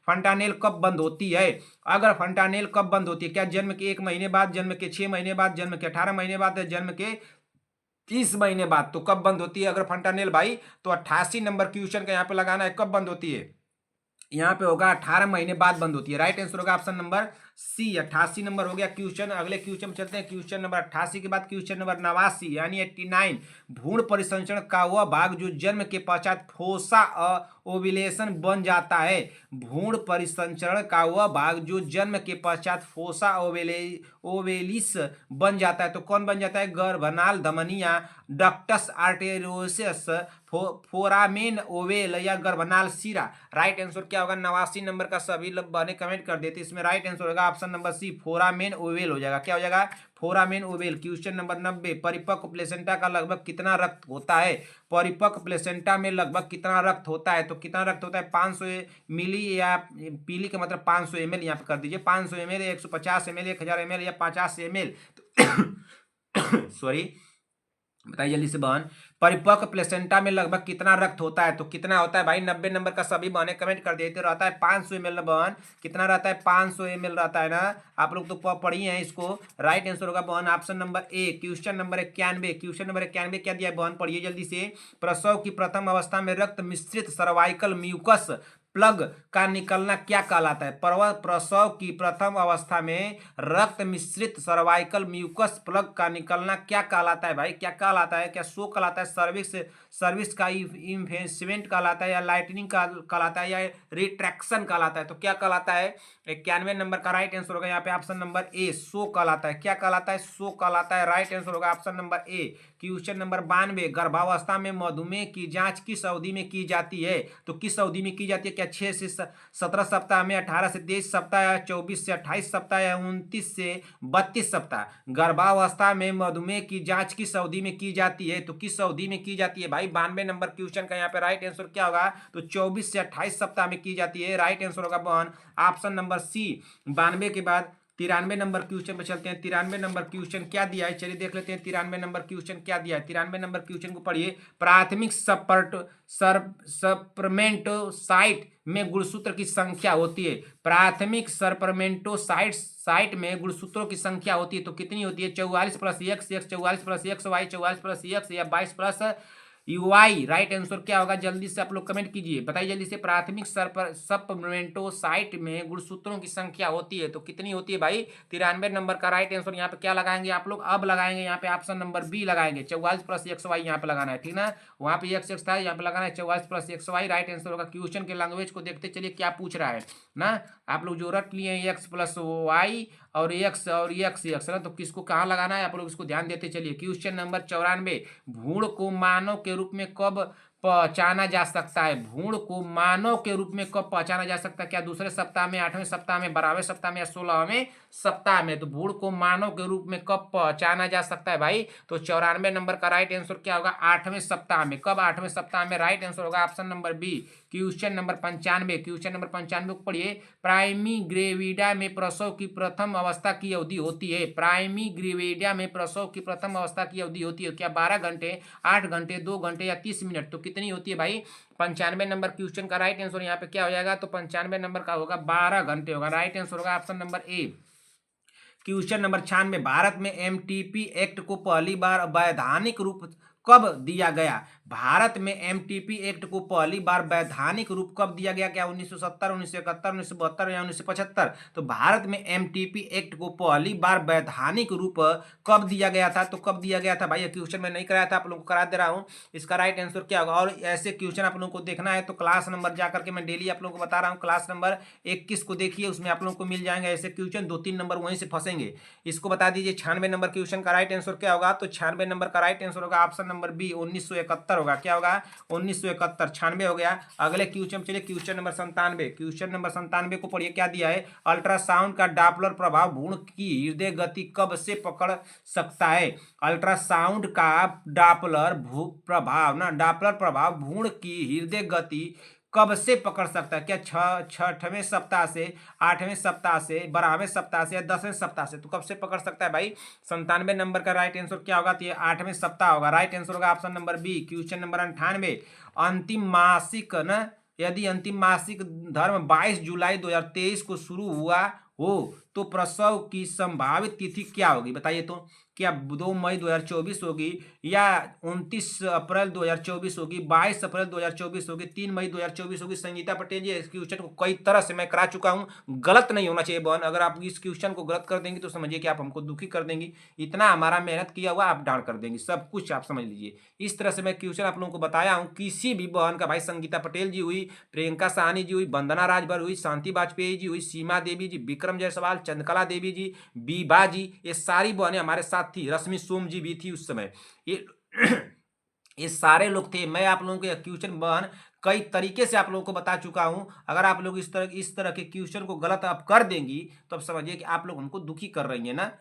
फंटानेल कब बंद होती है? अगर फंटानेल कब बंद होती है? क्या जन्म के 1 महीने बाद, जन्म के 6 महीने बाद, जन्म के 18 महीने बाद, जन्म के 30 महीने बाद? तो कब बंद होती है अगर फंटानेल भाई? तो 88 नंबर क्वेश्चन का यहाँ पे लगाना है, कब बंद होती है? यहाँ पे होगा 18 महीने बाद बंद होती है, राइट आंसर होगा ऑप्शन नंबर सी 88 नंबर हो गया क्वेश्चन। अगले क्वेश्चन में चलते हैं। क्वेश्चन नंबर 88 के बाद क्वेश्चन नंबर 89 यानी 89, भ्रूण परिसंचरण का वह भाग जो जन्म के पश्चात फोसा ओविलेशन बन जाता है। भ्रूण परिसंचरण का वह भाग जो जन्म के पश्चात फोसा ओवेलिस बन जाता है। तो कौन बन जाता है? गर्भनाल धमनियां, डक्टस आर्टेरियोसस, फोरामेन ओवेल या गर्भनाल शिरा। राइट आंसर क्या होगा? 89 नंबर का सभी लोग बने कमेंट कर देते। इसमें राइट आंसर होगा option number C, foramen ovale हो जाएगा। क्या हो जाएगा? Foramen ovale. क्वेश्चन नंबर 90, परिपक्व प्लेसेंटा का लगभग कितना रक्त होता है? परिपक्व प्लेसेंटा में लगभग कितना रक्त होता है? तो कितना रक्त होता है? 500 मिली या पीली का मतलब 500 ml यहाँ पे कर दीजिए। 500 ml, 150 ml, 1000 ml या 50 ml। सॉरी, बताइए जल्दी से बहन। परिपक्व प्लेसेंटा में लगभग कितना रक्त होता है? तो कितना होता है भाई? 90 नंबर का सभी बहने कमेंट कर देते। रहता है 500 ml बहन। कितना रहता है? 500 ml रहता है ना। आप लोग तो पढ़िए हैं इसको। राइट आंसर होगा बहन option number A. Question number 91, question number 91 क्या दिया है बहन? पढ़िए जल्दी से। प्रसव की प्रथम अवस्था में रक्त मिश्रित सर्वाइकल म्यूकस प्लग का निकलना क्या कहलाता है? प्रसव की प्रथम अवस्था में रक्त मिश्रित सर्वाइकल म्यूकस प्लग का निकलना क्या कहलाता है भाई? क्या कहलाता है? क्या शो कहलाता है? सर्विस का इन्वेस्टमेंट कहलाता है, या लाइटनिंग कहलाता है, या रिट्रैक्शन कहलाता है? तो क्या कहलाता है? 91 नंबर का राइट आंसर होगा यहाँ पे ऑप्शन नंबर ए, शो कहलाता है। क्या कहलाता है? शो कहलाता है। राइट आंसर होगा option number A. Question number 92, गर्भावस्था में मधुमेह की जांच किस अवधि में की जाती है? तो किस अवधि में की जाती है? क्या 6 से 17 सप्ताह में, 18 से 23 सप्ताह, या 24 से 28 सप्ताह, या 29 से 32 सप्ताह? गर्भावस्था में मधुमेह की जांच किस अवधि में की जाती है? तो किस अवधि में की जाती है भाई? 92 नंबर क्वेश्चन का यहाँ पे राइट आंसर क्या होगा? तो 24 से 28 सप्ताह में की जाती है। राइट आंसर होगा बहन ऑप्शन नंबर सी। 92 के बाद 93 नंबर क्वेश्चन पे चलते हैं। 93 नंबर क्वेश्चन क्या दिया है? चलिए देख लेते हैं 93 नंबर क्वेश्चन क्या दिया है। 93 नंबर क्वेश्चन को पढ़िए। प्राथमिक सप्परमेंटोसाइट में गुणसूत्र की संख्या होती है। प्राथमिक सप्परमेंटोसाइट में गुणसूत्रों की संख्या होती है। तो कितनी होती है? 44 + x, 44 + x, y 44 + x, या 22 + यूआई। राइट आंसर क्या होगा? जल्दी से आप लोग कमेंट कीजिए, बताइए जल्दी से। प्राथमिक सप्परमेंटोसाइट में गुणसूत्रों की संख्या होती है तो कितनी होती है भाई? 93 नंबर का राइट आंसर यहाँ पे क्या लगाएंगे आप लोग? अब लगाएंगे यहाँ पे ऑप्शन नंबर बी लगाएंगे। 44 + xy यहाँ पे लगाना है, ठीक ना। वहाँ पे x था, यहाँ पे लगाना है 44 + xy। राइट आंसर होगा। क्वेश्चन के लैंग्वेज को देखते चलिए क्या पूछ रहा है ना। आप लोग जो रट लिए हैं x + y और x ना, तो किसको कहाँ लगाना है आप लोग इसको ध्यान देते चलिए। क्वेश्चन नंबर 94, भ्रूण को मानव के रूप में कब पहचाना जा सकता है? भ्रूण को मानव के रूप में कब पहचाना जा सकता है? क्या दूसरे सप्ताह में, 8वें सप्ताह में, 12वें सप्ताह में, या 16वें सप्ताह में? तो भ्रूण को मानव के रूप में कब पहचाना जा सकता है भाई? तो 94 नंबर का राइट आंसर क्या होगा? 8वें सप्ताह में। कब? 8वें सप्ताह में। राइट आंसर होगा option number B. Question number 95, question number 95 को पढ़िए। प्राइमी ग्रेविडा में प्रसव की प्रथम अवस्था की अवधि होती है। प्राइमी ग्रेविडा में प्रसव की प्रथम अवस्था की अवधि होती है क्या? 12 घंटे, 8 घंटे, 2 घंटे, या 30 मिनट? तो कितनी होती है भाई? 95 नंबर क्वेश्चन का राइट आंसर यहाँ पे क्या हो जाएगा? तो 95 नंबर का होगा 12 घंटे होगा। राइट आंसर होगा option number A. Question number 96, Bharat में एमटीपी एक्ट को पहली बार वैधानिक रूप कब दिया गया? भारत में एमटीपी एक्ट को पहली बार वैधानिक रूप कब दिया गया? क्या 1970, 1971, 1972 या 1975? तो भारत में एमटीपी एक्ट को पहली बार वैधानिक रूप कब दिया गया था? तो कब दिया गया था भाई? क्वेश्चन में नहीं कराया था, आप लोगों को करा दे रहा हूँ। इसका राइट आंसर क्या होगा? और ऐसे क्वेश्चन आप लोगों को देखना है तो क्लास नंबर जाकर के मैं डेली आप लोगों को बता रहा हूँ। क्लास नंबर 21 को देखिए, उसमें आप लोगों को मिल जाएंगे ऐसे क्वेश्चन। 2-3 नंबर वहीं से फंसेंगे। इसको बता दीजिए 96 नंबर क्वेश्चन का राइट आंसर क्या होगा? तो 96 नंबर का राइट आंसर होगा ऑप्शन नंबर बी, 1971 होगा। क्या होगा? 1971। 96 हो गया। अगले क्वेश्चन चलिए, क्वेश्चन नंबर 97। क्वेश्चन नंबर 97 को पढ़िए क्या दिया है? अल्ट्रासाउंड का डॉपलर प्रभाव भ्रूण की हृदय गति कब से पकड़ सकता है? अल्ट्रासाउंड का डॉपलर प्रभाव भ्रूण की हृदय गति कब से पकड़ सकता है? क्या 6वें सप्ताह से, 8वें सप्ताह से, 12वें सप्ताह से, या 10वें सप्ताह से? तो कब से पकड़ सकता है भाई? 97 नंबर का राइट आंसर क्या होगा? तो ये 8वें सप्ताह होगा। राइट आंसर होगा option number B. Question number 98, अंतिम मासिक ना, यदि अंतिम मासिक धर्म 22 जुलाई 2023 को शुरू हुआ हो तो प्रसव की संभावित तिथि क्या होगी? बताइए तो क्या 2 मई 2024 होगी या 29 अप्रैल 2024 होगी, 22 अप्रैल 2024 होगी, 3 मई 2024 होगी। संगीता पटेल जी, इस क्वेश्चन को कई तरह से मैं करा चुका हूँ, गलत नहीं होना चाहिए बहन। अगर आप इस क्वेश्चन को गलत कर देंगी तो समझिए कि आप हमको दुखी कर देंगी। इतना हमारा मेहनत किया हुआ आप डांट कर देंगी, सब कुछ आप समझ लीजिए। इस तरह से मैं क्वेश्चन आप लोगों को बताया हूँ। किसी भी बहन का, भाई संगीता पटेल जी हुई, प्रियंका साहनी जी हुई, वंदना राजभर हुई, शांति वाजपेयी जी हुई, सीमा देवी जी, विक्रम जायसवाल, चंद्रकला देवी जी, बीबा जी, ये सारी बहनें हमारे साथ थी। रश्मि सोम जी भी थी उस समय। ये ये सारे लोग थे। मैं आप लोगों के क्वेश्चन बहन कई तरीके से आप लोगों को बता चुका हूं। अगर आप लोग इस तरह के क्वेश्चन को गलत आप कर देंगी तो अब समझिए कि आप लोग हमको दुखी कर रही है ना।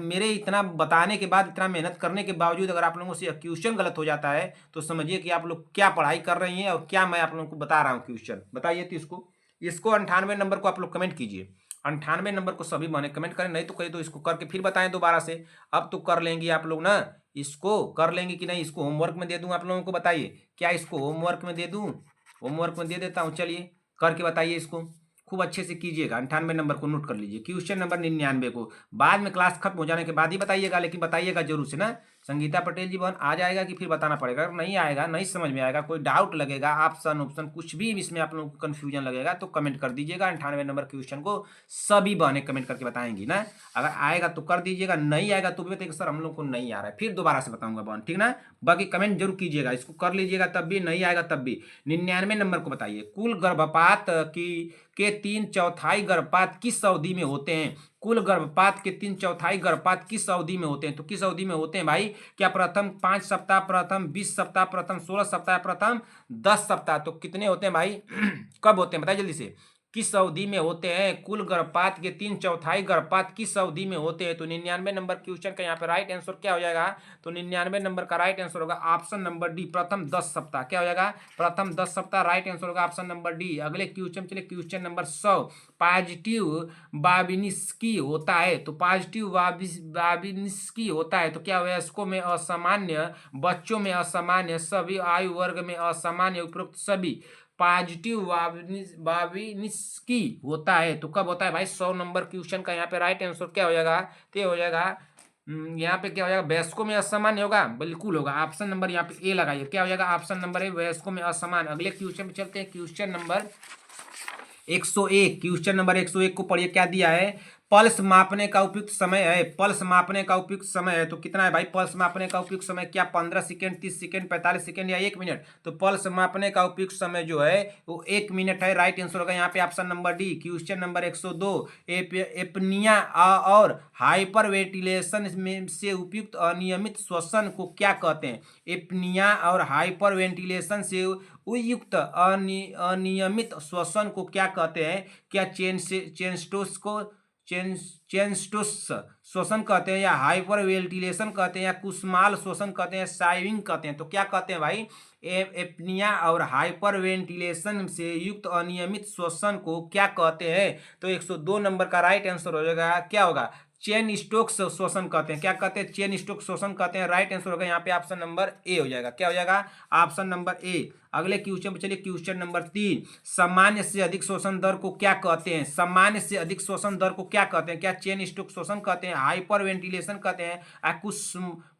मेरे इतना बताने के बाद, इतना मेहनत करने के बावजूद अगर आप लोगों से क्वेश्चन गलत हो जाता है तो समझिए कि आप लोग क्या पढ़ाई कर रही हैं और क्या मैं आप लोगों को बता रहा हूँ क्वेश्चन। बताइए तो इसको 98 नंबर को आप लोग कमेंट कीजिए। 98 नंबर को सभी माने कमेंट करें, नहीं तो कहीं तो इसको करके फिर बताएं दोबारा से। अब तो कर लेंगे आप लोग ना, इसको कर लेंगे कि नहीं? इसको होमवर्क में दे दूं आप लोगों को, बताइए क्या इसको होमवर्क में दे दूं? होमवर्क में दे देता हूं, चलिए करके बताइए इसको। खूब अच्छे से कीजिएगा, 98 नंबर को नोट कर लीजिए, क्वेश्चन नंबर 99 को बाद में क्लास खत्म हो जाने के बाद ही बताइएगा, लेकिन बताइएगा जरूर से ना। संगीता पटेल जी बहन आ जाएगा कि फिर बताना पड़ेगा? अगर नहीं आएगा, नहीं समझ में आएगा, कोई डाउट लगेगा, ऑप्शन ऑप्शन कुछ भी इसमें आप लोगों को कन्फ्यूजन लगेगा तो कमेंट कर दीजिएगा। 98 नंबर क्वेश्चन को सभी बहनें कमेंट करके बताएंगी ना। अगर आएगा तो कर दीजिएगा, नहीं आएगा तो भी बताइए सर हम लोग को नहीं आ रहा है, फिर दोबारा से बताऊंगा बहन, ठीक ना। बाकी कमेंट जरूर कीजिएगा, इसको कर लीजिएगा तब भी, नहीं आएगा तब भी। 99 नंबर को बताइए, कुल गर्भपात की के 3/4 गर्भपात किस अवधि में होते हैं? कुल गर्भपात के 3/4 गर्भपात किस अवधि में होते हैं? तो किस अवधि में होते हैं भाई? क्या प्रथम 5 सप्ताह, प्रथम 20 सप्ताह, प्रथम 16 सप्ताह, प्रथम 10 सप्ताह? तो कितने होते हैं भाई? कब होते हैं बताइए जल्दी से, किस अवधि में होते हैं? कुल गर्भपात के 3/4 गर्भपात किस अवधि में होते हैं? तो 99 नंबर क्वेश्चन का यहाँ पे राइट आंसर क्या हो जाएगा? तो 99 नंबर का राइट आंसर होगा ऑप्शन नंबर डी, प्रथम 10 सप्ताह। क्या हो जाएगा? प्रथम 10 सप्ताह राइट आंसर होगा ऑप्शन नंबर डी। अगले क्वेश्चन चलिए, क्वेश्चन नंबर 100। पॉजिटिव बाबिनिस्की होता है, तो पॉजिटिव बाबिनिस्की होता है तो क्या वयस्कों में असामान्य, बच्चों में असामान्य, सभी आयु वर्ग में असामान्य, उपरोक्त सभी। पॉजिटिव बाबिनिस्की होता है तो कब होता है भाई? 100 नंबर क्वेश्चन का यहाँ पे राइट आंसर क्या हो जाएगा? तो हो जाएगा यहाँ पे क्या हो जाएगा? वयस्कों में असामान्य होगा, बिल्कुल होगा। ऑप्शन नंबर यहाँ पे ए लगाइए, क्या हो जाएगा? ऑप्शन नंबर ए, वयस्कों में असामान्य। अगले क्वेश्चन पे चलते हैं, क्वेश्चन नंबर 101। क्वेश्चन नंबर 101 को पढ़िए, क्या दिया है? पल्स मापने का उपयुक्त समय है, पल्स मापने का उपयुक्त समय है तो कितना है भाई? पल्स मापने का उपयुक्त समय क्या 15 सेकंड, 30 सेकंड, 45 सेकंड या 1 मिनट? तो पल्स मापने का उपयुक्त समय जो है वो 1 मिनट है। राइट आंसर होगा यहाँ पे option number D. Question number 102, apnoea और हाइपर वेंटिलेशन में से उपयुक्त अनियमित श्वसन को क्या कहते हैं? एपनिया और हाइपर वेंटिलेशन से उपयुक्त अनियमित श्वसन को क्या कहते हैं? क्या चेनस्टोस को चेनस्टोस श्वसन कहते हैं, या हाइपर वेंटिलेशन कहते हैं, या कुसमाल श्वसन कहते हैं, साइविंग कहते हैं? तो क्या कहते हैं भाई? एपनिया और हाइपर वेंटिलेशन से युक्त अनियमित श्वसन को क्या कहते हैं? तो 102 नंबर का राइट आंसर हो जाएगा, क्या होगा? चेन स्टोक्स श्वसन कहते हैं। क्या कहते हैं? चेन स्टोक्स श्वसन कहते हैं। राइट आंसर होगा यहाँ पे ऑप्शन नंबर ए हो जाएगा। क्या हो जाएगा? ऑप्शन नंबर ए। अगले क्वेश्चन पे चलिए, क्वेश्चन नंबर 3। सामान्य से अधिक श्वसन दर को क्या कहते हैं? सामान्य से अधिक श्वसन दर को क्या कहते हैं? क्या चेन स्टोक्स श्वसन कहते हैं, हाइपर वेंटिलेशन कहते हैं,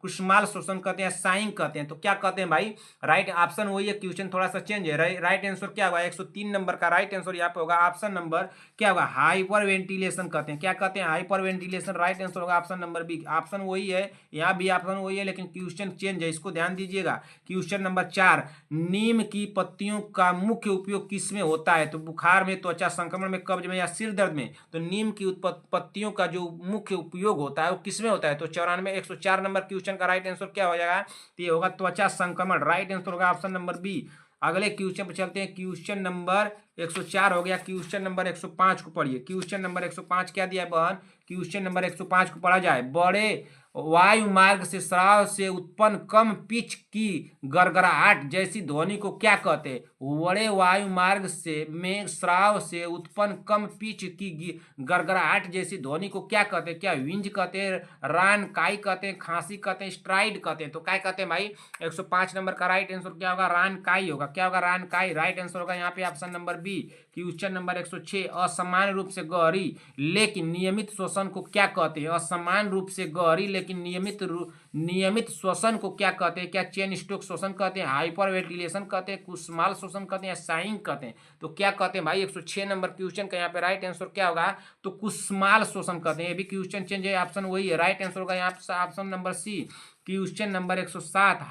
कुसमाल श्वसन कहते हैं, साइंग कहते हैं? तो क्या कहते हैं भाई? राइट ऑप्शन वही है, क्वेश्चन थोड़ा सा चेंज है। राइट आंसर क्या होगा? 103 नंबर का राइट आंसर यहाँ पे होगा ऑप्शन नंबर क्या होगा? हाइपर वेंटिलेशन कहते हैं। क्या कहते हैं? Hyper ventilation. राइट आंसर होगा ऑप्शन नंबर बी। ऑप्शन वही है, यहाँ भी ऑप्शन वही है, लेकिन क्वेश्चन चेंज है, इसको ध्यान दीजिएगा। क्वेश्चन नंबर 4, नीम की पत्तियों का मुख्य उपयोग किसमें होता है? तो बुखार में, त्वचा संक्रमण में, कब्ज में या सिर दर्द में? तो नीम की पत्तियों का जो मुख्य उपयोग होता है वो किसमें होता है? तो 104 नंबर क्वेश्चन का राइट आंसर क्या हो जाएगा? तो ये होगा त्वचा संक्रमण। राइट आंसर होगा ऑप्शन नंबर बी। अगले क्वेश्चन पर चलते हैं, क्वेश्चन नंबर 104 हो गया। क्वेश्चन नंबर 105 को पढ़िए। क्वेश्चन नंबर 105 क्या दिया है बहन? क्वेश्चन नंबर 105 को पढ़ा जाए। बड़े वायु मार्ग से स्राव से उत्पन्न कम पिच की गड़गड़ाहट जैसी ध्वनि को क्या कहते हैं? बड़े वायु मार्ग से में स्राव से उत्पन्न कम पिच की गड़गड़ाहट जैसी ध्वनि को क्या कहते हैं? क्या विंज कहते हैं, रान काई कहते हैं, खांसी कहते हैं, स्ट्राइड कहते हैं? तो क्या कहते हैं भाई? 105 नंबर का राइट आंसर क्या होगा? रान काई होगा। क्या होगा? रान काई। राइट आंसर होगा यहाँ पे option number B. Question number 106, असमान रूप से गहरी लेकिन नियमित श्वसन को क्या कहते हैं? असमान रूप से गहरी लेकिन कि नियमित श्वसन को क्या कहते हैं, क्या चेन स्टोक श्वसन कहते हैं, हाइपर वेंटिलेशन कहते हैं, कुसमाल श्वसन कहते हैं, साइंग कहते हैं। तो क्या कहते हैं भाई 106 नंबर क्वेश्चन का यहाँ पे राइट आंसर क्या होगा, तो कुसमाल श्वसन कहते हैं। ये भी क्वेश्चन चेंज है, ऑप्शन वही है, राइट आंसर होगा यहाँ पे option number C. Question number 107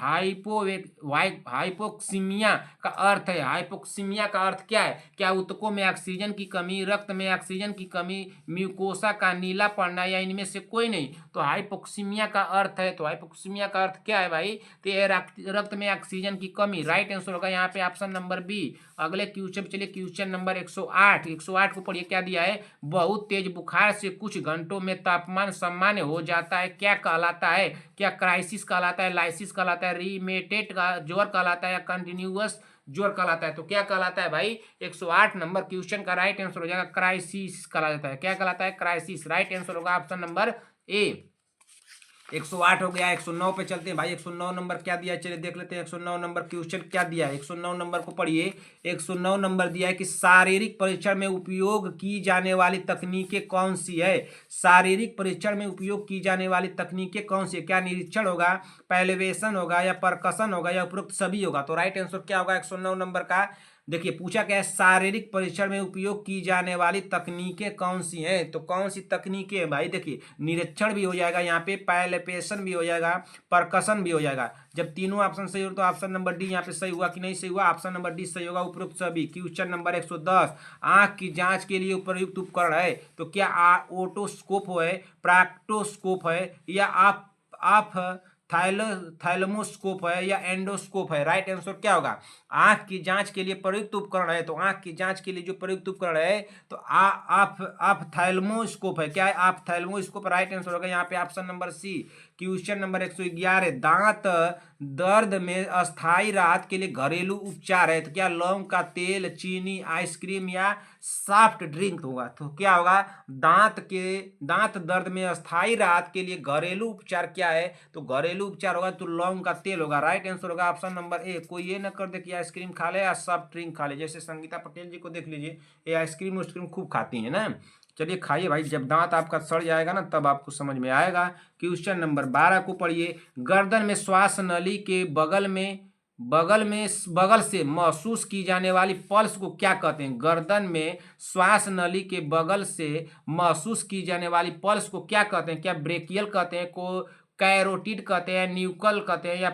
hypoxemia का अर्थ है, हाइपोक्सीमिया का अर्थ क्या है, क्या ऊतकों में ऑक्सीजन की कमी, रक्त में ऑक्सीजन की कमी, म्यूकोसा का नीला पड़ना या इनमें से कोई नहीं। तो हाइपोक्सीमिया का अर्थ है, तो हाइपोक्सीमिया का अर्थ क्या है भाई, तो ये रक्त में ऑक्सीजन की कमी, राइट आंसर होगा यहाँ पे ऑप्शन नंबर बी। अगले क्वेश्चन पे चलिए, क्वेश्चन नंबर 108 को पढ़िए, क्या दिया है, बहुत तेज बुखार से कुछ घंटों में तापमान सामान्य हो जाता है, क्या कहलाता है, क्या क्राइसिस कहलाता है, लाइसिस कहलाता है, रीमेटेड का ज्वर कहलाता है, या कंटिन्यूअस ज्वर कहलाता है। तो क्या कहलाता है भाई 108 नंबर क्वेश्चन का राइट आंसर हो जाएगा क्राइसिस कहला जाता है। क्या कहलाता है, क्राइसिस, राइट आंसर होगा ऑप्शन नंबर ए। 108 हो गया। 109 पे चलते हैं भाई, 109 नंबर क्या दिया है, चलिए देख लेते हैं 109 नंबर क्वेश्चन क्या दिया है। 109 नंबर को पढ़िए। 109 नंबर दिया है कि शारीरिक परीक्षण में उपयोग की जाने वाली तकनीकें कौन सी है। शारीरिक परीक्षण में उपयोग की जाने वाली तकनीकें कौन सी है, क्या निरीक्षण होगा, पैलेवेशन होगा, या परकसन होगा, या उपरोक्त सभी होगा। तो राइट आंसर क्या होगा 109 नंबर का, देखिए पूछा क्या है, शारीरिक परीक्षण में उपयोग की जाने वाली तकनीकें कौन सी हैं। तो कौन सी तकनीकें हैं भाई, देखिए निरीक्षण भी हो जाएगा यहाँ पे, पैलेपेशन भी हो जाएगा, परकसन भी हो जाएगा। जब तीनों ऑप्शन सही हो तो ऑप्शन नंबर डी यहाँ पे सही हुआ कि नहीं सही हुआ, ऑप्शन नंबर डी सही होगा, उपरोक्त सभी। क्वेश्चन नंबर 110 आंख की जांच के लिए उपयुक्त उपकरण है, तो क्या ओटोस्कोप है, प्रैक्टोस्कोप है, या आप थैलेमोस्कोप है, या एंडोस्कोप है। राइट आंसर क्या होगा, आंख की जांच के लिए प्रयुक्त उपकरण है, तो आंख की जांच के लिए जो प्रयुक्त उपकरण है तो आप थैलेमोस्कोप है, क्या है, आप थैलेमोस्कोप, राइट आंसर होगा यहाँ पे option number C. Question number 111 दांत दर्द में अस्थायी राहत के लिए घरेलू उपचार है, तो क्या लौंग का तेल, चीनी, आइसक्रीम, या सॉफ्ट ड्रिंक होगा। तो क्या होगा, दांत दर्द में अस्थायी राहत के लिए घरेलू उपचार क्या है, तो घरेलू उपचार होगा तो लौंग का तेल होगा, राइट आंसर होगा ऑप्शन नंबर ए। कोई ये ना कर दे कि आइसक्रीम खा ले या सॉफ्ट ड्रिंक खा ले, जैसे संगीता पटेल जी को देख लीजिए, ये आइसक्रीम उस्क्रीम खूब खाती है ना। चलिए खाइए भाई, जब दांत आपका सड़ जाएगा ना तब आपको समझ में आएगा। क्वेश्चन नंबर 12 को पढ़िए। गर्दन में श्वास नली के बगल से महसूस की जाने वाली पल्स को क्या कहते हैं। गर्दन में श्वास नली के बगल से महसूस की जाने वाली पल्स को क्या कहते हैं, क्या ब्रेकियल कहते हैं, को कैरोटिड कहते हैं, न्यूकल कहते हैं, या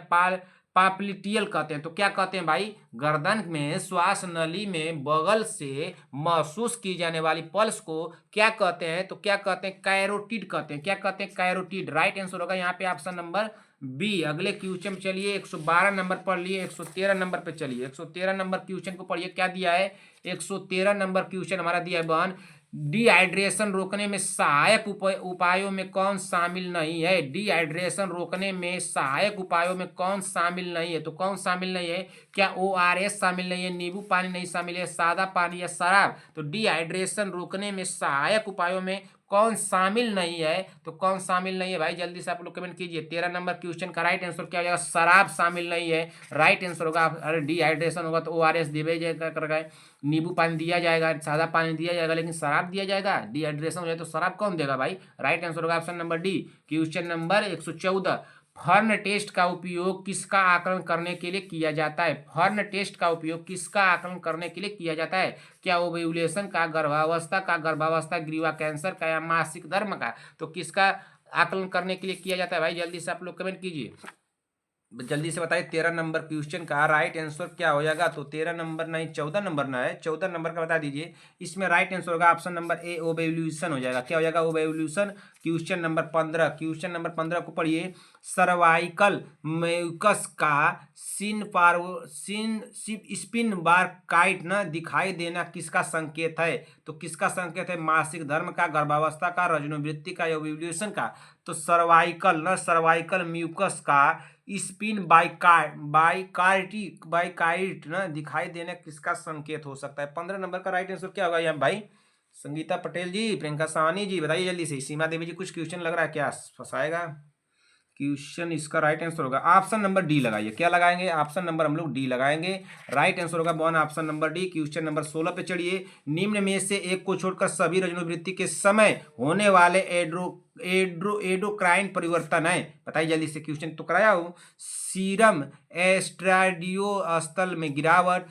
पापलिटियल कहते हैं। तो क्या कहते हैं भाई, गर्दन में श्वास नली में बगल से महसूस की जाने वाली पल्स को क्या कहते हैं, तो क्या कहते हैं, कैरोटिड कहते हैं। क्या कहते हैं, कैरोटिड, राइट आंसर होगा यहाँ पे ऑप्शन नंबर बी। अगले क्वेश्चन चलिए 112 नंबर पढ़ लिए, 113 नंबर पे चलिए। 113 नंबर क्वेश्चन को पढ़िए, क्या दिया है, 113 नंबर क्वेश्चन हमारा दिया है बहन, डिहाइड्रेशन रोकने में सहायक उपायों में कौन शामिल नहीं है। डिहाइड्रेशन रोकने में सहायक उपायों में कौन शामिल नहीं है, तो कौन शामिल नहीं है, क्या ORS शामिल नहीं है, नींबू पानी नहीं शामिल है, सादा पानी या शराब। तो डिहाइड्रेशन रोकने में सहायक उपायों में कौन शामिल नहीं है, तो कौन शामिल नहीं है भाई, जल्दी से आप लोग कमेंट कीजिए। 13 नंबर क्वेश्चन का राइट आंसर क्या हो जाएगा, शराब शामिल नहीं है, राइट आंसर होगा। अरे डिहाइड्रेशन होगा तो ORS दिया जाएगा, नींबू पानी दिया जाएगा, सादा पानी दिया जाएगा, लेकिन शराब दिया जाएगा। डिहाइड्रेशन हो जाए तो शराब कौन देगा भाई, राइट आंसर होगा option number D. Question number 114 fern test का उपयोग किसका आकलन करने के लिए किया जाता है। फर्न टेस्ट का उपयोग किसका आकलन करने के लिए किया जाता है, क्या ओव्यूलेशन का, गर्भावस्था, ग्रीवा कैंसर का, या मासिक धर्म का। तो किसका आकलन करने के लिए किया जाता है भाई, जल्दी से आप लोग कमेंट कीजिए, जल्दी से बताइए। 13 नंबर क्वेश्चन का राइट आंसर क्या हो जाएगा, तो 13 नंबर नहीं 14 नंबर ना है, 14 नंबर का बता दीजिए। इसमें राइट आंसर होगा ऑप्शन नंबर ए, ओव्यूलेशन हो जाएगा। क्या हो जाएगा, ovulation. Question number 15, question number 15 को पढ़िए। सर्वाइकल म्यूकस का स्पिन बारकाइट न दिखाई देना किसका संकेत है, तो किसका संकेत है, मासिक धर्म का, गर्भावस्था का, रजनोवृत्ति का, या ओव्यूलेशन का। तो सर्वाइकल म्यूकस का स्पिन बाइकाइट ना दिखाई देने किसका संकेत हो सकता है। 15 नंबर का राइट आंसर क्या होगा यहाँ भाई, संगीता पटेल जी, प्रियंका साहनी जी, बताइए जल्दी से। सीमा देवी जी कुछ क्वेश्चन लग रहा है क्या फंसाएगा। क्वेश्चन इसका राइट आंसर होगा ऑप्शन नंबर डी लगाइए। क्या लगाएंगे? ऑप्शन नंबर हम लोग डी लगाएंगे। राइट आंसर होगा one option number D. Question number 16 पे चढ़िए। निम्न में से एक को छोड़कर सभी रजोनिवृत्ति के समय होने वाले एंडोक्राइन परिवर्तन है। बताइए जल्दी से, क्वेश्चन तो कराया हूं। सीरम एस्ट्राडियो स्तर में गिरावट,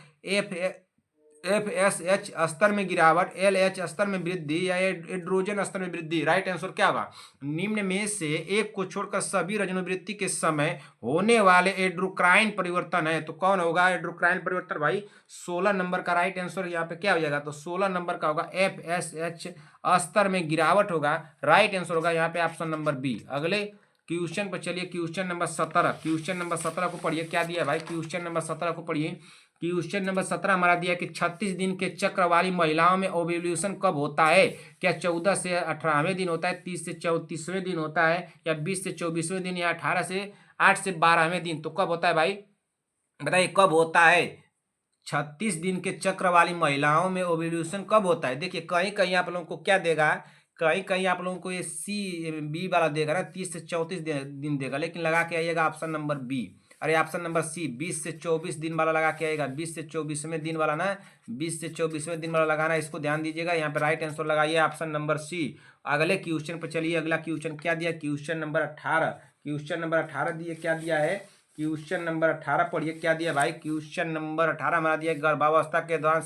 FSH स्तर में गिरावट, LH स्तर में वृद्धि या एड्रोजन स्तर में वृद्धि। राइट आंसर क्या होगा? निम्न में से एक को छोड़कर सभी रजोनिवृत्ति के समय होने वाले एंडोक्राइन परिवर्तन है। तो कौन होगा एंडोक्राइन परिवर्तन भाई? 16 नंबर का राइट आंसर यहाँ पे क्या हो जाएगा? तो 16 नंबर का होगा FSH स्तर में गिरावट होगा। राइट आंसर होगा यहाँ पे ऑप्शन नंबर बी। अगले क्वेश्चन पर चलिए। Question number 17। क्वेश्चन नंबर 17 को पढ़िए। क्या दिया भाई? क्वेश्चन नंबर 17 को पढ़िए। क्वेश्चन नंबर 17 हमारा दिया कि 36 दिन के चक्र वाली महिलाओं में ओव्यूलेशन कब होता है? क्या 14 से 18वें दिन होता है, 30 से 34वें दिन होता है, या 20 से 24वें दिन, या 8 से 12वें दिन? तो कब होता है भाई? बताइए कब होता है? 36 दिन के चक्र वाली महिलाओं में ओव्यूलेशन कब होता है? देखिए कहीं कहीं आप लोगों को क्या देगा, कहीं कहीं आप लोगों को ये बी वाला देगा ना, 30 से 34 दिन देगा, लेकिन लगा के आइएगा ऑप्शन नंबर बी। अरे ऑप्शन नंबर सी 20 से 24 दिन वाला लगा के आएगा। 20 से 24वें दिन वाला ना, 20 से 24वें दिन वाला लगाना, इसको ध्यान दीजिएगा। यहाँ पे राइट आंसर लगाइए ऑप्शन नंबर सी। अगले क्वेश्चन पर चलिए। अगला क्वेश्चन क्या दिया? Question number 18। क्वेश्चन नंबर 18 दिए, क्या दिया है? क्वेश्चन नंबर 18 पढ़िए। क्या दिया भाई? क्वेश्चन नंबर 18 हमारा दिया गर्भावस्था के दौरान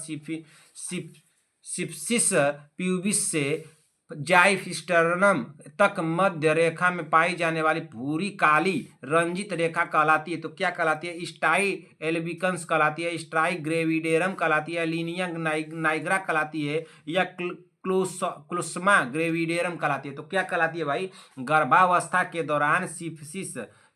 सिप्सिस प्यूबिस से जाइफिस्टर्नम तक मध्य रेखा में पाई जाने वाली भूरी काली रंजित रेखा कहलाती है। तो क्या कहलाती है? स्टाई एल्बिकन्स कहलाती है, स्ट्राई ग्रेविडेरम कहलाती है, लीनिया नाइग्रा कहलाती है, या क्लोस्मा ग्रेविडेरम कहलाती है। तो क्या कहलाती है भाई? गर्भावस्था के दौरान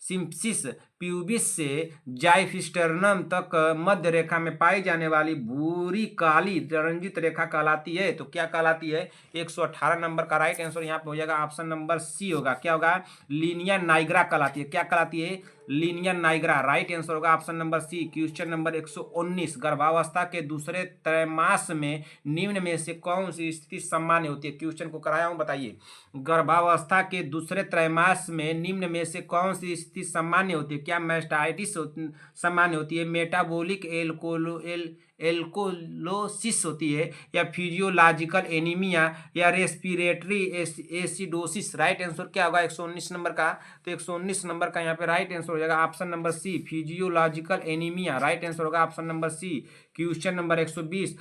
सिम्प्सिस प्यूबिस से जाइफिस्टर्नम तक मध्य रेखा में पाई जाने वाली भूरी काली रंजित रेखा कहलाती है। तो क्या कहलाती है? 118 नंबर का राइट आंसर यहाँ पे हो जाएगा ऑप्शन नंबर सी होगा। क्या होगा? लीनिया नाइग्रा कहलाती है। क्या कहलाती है? Linea nigra. राइट आंसर होगा option number C. Question number 119। गर्भावस्था के दूसरे त्रैमास में निम्न में से कौन सी स्थिति सामान्य होती है? क्वेश्चन को कराया हूं, बताइए। गर्भावस्था के दूसरे त्रैमास में निम्न में से कौन सी स्थिति सामान्य होती है? क्या मैस्टाइटिस सामान्य होती है, मेटाबॉलिक एल्कोलोसिस होती है, या फिजियोलॉजिकल एनीमिया, या रेस्पिरेटरी एसिडोसिस? राइट आंसर क्या होगा 119 नंबर का? तो 119 नंबर का यहाँ पे राइट आंसर हो जाएगा option number C, physiological anaemia. Right answer होगा option number C. Question number 120।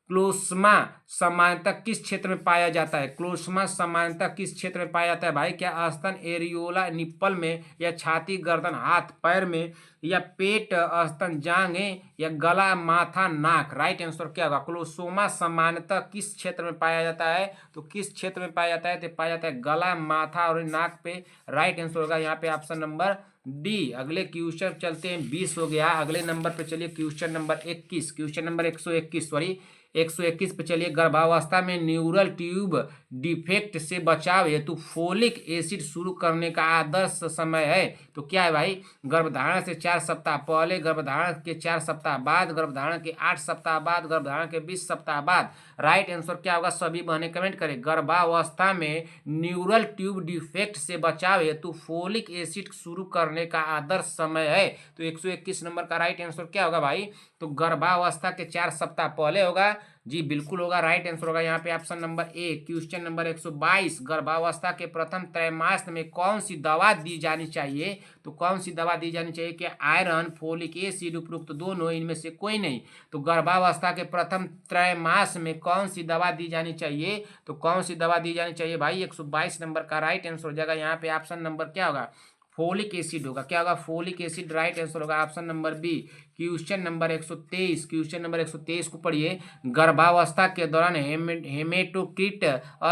Chloasma सामान्यतः किस क्षेत्र में पाया जाता है? क्लोस्मा सामान्यतः किस क्षेत्र में पाया जाता है भाई? क्या स्तन, एरियोला, निप्पल में, या छाती, गर्दन, हाथ, पैर में, या पेट, स्तन, जांघें, या गला, माथा, नाक? राइट आंसर क्या होगा? क्लोसोमा सामान्यतः किस क्षेत्र में पाया जाता है? तो किस क्षेत्र में पाया जाता है? तो पाया जाता है गला, माथा और नाक पे। राइट आंसर होगा यहाँ पे ऑप्शन नंबर डी। अगले क्वेश्चन चलते हैं। 20 हो गया। अगले नंबर पे चलिए। Question number 21। Question number 121 sorry 121 पे चलिए। गर्भावस्था में न्यूरल ट्यूब डिफेक्ट से बचाव हेतु फोलिक एसिड शुरू करने का आदर्श समय है। तो क्या है भाई? गर्भधारण से 4 सप्ताह पहले, गर्भधारण के 4 सप्ताह बाद, गर्भधारण के 8 सप्ताह बाद, गर्भधारण के 20 सप्ताह बाद। राइट आंसर क्या होगा? सभी बहनें कमेंट करें। गर्भावस्था में न्यूरल ट्यूब डिफेक्ट से बचाव हेतु फोलिक एसिड शुरू करने का आदर्श समय है। तो 121 नंबर का राइट आंसर क्या होगा भाई? तो गर्भावस्था के 4 सप्ताह पहले होगा। जी बिल्कुल होगा। राइट आंसर होगा यहाँ पे option number A. Question number 122। गर्भावस्था के प्रथम त्रैमास में कौन सी दवा दी जानी चाहिए? तो कौन सी दवा दी जानी चाहिए? कि आयरन, फोलिक एसिड, उपरोक्त दोनों, इनमें से कोई नहीं? तो गर्भावस्था के प्रथम त्रैमास में कौन सी दवा दी जानी चाहिए? तो कौन सी दवा दी जानी चाहिए भाई? 122 नंबर का राइट आंसर हो जाएगा यहाँ पे ऑप्शन नंबर क्या होगा? फोलिक एसिड होगा। क्या होगा? Folic acid. राइट आंसर होगा option number B. Question number 123। Question number 123 को पढ़िए। गर्भावस्था के दौरान हेमेटोक्रिट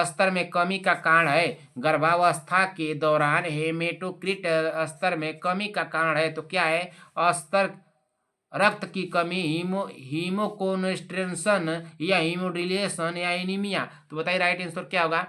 स्तर में कमी का कारण है। गर्भावस्था के दौरान हेमेटोक्रिट स्तर में कमी का कारण है। तो क्या है? स्तर रक्त की कमी, हीमोकोन्स्ट्रेंशन, या हीमोडिलेशन, या एनीमिया? तो बताइए राइट आंसर क्या होगा?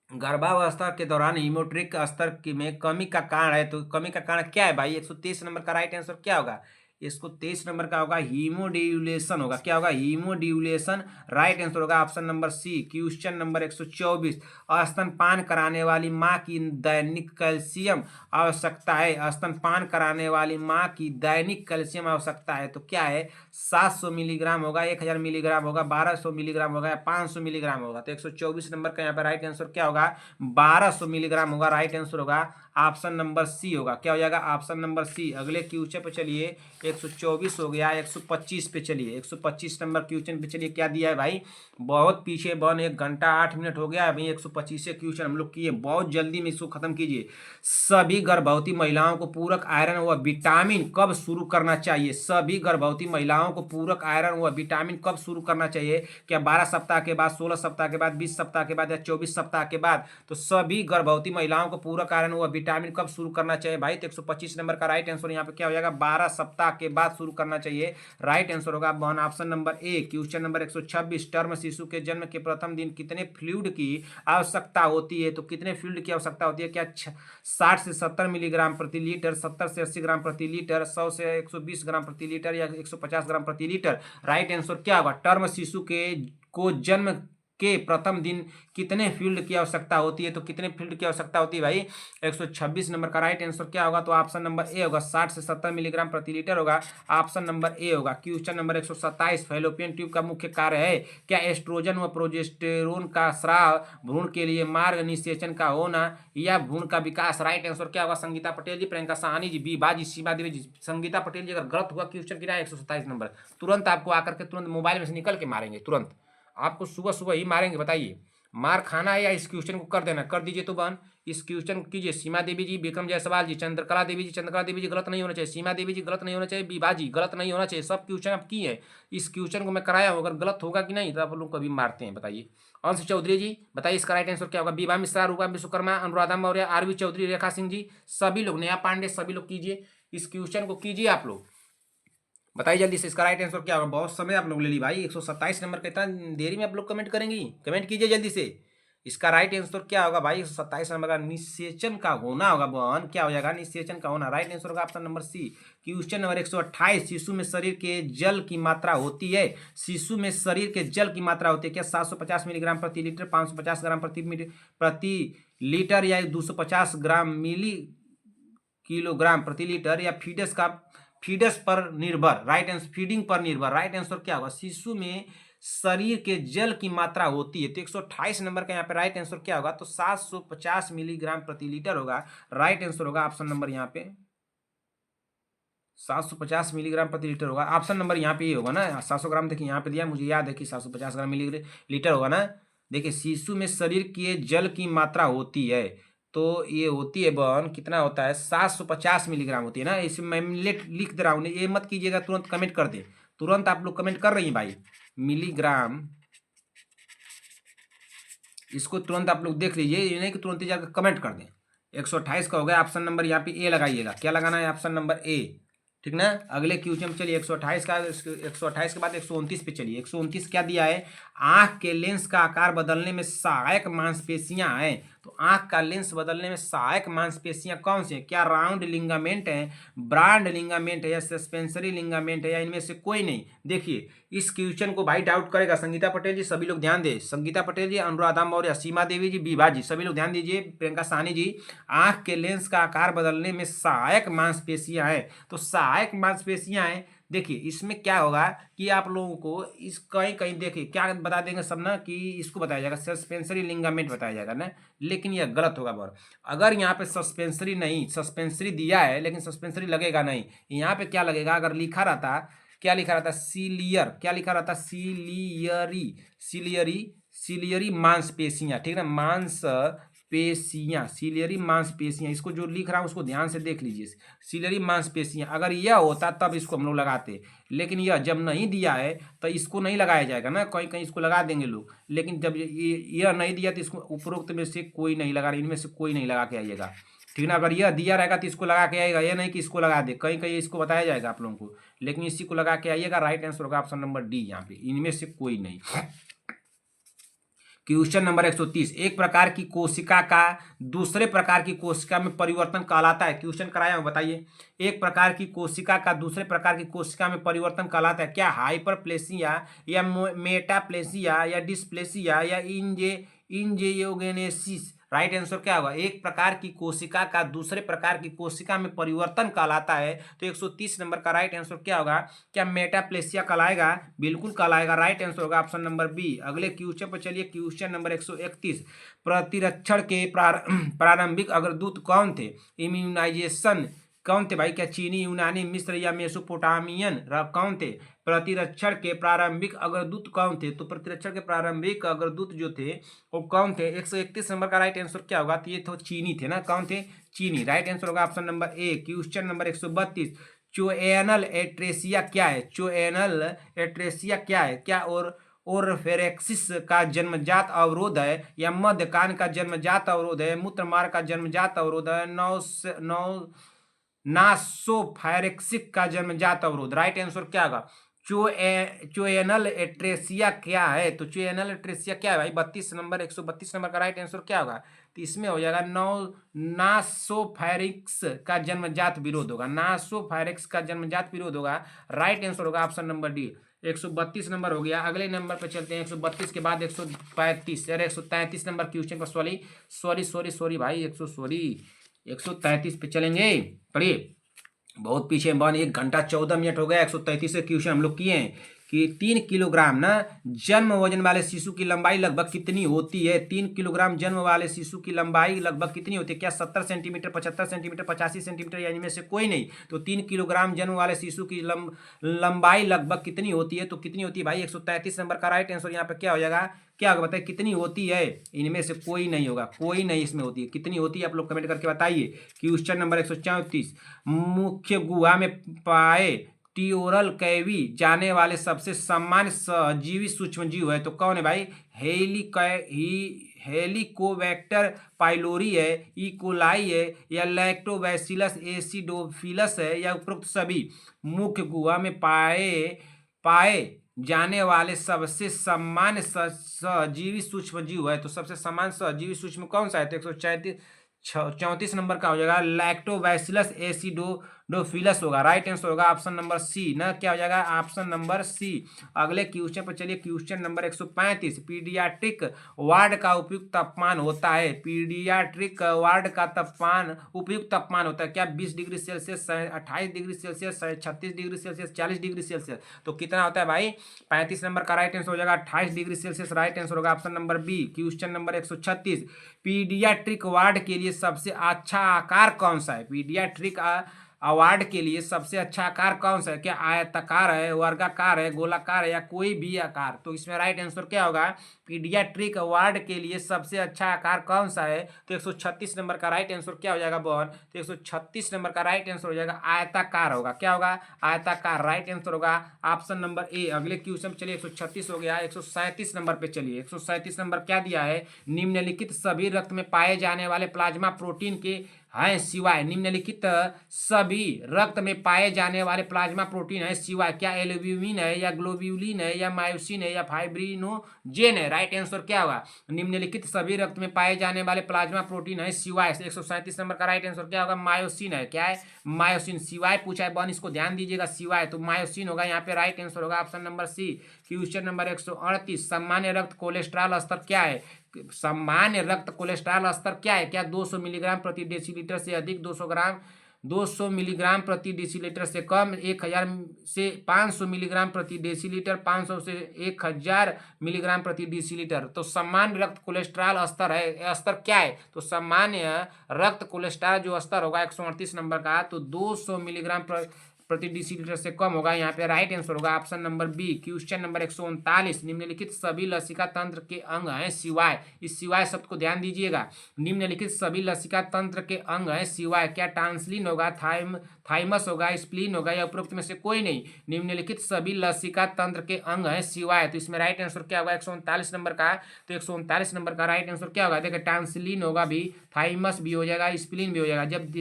गर्भावस्था के दौरान हीमोट्रिक स्तर में कमी का कारण है। तो कमी का कारण क्या है भाई? 123 नंबर का राइट आंसर क्या होगा? इसको 23 नंबर का होगा हीमोड्यूलेशन होगा। क्या होगा? हीमोड्यूलेशन। राइट आंसर होगा option number C. Question number 124, स्तनपान कराने वाली माँ की दैनिक कैल्शियम आवश्यकता है, स्तनपान कराने वाली माँ की दैनिक कैल्शियम आवश्यकता है तो क्या है? 700 मिलीग्राम होगा, 1000 मिलीग्राम होगा, 1200 मिलीग्राम होगा या 500 मिलीग्राम होगा। तो 124 नंबर का यहाँ पे राइट आंसर क्या होगा? 1200 मिलीग्राम होगा। राइट आंसर होगा ऑप्शन नंबर सी होगा। क्या हो जाएगा? Option number C. अगले क्वेश्चन पे चलिए, 124 हो गया, 125 पे चलिए। 125 नंबर क्वेश्चन पे चलिए, क्या दिया है भाई? बहुत पीछे बन, 1 घंटा 8 मिनट हो गया अभी। 125 क्वेश्चन हम लोग किए, बहुत जल्दी में इसको खत्म कीजिए। सभी गर्भवती महिलाओं को पूरक आयरन व विटामिन कब शुरू करना चाहिए? सभी गर्भवती महिलाओं को पूरक आयरन व विटामिन कब शुरू करना चाहिए? क्या 12 सप्ताह के बाद, 16 सप्ताह के बाद, 20 सप्ताह के बाद या 24 सप्ताह के बाद? तो सभी गर्भवती महिलाओं को पूरक आयरन व विटामिन कब शुरू करना चाहिए भाई? तो 125 नंबर का राइट आंसर यहाँ पे क्या हो जाएगा? 12 सप्ताह के बाद शुरू करना चाहिए। राइट आंसर होगा one option number A. Question number 126, term शिशु के जन्म के प्रथम दिन कितने फ्लूइड की आवश्यकता होती है? तो कितने फ्लूइड की आवश्यकता होती है? क्या 60 से 70 मिलीग्राम प्रति लीटर, 70 से 80 ग्राम प्रति लीटर, 100 से 120 ग्राम प्रति लीटर या 150 ग्राम प्रति लीटर? राइट आंसर क्या होगा? टर्म शिशु के को जन्म के प्रथम दिन कितने फील्ड की आवश्यकता होती है? तो कितने फील्ड की आवश्यकता होती है भाई? 126 नंबर का राइट आंसर क्या होगा? तो ऑप्शन नंबर ए होगा, 60 से 70 मिलीग्राम प्रति लीटर होगा। ऑप्शन नंबर ए होगा। क्वेश्चन नंबर 127, फैलोपियन ट्यूब का मुख्य कार्य है? क्या एस्ट्रोजन व प्रोजेस्टेरोन का स्राव, भ्रूण के लिए मार्ग निषेचन का होना या भ्रूण का विकास? राइट आंसर क्या होगा? संगीता पटेल जी, प्रियंका साहनी जी, बी बाजी, सीमा देवी जी। संगीता पटेल जी, अगर गलत हुआ क्वेश्चन कितना है? 127 नंबर। तुरंत आपको आकर के तुरंत मोबाइल में से निकल के मारेंगे, तुरंत आपको सुबह सुबह ही मारेंगे। बताइए, मार खाना है या इस क्वेश्चन को कर देना? कर दीजिए तो बहन, इस क्वेश्चन को कीजिए। सीमा देवी जी, विक्रम जायसवाल जी, चंद्रकला देवी जी, चंद्रकला देवी जी गलत नहीं होना चाहिए, सीमा देवी जी गलत नहीं होना चाहिए, बीबा जी गलत नहीं होना चाहिए। सब क्वेश्चन आप किए हैं, इस क्वेश्चन को मैं कराया हूँ, अगर गलत होगा कि नहीं तो आप लोग कभी मारते हैं। बताइए, अंश चौधरी जी बताइए इसका राइट आंसर क्या होगा? बीबा मिश्रा, रूपा विश्वकर्मा, अनुराधा मौर्य, आरवी चौधरी, रेखा सिंह जी, सभी लोग, नेहा पांडे, सभी लोग कीजिए, इस क्वेश्चन को कीजिए आप लोग। बताइए जल्दी से इसका राइट आंसर क्या होगा? बहुत समय आप लोग ले ली भाई, 127 नंबर का इतना देरी में आप लोग कमेंट करेंगी? कमेंट कीजिए जल्दी से। इसका राइट आंसर क्या होगा भाई? 127 नंबर का निषेचन का होना होगा बहन। क्या हो जाएगा? निषेचन का होना। राइट आंसर होगा option number C. Question number 128, शिशु में शरीर के जल की मात्रा होती है? शिशु में शरीर के जल की मात्रा होती है क्या? 750 मिलीग्राम प्रति लीटर, 550 ग्राम प्रति लीटर या 250 ग्राम मिली किलोग्राम प्रति लीटर या फीडस पर निर्भर? राइट आंसर, फीडिंग पर निर्भर। राइट आंसर क्या होगा? शिशु में शरीर के जल की मात्रा होती है। तो 128 नंबर का यहाँ पे राइट आंसर क्या होगा? तो 750 मिलीग्राम प्रति लीटर होगा। राइट आंसर होगा ऑप्शन नंबर यहाँ पे 750 मिलीग्राम प्रति लीटर होगा। ऑप्शन नंबर यहाँ पे ये होगा ना, 700 ग्राम। देखिए यहाँ पे दिया, मुझे याद है कि 750 ग्राम मिली लीटर होगा ना। देखिए, शिशु में शरीर के जल की मात्रा होती है, तो ये होती है बहन, कितना होता है? 750 मिलीग्राम होती है ना। इसमें मैं लिख दे रहा हूँ, ये मत कीजिएगा तुरंत कमेंट कर दे। तुरंत आप लोग कमेंट कर रही हैं भाई, मिलीग्राम, इसको तुरंत आप लोग देख लीजिए, ये नहीं कि तुरंत ही जाकर कमेंट कर दें। 128 का हो गया। ऑप्शन नंबर यहाँ पे ए लगाइएगा। क्या लगाना है? ऑप्शन नंबर ए, ठीक ना। अगले क्वेश्चन चलिए, 128 का, 128 के बाद 129 पे चलिए। 129 क्या दिया है? आंख के लेंस का आकार बदलने में सहायक मांसपेशियां हैं। तो आंख का लेंस बदलने में सहायक मांसपेशियां कौन सी हैं? क्या राउंड लिंगामेंट है, ब्रॉड लिंगामेंट है या सस्पेंसरी लिंगामेंट है या इनमें से कोई नहीं? देखिए, इस क्वेश्चन को भाई डाउट करेगा संगीता पटेल जी, सभी लोग ध्यान दें। संगीता पटेल जी, अनुराधा मौर्य, सीमा देवी जी, बीबा जी, सभी लोग ध्यान दीजिए, प्रियंका साहनी जी। आंख के लेंस का आकार बदलने में सहायक मांसपेशियां हैं। तो सहायक मांसपेशियां हैं। देखिए, इसमें क्या होगा कि आप लोगों को इस कहीं कहीं देखिए क्या बता देंगे सब ना, कि इसको बताया जाएगा सस्पेंसरी लिंगामेंट बताया जाएगा ना, लेकिन यह गलत होगा बहुत। अगर यहाँ पे सस्पेंसरी नहीं, सस्पेंसरी दिया है लेकिन सस्पेंसरी लगेगा नहीं। यहाँ पे क्या लगेगा? अगर लिखा रहता, क्या लिखा रहता? सीलियर, क्या लिखा रहता? सीलियरी, सीलियरी, सीलियरी मांसपेशियां, ठीक है ना, मांसपेशियां, सीलियरी मांसपेशियां। इसको जो लिख रहा हूं उसको ध्यान से देख लीजिए, सीलियरी मांसपेशियां। अगर यह होता तब इसको हम लोग लगाते, लेकिन यह जब नहीं दिया है तो इसको नहीं लगाया जाएगा ना। कहीं कहीं इसको लगा देंगे लोग, लेकिन जब यह नहीं दिया तो इसको उपरोक्त में से कोई नहीं लगा, इनमें से कोई नहीं लगा के आइएगा, ठीक ना। अगर यह दिया रहेगा तो इसको लगा के आएगा, यह नहीं कि इसको लगा दे। कहीं कहीं इसको बताया जाएगा आप लोगों को, लेकिन इसी को लगा के आइएगा। राइट आंसर होगा ऑप्शन नंबर डी, यहाँ पे इनमें से कोई नहीं। क्वेश्चन नंबर 130, एक प्रकार की कोशिका का दूसरे प्रकार की कोशिका में परिवर्तन कहलाता है। क्वेश्चन कराया हूं, बताइए। एक प्रकार की कोशिका का दूसरे प्रकार की कोशिका में परिवर्तन कहलाता है क्या? हाइपरप्लेसिया या मेटाप्लेसिया या डिस्प्लेसिया या इंजेयोगेनेसिस। राइट आंसर क्या होगा? एक प्रकार की कोशिका का दूसरे प्रकार की कोशिका में परिवर्तन कहलाता है। तो 130 नंबर का राइट आंसर क्या होगा? क्या मेटाप्लेसिया कहलाएगा? बिल्कुल कहलाएगा। राइट आंसर होगा ऑप्शन नंबर बी। अगले क्वेश्चन पर चलिए, क्वेश्चन नंबर 131, प्रतिरक्षण के प्रारंभिक अग्रदूत कौन थे? इम्यूनाइजेशन कौन थे भाई? क्या चीनी, यूनानी, मिस्र या मेसोपोटामियन कौन थे? प्रतिरक्षण के प्रारंभिक अग्रदूत कौन थे? तो प्रतिरक्षण के प्रारंभिक अग्रदूत जो थे वो कौन थे? 131 नंबर का राइट आंसर क्या होगा? तो ये तो चीनी थे ना। कौन थे? चीनी। राइट आंसर होगा option number A. Question number 132, choanal atresia क्या है? चोएनल एट्रेसिया क्या है? क्या और फेरेक्सिस का जन्मजात अवरोध है या मध्य कान का जन्मजात अवरोध है, मूत्रमार्ग का जन्मजात अवरोध है, नासोफायरेक्सिक का जन्मजात अवरोध? राइट आंसर क्या होगा? चोएनल एट्रेसिया क्या है? तो चोएनल एट्रेसिया क्या है भाई? 32 नंबर 132 नंबर का राइट आंसर क्या होगा? तो इसमें हो जाएगा नासोफायरिक्स का जन्मजात विरोध होगा। नासोफायरिक्स का जन्मजात विरोध होगा। राइट आंसर होगा ऑप्शन नंबर डी। 132 नंबर हो गया। अगले नंबर पर चलते हैं। 132 के बाद 135 अरे 133 नंबर क्वेश्चन पर सॉरी भाई 133 पे चलेंगे। पढ़िए, बहुत पीछे बन, 1 घंटा 14 मिनट हो गया। 133 क्वेश्चन हम लोग किए हैं कि 3 किलोग्राम ना जन्म वजन वाले शिशु की लंबाई लगभग कितनी होती है? 3 किलोग्राम जन्म वाले शिशु की लंबाई लगभग कितनी होती है? क्या 70 सेंटीमीटर, 75 सेंटीमीटर, 85 सेंटीमीटर या इनमें से कोई नहीं? तो 3 किलोग्राम जन्म वाले शिशु की लंबाई लगभग कितनी होती है? तो कितनी होती है भाई? 133 नंबर का राइट आंसर यहाँ पे क्या हो जाएगा? क्या होगा बताइए? कितनी होती है? इनमें से कोई नहीं होगा, कोई नहीं इसमें होती है। कितनी होती है आप लोग कमेंट करके बताइए। क्वेश्चन नंबर 134, मुख्य गुहा में पाए टिओरल कैवी जाने वाले सबसे सामान्य सजीवी सूक्ष्मजीव है तो कौन है भाई? हेलिकोबैक्टर पाइलोरी है, इकोलाई है या लैक्टोबैसिलस एसिडोफिलस है या उपरोक्त सभी? मुख्य गुहा में पाए जाने वाले सबसे सामान्य सजीवी सूक्ष्मजीव है तो सबसे सामान्य सजीवी सूक्ष्म कौन सा है? तो 134 नंबर का हो जाएगा लैक्टोबैसिलस एसिडोफिलस होगा। राइट आंसर होगा ऑप्शन नंबर सी ना। क्या हो जाएगा? Option number C. अगले क्वेश्चन पर चलिए। क्वेश्चन नंबर 135, पीडियाट्रिक वार्ड का उपयुक्त तापमान होता है? पीडियाट्रिक वार्ड का तापमान उपयुक्त तापमान होता है क्या? 20 degree Celsius, 28 degree Celsius, 36 degree Celsius, 40 degree Celsius? तो कितना होता है भाई? 35 नंबर का राइट आंसर हो जाएगा 28 डिग्री सेल्सियस। राइट आंसर होगा option number B. Question number 136, paediatric ward के लिए सबसे अच्छा आकार कौन सा है? पीडियाट्रिक अवार्ड के लिए सबसे अच्छा आकार कौन सा है? क्या आयताकार है, वर्गाकार है, गोलाकार है या कोई भी आकार? तो इसमें राइट आंसर क्या होगा? पीडियाट्रिक अवार्ड के लिए सबसे अच्छा आकार कौन सा है? तो 136 नंबर का राइट आंसर क्या हो जाएगा बॉन? तो 136 नंबर का राइट आंसर हो जाएगा आयताकार होगा। क्या होगा? आयताकार। राइट आंसर होगा ऑप्शन नंबर ए। अगले क्वेश्चन चलिए, 136 हो गया। 137 नंबर पे चलिए। 137 नंबर क्या दिया है? निम्नलिखित सभी रक्त में पाए जाने वाले प्लाज्मा प्रोटीन के हैं सिवाय, निम्नलिखित सभी रक्त में पाए जाने वाले प्लाज्मा प्रोटीन है सिवाय? क्या एल्ब्यूमिन है या ग्लोब्यूलिन है या मायोसिन है या फाइब्रिनोजेन है? राइट आंसर क्या होगा? निम्नलिखित सभी रक्त में पाए जाने वाले प्लाज्मा प्रोटीन है सिवाय। 137 नंबर का राइट आंसर क्या होगा? मायोसिन है। क्या है? मायोसिन। सिवाय पूछा है बन, इसको ध्यान दीजिएगा, सिवाय तो मायोसिन होगा यहाँ पे। राइट आंसर होगा option number C. Question number 138, सामान्य रक्त कोलेस्ट्रॉल स्तर क्या है? सामान्य रक्त कोलेस्ट्रॉल स्तर क्या है? क्या 200 मिलीग्राम प्रति डेसीलीटर से अधिक, 200 मिलीग्राम प्रति डेसीलीटर से कम, 1000 से 500 मिलीग्राम प्रति डेसीलीटर, 500 से 1000 मिलीग्राम प्रति डेसीलीटर? तो सामान्य रक्त कोलेस्ट्रॉल स्तर है, स्तर क्या है? तो सामान्य रक्त कोलेस्ट्रॉल जो स्तर होगा 138 नंबर का, तो 200 मिलीग्राम प्रति डेसीलीटर से कम होगा। यहाँ पे राइट आंसर होगा option number B. Question number 139, निम्नलिखित सभी लसिका तंत्र के अंग हैं सिवाय? इस सिवाय शब्द को ध्यान दीजिएगा। निम्नलिखित सभी लसिका तंत्र के अंग हैं सिवाय? क्या टांसलिन होगा, थाइमस होगा, स्प्लीन होगा या उपरोक्त में से कोई नहीं? निम्नलिखित सभी लसिका तंत्र के अंग हैं सिवाय। तो इसमें राइट आंसर क्या होगा? 139 नंबर का। तो 139 नंबर का राइट आंसर क्या होगा? देखिए, टांसलिन होगा भी, थाइमस भी हो जाएगा, स्प्लीन भी हो जाएगा। जब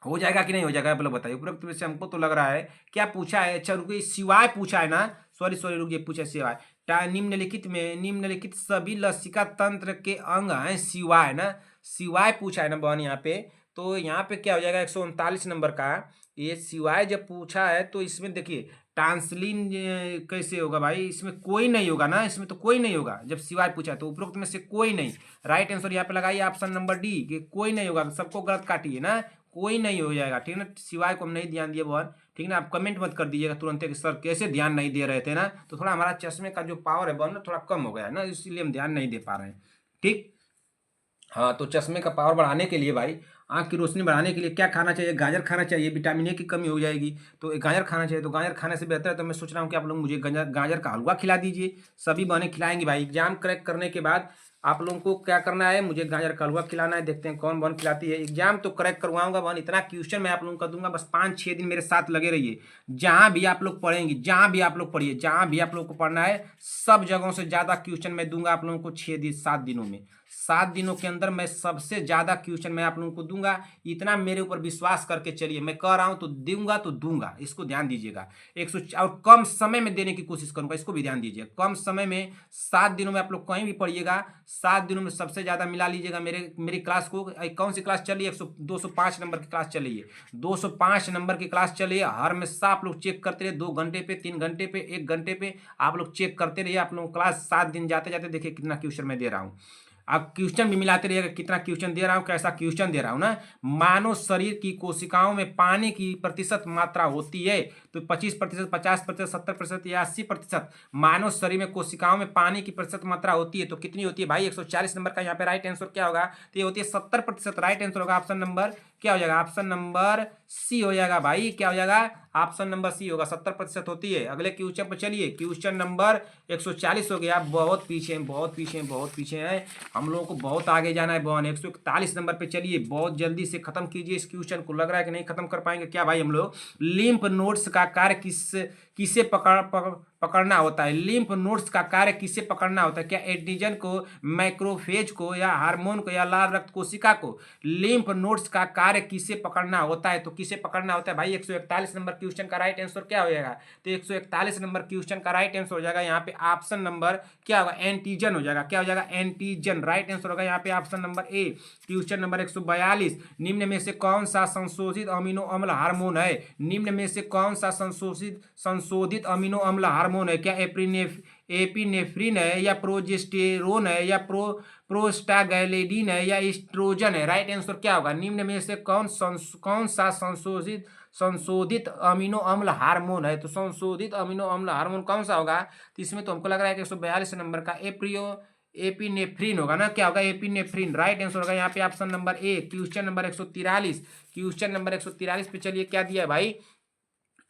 हो जाएगा कि नहीं हो जाएगा आप लोग बताइए। उपरोक्त में से हमको तो लग रहा है क्या पूछा है? अच्छा रुको, सिवाय पूछा है ना, सॉरी रुकिए, पूछे सिवाय। निम्नलिखित सभी लसिका तंत्र के अंग हैं सिवाय ना, सिवाय पूछा है ना बहन यहाँ पे। तो यहाँ पे क्या हो जाएगा 139 नंबर का, ये सिवाय जब पूछा है तो इसमें देखिए टांसलिन कैसे होगा भाई, इसमें कोई नहीं होगा ना, इसमें तो कोई नहीं होगा जब सिवाय पूछा है, तो उपरोक्त में से कोई नहीं। राइट आंसर यहाँ पे लगाइए ऑप्शन नंबर डी कि कोई नहीं होगा, सबको गलत काटिए ना, कोई नहीं हो जाएगा, ठीक है ना। सिवाय को हम नहीं ध्यान दिए बहन, ठीक है ना। आप कमेंट मत कर दीजिएगा तुरंत कि सर कैसे ध्यान नहीं दे रहे थे ना, तो थोड़ा हमारा चश्मे का जो पावर है बहन थोड़ा कम हो गया है ना, इसीलिए हम ध्यान नहीं दे पा रहे हैं, ठीक। हाँ, तो चश्मे का पावर बढ़ाने के लिए भाई, आँख की रोशनी बढ़ाने के लिए क्या खाना चाहिए, गाजर खाना चाहिए, विटामिन ए की कमी हो जाएगी तो एक गाजर खाना चाहिए। तो गाजर खाने से बेहतर है, तो मैं सोच रहा हूँ कि आप लोग मुझे गाजर गाजर का हलवा खिला दीजिए। सभी बहनें खिलाएंगी भाई, एग्जाम क्रैक करने के बाद आप लोगों को क्या करना है, मुझे गाजर का हलवा खिलाना है। देखते हैं कौन बहन खिलाती है। एग्जाम तो क्रैक करवाऊंगा बहन, इतना क्वेश्चन मैं आप लोगों को दूंगा, बस 5-6 दिन मेरे साथ लगे रहिए। जहां भी आप लोग पढ़ेंगे, जहां भी आप लोग पढ़िए, जहां भी आप लोग को पढ़ना है, सब जगहों से ज्यादा क्वेश्चन मैं दूंगा आप लोगों को 7 दिनों में। 7 दिनों के अंदर मैं सबसे ज्यादा क्वेश्चन मैं आप लोगों को दूंगा। इतना मेरे ऊपर विश्वास करके चलिए, मैं कह रहा हूं तो दूंगा तो दूंगा, इसको ध्यान दीजिएगा। 100 और कम समय में देने की कोशिश करूंगा, इसको भी ध्यान दीजिएगा। कम समय में 7 दिनों में आप लोग कहीं भी पढ़िएगा, 7 दिनों में सबसे ज्यादा मिला लीजिएगा मेरी क्लास को। कौन सी क्लास चलिए, 205 नंबर की क्लास चलिए, 205 नंबर की क्लास चलिए। हर हमेशा आप लोग चेक करते रहिए, 2 घंटे पे, 3 घंटे पे, 1 घंटे पे आप लोग चेक करते रहिए। आप लोग क्लास 7 दिन जाते जाते देखिए कितना क्वेश्चन मैं दे रहा हूँ। आप क्वेश्चन भी मिलाते रहिएगा, कितना क्वेश्चन दे रहा हूं, कैसा क्वेश्चन दे रहा हूं ना। मानव शरीर की कोशिकाओं में पानी की प्रतिशत मात्रा होती है तो 25%, 50%, 70% या 80%। मानव शरीर में कोशिकाओं में पानी की प्रतिशत मात्रा होती है तो कितनी होती है भाई, 140 नंबर का यहाँ पे राइट आंसर क्या होगा, तो ये होती है 70%। राइट आंसर होगा ऑप्शन नंबर क्या हो जाएगा, ऑप्शन नंबर सी हो जाएगा भाई। क्या हो जाएगा, ऑप्शन नंबर सी होगा, 70% होती है। अगले क्वेश्चन पर चलिए, क्वेश्चन नंबर 140 हो गया। बहुत पीछे हैं, बहुत पीछे हैं, बहुत पीछे हैं, हम लोगों को बहुत आगे जाना है बहन। 141 नंबर पे चलिए, बहुत जल्दी से खत्म कीजिए इस क्वेश्चन को। लग रहा है कि नहीं खत्म कर पाएंगे क्या भाई हम लोग। लिम्फ नोड्स का कार्य किसे पकड़ना होता है। लिम्फ नोड्स का कार्य किसे पकड़ना होता है, क्या एंटीजन को, मैक्रोफेज को, या हार्मोन को, या लाल रक्त कोशिका को। लिम्फ नोड्स का कार्य किसे पकड़ना होता है, तो किसे पकड़ना होता है भाई। 141 नंबर क्वेश्चन का राइट आंसर क्या हो जाएगा, तो 141 नंबर क्वेश्चन का राइट आंसर हो जाएगा यहाँ पे ऑप्शन नंबर क्या होगा, एंटीजन हो जाएगा। क्या हो जाएगा, एंटीजन। राइट आंसर होगा यहाँ पे option number A. Question number 142, निम्न में से कौन सा संशोधित अमीनो अम्ल हार्मोन है। निम्न में से कौन सा संशोधित अमीनो अम्ल हार्मोन है, क्या एपिनेफ्रिन है, या प्रोजेस्टेरोन है, या प्रोस्टाग्लैंडिन है, या एस्ट्रोजन है। राइट आंसर क्या होगा, निम्न में से कौन सा संशोधित अमीनो अम्ल हार्मोन है। तो संशोधित अमीनो अम्ल हार्मोन कौन सा होगा, तो इसमें तो हमको लग रहा है कि 142 नंबर का एपिनेफ्रिन होगा ना। क्या होगा, एपिनेफ्रिन। राइट आंसर होगा यहाँ पे option number A. Question number 143, question number 143 पे चलिए, क्या दिया है भाई,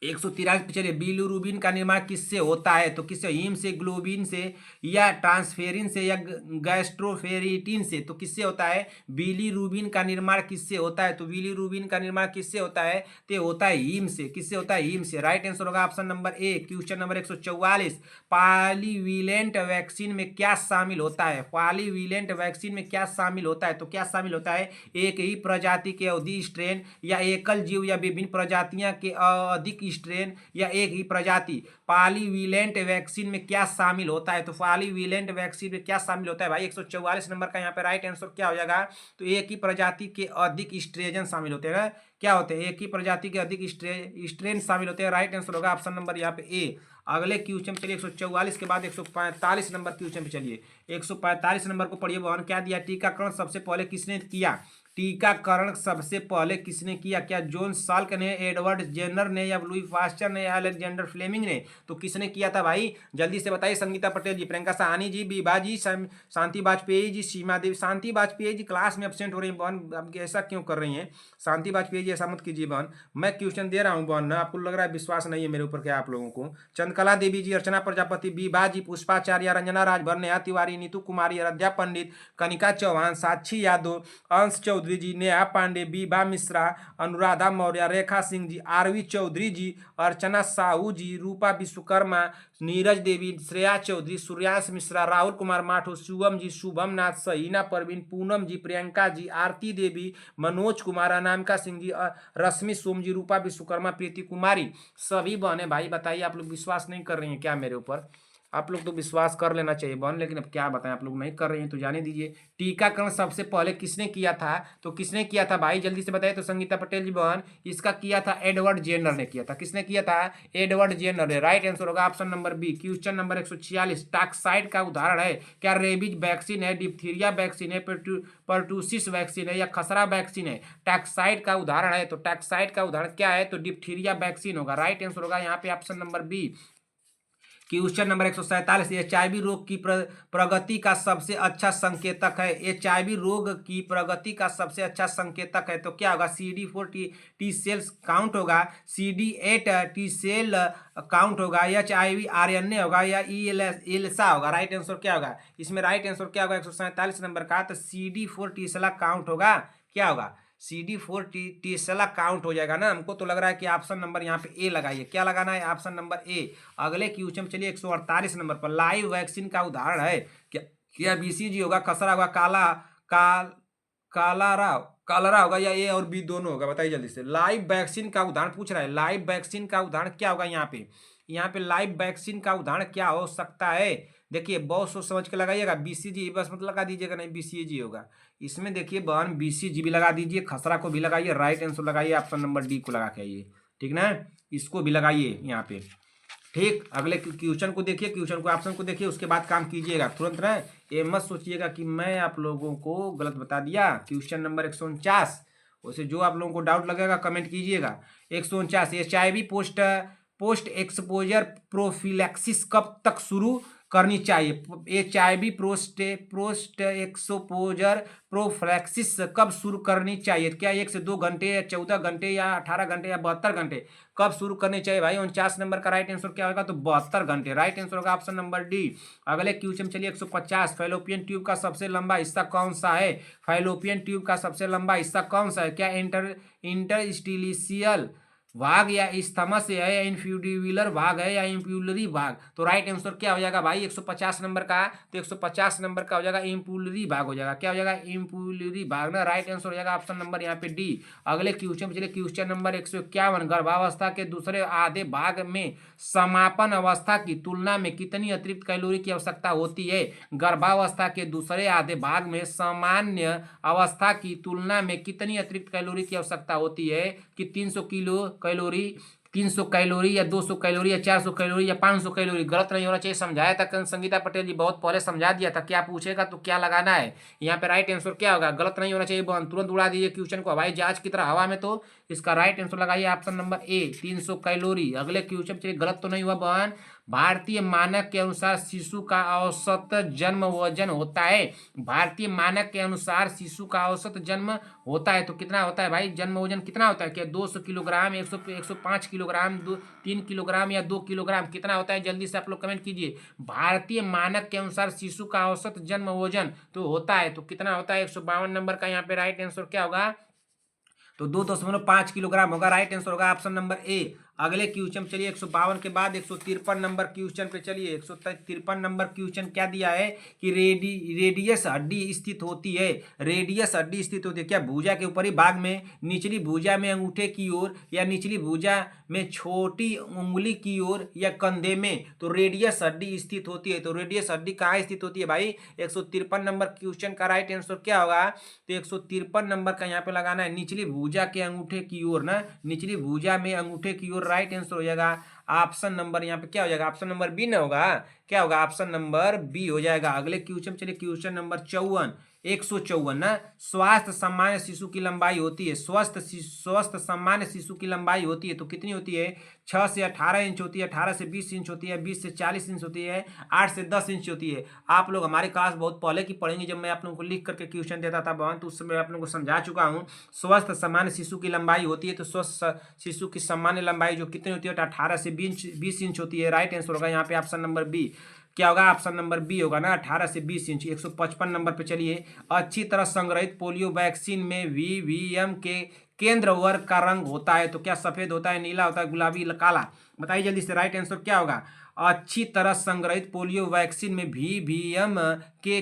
143 पे चलिए। बिलिरुबिन का निर्माण किससे होता है, तो किससे, हीम से, ग्लोबिन से, या ट्रांसफेरिन से, या गैस्ट्रोफेरिटिन से। तो किससे होता है, बिलिरुबिन का निर्माण किससे होता है, तो बिलिरुबिन का निर्माण किससे होता है, तो होता है हीम से। किससे होता है, हीम से। राइट आंसर होगा option number A. Question number 144, polyvalent vaccine में क्या शामिल होता है। पॉलीविलेंट वैक्सीन में क्या शामिल होता है, तो क्या शामिल होता है, एक ही प्रजाति के अवधि स्ट्रेन, या एकल जीव, या विभिन्न प्रजातियां के अधिक स्ट्रेन, या एक ही प्रजाति। पॉलीविलेंट वैक्सीन में क्या शामिल होता है, तो पॉलीविलेंट वैक्सीन में क्या शामिल होता है भाई, 144 नंबर का यहाँ पे राइट आंसर क्या हो जाएगा, तो एक ही प्रजाति के अधिक स्ट्रेजन शामिल होते हैं। क्या होते हैं, एक ही प्रजाति के अधिक स्ट्रेन शामिल होते हैं। राइट आंसर होगा ऑप्शन नंबर यहाँ पे ए। अगले क्वेश्चन चलिए, 144 के बाद 145 नंबर क्वेश्चन पे चलिए। 145 नंबर को पढ़िए बहन, क्या दिया, टीकाकरण सबसे पहले किसने किया। टीकाकरण सबसे पहले किसने किया, क्या जॉन साल्क ने, एडवर्ड जेनर ने, या लुई पास्चर ने, या अलेक्जेंडर फ्लेमिंग ने। तो किसने किया था भाई, जल्दी से बताइए। संगीता पटेल जी, प्रियंका सहानी जी, बीबा जी, शांति वाजपेयी जी, सीमा देवी। शांति वाजपेयी जी क्लास में एब्सेंट हो रही है बहन, अब ऐसा क्यों कर रही हैं शांति वाजपेयी जी, ऐसा मत कीजिए बहन। मैं क्वेश्चन दे रहा हूँ बहन, आपको लग रहा है विश्वास नहीं है मेरे ऊपर क्या आप लोगों को। चंद्रकला देवी जी, अर्चना प्रजापति, बीबा जी, पुष्पाचार्य, रंजना राजभर, नेहा तिवारी, नीतू कुमारी, अयोध्या पंडित, कनिका चौहान, साक्षी यादव, अंश चौधरी जी, नेहा पांडे, बीबा मिश्रा, अनुराधा मौर्य, रेखा सिंह जी, आरवी चौधरी जी, अर्चना साहू जी, रूपा विश्वकर्मा, नीरज देवी, श्रेया चौधरी, सूर्यांश मिश्रा, राहुल कुमार माठो, शुभम जी, शुभम नाथ, सहीना परवीन, पूनम जी, प्रियंका जी, आरती देवी, मनोज कुमार, अनामिका सिंह जी, रश्मि सोम जी, रूपा विश्वकर्मा, प्रीति कुमारी, सभी बहने भाई बताइए आप लोग विश्वास नहीं कर रही हैं क्या मेरे ऊपर? आप लोग तो विश्वास कर लेना चाहिए बहन, लेकिन अब क्या बताएं, आप लोग नहीं कर रहे हैं तो जाने दीजिए। टीकाकरण सबसे पहले किसने किया था? तो किसने किया था भाई, जल्दी से बताइए। तो संगीता पटेल जी बहन, इसका किया था एडवर्ड जेनर ने किया था। किसने किया था? एडवर्ड जेनर ने। राइट आंसर होगा option number B. Question number 146, toxoid का उदाहरण है क्या? रेबीज वैक्सीन है, डिप्थीरिया वैक्सीन है, पर्टूसिस वैक्सीन है या खसरा वैक्सीन है? टॉक्साइड का उदाहरण है, तो टॉक्साइड का उदाहरण क्या है? तो डिप्थीरिया वैक्सीन होगा। राइट आंसर होगा यहाँ पे option number B. Question number 147, HIV रोग की प्रगति का सबसे अच्छा संकेतक है। एचआईवी रोग की प्रगति का सबसे अच्छा संकेतक है तो क्या होगा? CD4 टी सेल्स काउंट होगा, CD8 टी सेल काउंट होगा, HIV RNA होगा या एल्सा होगा? राइट आंसर क्या होगा इसमें? राइट आंसर क्या होगा 147 नंबर का? तो CD4 टी सेल काउंट होगा। क्या होगा? CD4 टी सेल काउंट हो जाएगा ना। हमको तो लग रहा है कि ऑप्शन नंबर यहाँ पे ए लगाइए। क्या लगाना है? ऑप्शन नंबर ए। अगले क्वेश्चन में चलिए 148 नंबर पर, लाइव वैक्सीन का उदाहरण है क्या? BCG होगा, खसरा होगा, कालरा होगा या ए और बी दोनों होगा? बताइए जल्दी से। लाइव वैक्सीन का उदाहरण पूछ रहा है। लाइव वैक्सीन का उदाहरण क्या होगा यहाँ पे? यहाँ पे लाइव वैक्सीन का उदाहरण क्या हो सकता है? देखिए बहुत सोच समझ के लगाइएगा। BCG बस मत लगा दीजिएगा, नहीं BCG होगा इसमें। देखिए बहन BCG भी लगा दीजिए, खसरा को भी लगाइए, राइट आंसर लगाइए ऑप्शन नंबर डी को लगा के आइए। ठीक ना, इसको भी लगाइए यहाँ पे। ठीक, अगले क्वेश्चन को देखिए, क्वेश्चन को ऑप्शन को देखिए, उसके बाद काम कीजिएगा तुरंत ना। ये मत सोचिएगा कि मैं आप लोगों को गलत बता दिया। क्वेश्चन नंबर 149, उसे जो आप लोगों को डाउट लगेगा कमेंट कीजिएगा। 149, HIV पोस्ट एक्सपोजर प्रोफिलैक्सिस कब तक शुरू करनी चाहिए? HIV पोस्ट एक्सपोजर प्रोफिलैक्सिस कब शुरू करनी चाहिए? क्या 1 से 2 घंटे या 14 घंटे या 18 घंटे या 72 घंटे? कब शुरू करनी चाहिए भाई? 49 नंबर का राइट आंसर क्या होगा? तो 72 घंटे। राइट आंसर होगा ऑप्शन नंबर डी। अगले क्वेश्चन चलिए 150, फैलोपियन ट्यूब का सबसे लंबा हिस्सा कौन सा है? फैलोपियन ट्यूब का सबसे लंबा हिस्सा कौन सा है? क्या इंटरस्टिशियल भाग या इस्थमस है या इंफ्यूडिबुलर भाग है या इंप्यूलरी भाग? तो राइट आंसर क्या हो जाएगा भाई 150 नंबर का? तो 150 नंबर का हो जाएगा इंप्यूलरी भाग हो जाएगा। क्या हो जाएगा? इंप्यूलरी भाग ना। राइट आंसर हो जाएगा ऑप्शन नंबर यहाँ पे डी। अगले क्वेश्चन चलिए क्वेश्चन नंबर 151, गर्भावस्था के दूसरे आधे भाग में समापन अवस्था की तुलना में कितनी अतिरिक्त कैलोरी की आवश्यकता होती है? गर्भावस्था के दूसरे आधे भाग में सामान्य अवस्था की तुलना में कितनी अतिरिक्त कैलोरी की आवश्यकता होती है? कि 300 कैलोरी, 300 कैलोरी या 200 कैलोरी या 400 कैलोरी या 500 कैलोरी? गलत नहीं होना चाहिए। समझाया था संगीता पटेल जी, बहुत पहले समझा दिया था। क्या पूछेगा तो क्या लगाना है यहाँ पे? राइट आंसर क्या होगा? गलत नहीं होना चाहिए बहन, तुरंत उड़ा दीजिए क्वेश्चन को हवाई जहाज की तरह हवा में। तो इसका राइट आंसर लगाइए ऑप्शन नंबर ए, 300 कैलोरी। अगले क्वेश्चन चलिए, गलत तो नहीं हुआ बहन। भारतीय मानक के अनुसार शिशु का औसत जन्म वजन होता है। भारतीय मानक के अनुसार शिशु का औसत जन्म होता है तो कितना होता है भाई? जन्म वजन कितना होता है? क्या 200 किलोग्राम, 105 किलोग्राम, 3 किलोग्राम या 2 किलोग्राम? कितना होता है? जल्दी से आप लोग कमेंट कीजिए। भारतीय मानक के अनुसार शिशु का औसत जन्म वजन तो होता है, तो कितना होता है? 152 नंबर का यहाँ पे राइट आंसर क्या होगा? तो 2.5 किलोग्राम होगा। राइट आंसर होगा ऑप्शन नंबर ए। अगले क्वेश्चन चलिए 152 के बाद 153 नंबर क्वेश्चन पे चलिए। 153 नंबर क्वेश्चन क्या दिया है? कि रेडियस हड्डी स्थित होती है। रेडियस हड्डी स्थित होती है क्या? भुजा के ऊपरी भाग में, निचली भुजा में अंगूठे की ओर, या निचली भुजा में छोटी उंगली की ओर, या कंधे में? तो रेडियस हड्डी स्थित होती है। तो रेडियस हड्डी कहाँ स्थित होती है भाई? 153 नंबर क्वेश्चन का राइट आंसर क्या होगा? तो 153 नंबर का यहाँ पे लगाना है निचली भुजा के अंगूठे की ओर ना, निचली भुजा में अंगूठे की ओर। राइट आंसर हो जाएगा ऑप्शन नंबर यहाँ पे क्या हो जाएगा? ऑप्शन नंबर बी ना होगा? क्या होगा? ऑप्शन नंबर बी हो जाएगा। अगले क्वेश्चन चलिए क्वेश्चन नंबर 54, 154 ना, स्वास्थ्य सामान्य शिशु की लंबाई होती है। स्वस्थ सामान्य शिशु की लंबाई होती है तो कितनी होती है? 6 से 18 इंच होती है, 18 से 20 इंच होती है, 20 से 40 इंच होती है, 8 से 10 इंच होती है। आप लोग हमारी क्लास बहुत पहले की पढ़ेंगे, जब मैं आप लोगों को लिख करके क्वेश्चन देता था बहन, तो उस समय आप लोगों को समझा चुका हूँ। स्वस्थ सामान्य शिशु की लंबाई होती है तो स्वस्थ शिशु की सामान्य लंबाई जो कितनी होती है? 18 से 20 इंच होती है। राइट आंसर होगा यहाँ पे ऑप्शन नंबर बी। क्या होगा? ऑप्शन नंबर बी होगा ना, 18 से 20 इंच। 155 नंबर पे चलिए, अच्छी तरह संग्रहित पोलियो वैक्सीन में VVM के केंद्र वर्ग का रंग होता है तो क्या सफेद होता है, नीला होता है, गुलाबी, काला? बताइए जल्दी से। राइट आंसर क्या होगा? अच्छी तरह संग्रहित पोलियो वैक्सीन में VVM के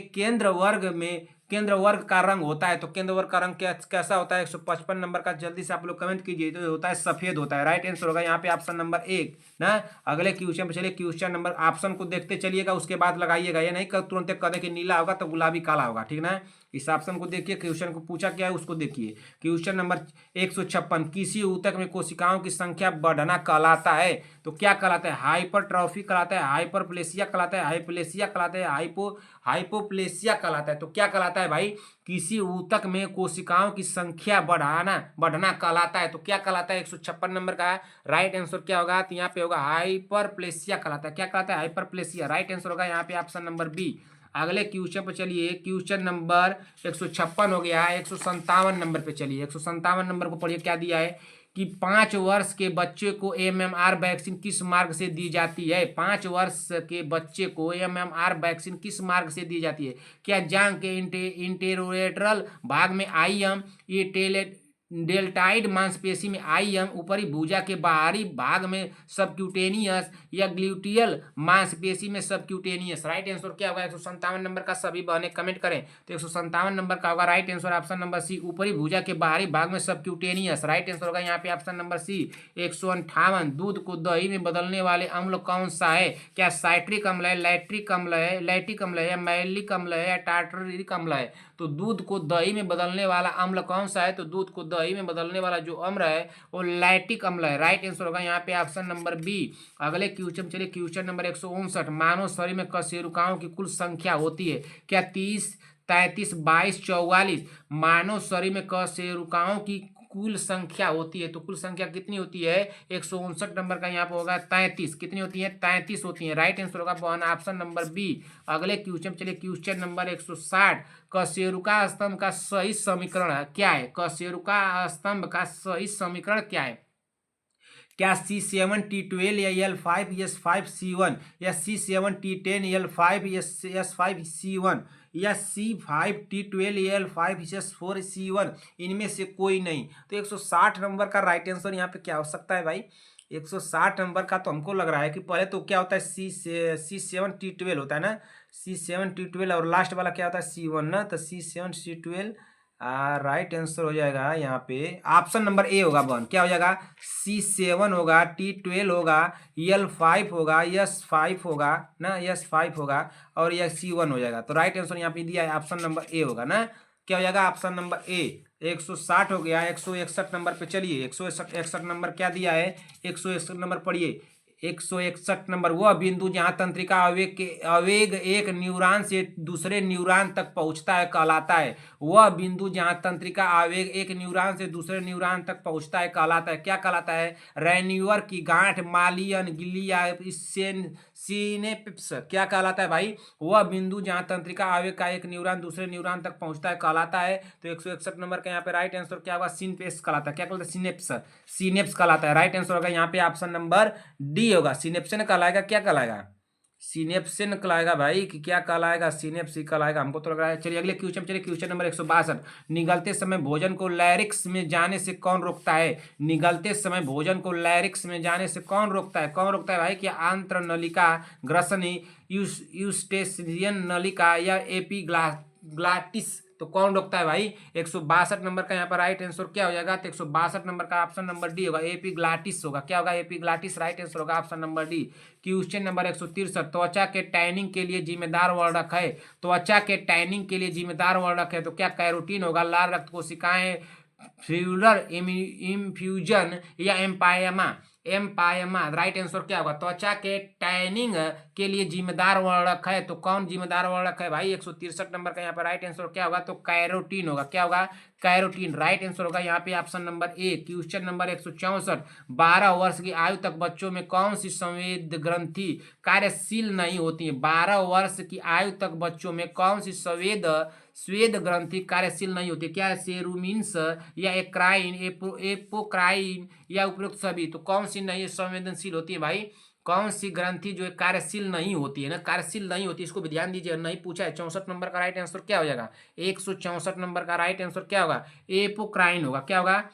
केंद्र वर्ग का रंग होता है। तो केंद्र वर्ग का रंग कैसा होता है? 155 नंबर का जल्दी से आप लोग कमेंट कीजिए। तो होता है सफेद होता है। राइट आंसर होगा यहाँ पे ऑप्शन नंबर 1 ना। अगले क्वेश्चन पे चलिए। क्वेश्चन नंबर ऑप्शन को देखते चलिएगा, उसके बाद लगाइएगा। ये नहीं तुरंत कह दें कि नीला होगा तो गुलाबी काला होगा, ठीक ना। इस ऑप्शन को देखिए, क्वेश्चन को पूछा क्या है उसको देखिए। क्वेश्चन नंबर 156, किसी ऊतक में कोशिकाओं की संख्या बढ़ना कहलाता है। तो क्या कहलाता है? हाइपरट्रॉफी कहलाता है, हाइपरप्लेसिया कहलाता है, हाइप्लेसिया कहलाता है, हाइपोप्लेसिया कहलाता है। तो क्या कहलाता है भाई? किसी ऊतक में कोशिकाओं की संख्या बढ़ना कहलाता है। तो क्या कहलाता है? 156 नंबर का राइट आंसर क्या होगा? तो यहाँ पे होगा हाइपरप्लेसिया कहलाता है। क्या कहलाता है? हाइपरप्लेसिया। राइट आंसर होगा यहाँ पे ऑप्शन नंबर बी। अगले क्वेश्चन पे चलिए। क्वेश्चन नंबर 156 हो गया है। 157 नंबर पे चलिए। 157 नंबर को पढ़िए, क्या दिया है कि 5 वर्ष के बच्चे को MMR वैक्सीन किस मार्ग से दी जाती है? 5 वर्ष के बच्चे को MMR वैक्सीन किस मार्ग से दी जाती है? क्या जांघ के इंटेरोरेट्रल भाग में IM, ये डेल्टाइड मांसपेशी में IM, ऊपरी भुजा के बाहरी भाग में सबक्यूटेनियस, या ग्लूटियल मांसपेशी में सबक्यूटेनियस? राइट आंसर क्या होगा? 157 नंबर का सभी बहने कमेंट करें। तो 157 नंबर का होगा right answer option number C, ऊपरी भुजा के बाहरी भाग में सबक्यूटेनियस। राइट आंसर होगा यहाँ पे ऑप्शन नंबर सी। 158, दूध को दही में बदलने वाले अम्ल कौन सा है? क्या साइट्रिक अम्ल है, लैक्टिक अम्ल है, लैक्टिक अम्ल है, या मैलिक अम्ल है, या टार्टरिक अम्ल है? तो दूध को दही में बदलने वाला अम्ल कौन सा है? तो दूध को दही में बदलने वाला जो अम्ल है वो लैक्टिक अम्ल है। राइट आंसर होगा यहाँ पे ऑप्शन नंबर बी। अगले क्वेश्चन चलिए। क्वेश्चन नंबर 159, मानव शरीर में कशेरुकाओं की कुल संख्या होती है? क्या 30, 33, 22, 44? मानव शरीर में कशेरुकाओं की कुल संख्या होती है। तो कुल संख्या कितनी होती है? 159 नंबर का यहाँ पे होगा 33। कितनी होती है? 33 होती है। राइट आंसर होगा ऑप्शन नंबर बी। अगले क्वेश्चन चलिए। क्वेश्चन नंबर 160, कशेरुका स्तंभ का सही समीकरण क्या है? कशेरुका स्तंभ का सही समीकरण क्या है? क्या C7T12 या L5S5C1, या C7T10 L5S5C1, या C5T12 L5S4C1? इनमें से कोई नहीं। तो 160 नंबर का राइट आंसर यहाँ पे क्या हो सकता है भाई? 160 नंबर का तो हमको लग रहा है कि पहले तो क्या होता है, C7T12 होता है ना, C7T12, और लास्ट वाला क्या होता है? C1 ना। तो C7C12 राइट आंसर हो जाएगा यहाँ पे ऑप्शन नंबर ए होगा बन। क्या हो जाएगा? C7 होगा, T12 होगा, L5 होगा, S5 होगा ना, S5 होगा, और यह C1 हो जाएगा। तो राइट आंसर यहाँ पे दिया है ऑप्शन नंबर ए होगा ना। क्या हो जाएगा? ऑप्शन नंबर ए। 160 हो गया। 161 नंबर पे चलिए। 161 नंबर क्या दिया है? 161 नंबर पढ़िए। 161 नंबर, वह बिंदु जहां तंत्रिका आवेग एक न्यूरॉन से दूसरे न्यूरॉन तक पहुंचता है कहलाता है। वह बिंदु जहां तंत्रिका आवेग एक न्यूरॉन से दूसरे न्यूरॉन तक पहुंचता है कहलाता है। क्या कहलाता है? रेन्यूअर की गांठ, मालियन, गिलिया, सिनेप्स। क्या कहलाता है भाई? वह बिंदु जहां तंत्रिका आवेग का एक न्यूरॉन दूसरे न्यूरॉन तक पहुंचता है कहलाता है। तो 161 नंबर का यहाँ पे राइट आंसर क्या होगा? सिनेप्स कहलाता है। क्या कहलाता है? सिनेप्स। सिनेप्स कहलाता है। राइट आंसर होगा यहाँ पे ऑप्शन नंबर डी होगा। सिनेप्सन कहलाएगा। क्या कहलाएगा? सिनेप्सन कहलाएगा भाई, कि क्या कहलाएगा? सिनेप्स ही कहलाएगा, हमको तो लग रहा है। चलिए अगले क्वेश्चन चलिए। क्वेश्चन नंबर 162, निगलते समय भोजन को लैरिक्स में जाने से कौन रोकता है? निगलते समय भोजन को लैरिक्स में जाने से कौन रोकता है? कौन रोकता है भाई? क्या आंत्र नलिका, ग्रसनी, यूस्टेशियन नलिका, या एपिग्लाटिस? तो कौन रोकता है भाई? 162 नंबर का यहाँ पर राइट आंसर क्या हो जाएगा? तो 162 नंबर का ऑप्शन नंबर डी होगा, एपिग्लाटिस होगा। क्या होगा? एपिग्लाटिस। राइट आंसर होगा option number D. Question number 163, त्वचा के टैनिंग के लिए जिम्मेदार वर्णक है? त्वचा के टैनिंग के लिए जिम्मेदार वर्णक है तो क्या कैरोटीन होगा, लाल रक्त कोशिकाएं, फ्यूलर इम्फ्यूजन, या एम्पायमा? एम्पायमा। राइट आंसर क्या होगा? त्वचा के टैनिंग के लिए जिम्मेदार वर्णक है तो कौन जिम्मेदार वर्णक है भाई? 163 नंबर का यहाँ पर राइट आंसर क्या होगा? तो कैरोटीन होगा। क्या होगा? कैरोटीन। राइट आंसर होगा यहाँ पे option number A. Question number 164, 12 वर्ष की आयु तक बच्चों में कौन सी संवेद ग्रंथि कार्यशील नहीं होती है? 12 वर्ष की आयु तक बच्चों में कौन सी स्वेद ग्रंथि कार्यशील नहीं होती? क्या सेरुमिन्स, या एक्राइन, एपोक्राइन, या उपयुक्त सभी? तो कौन सी नहीं संवेदनशील होती है भाई? कौन सी ग्रंथि जो है कार्यशील नहीं होती है ना, कार्यशील नहीं होती, इसको भी ध्यान दीजिए, नहीं पूछा है। 64 नंबर का राइट आंसर क्या हो जाएगा? 164 नंबर का राइट आंसर क्या होगा? एपोक्राइन होगा। क्या होगा?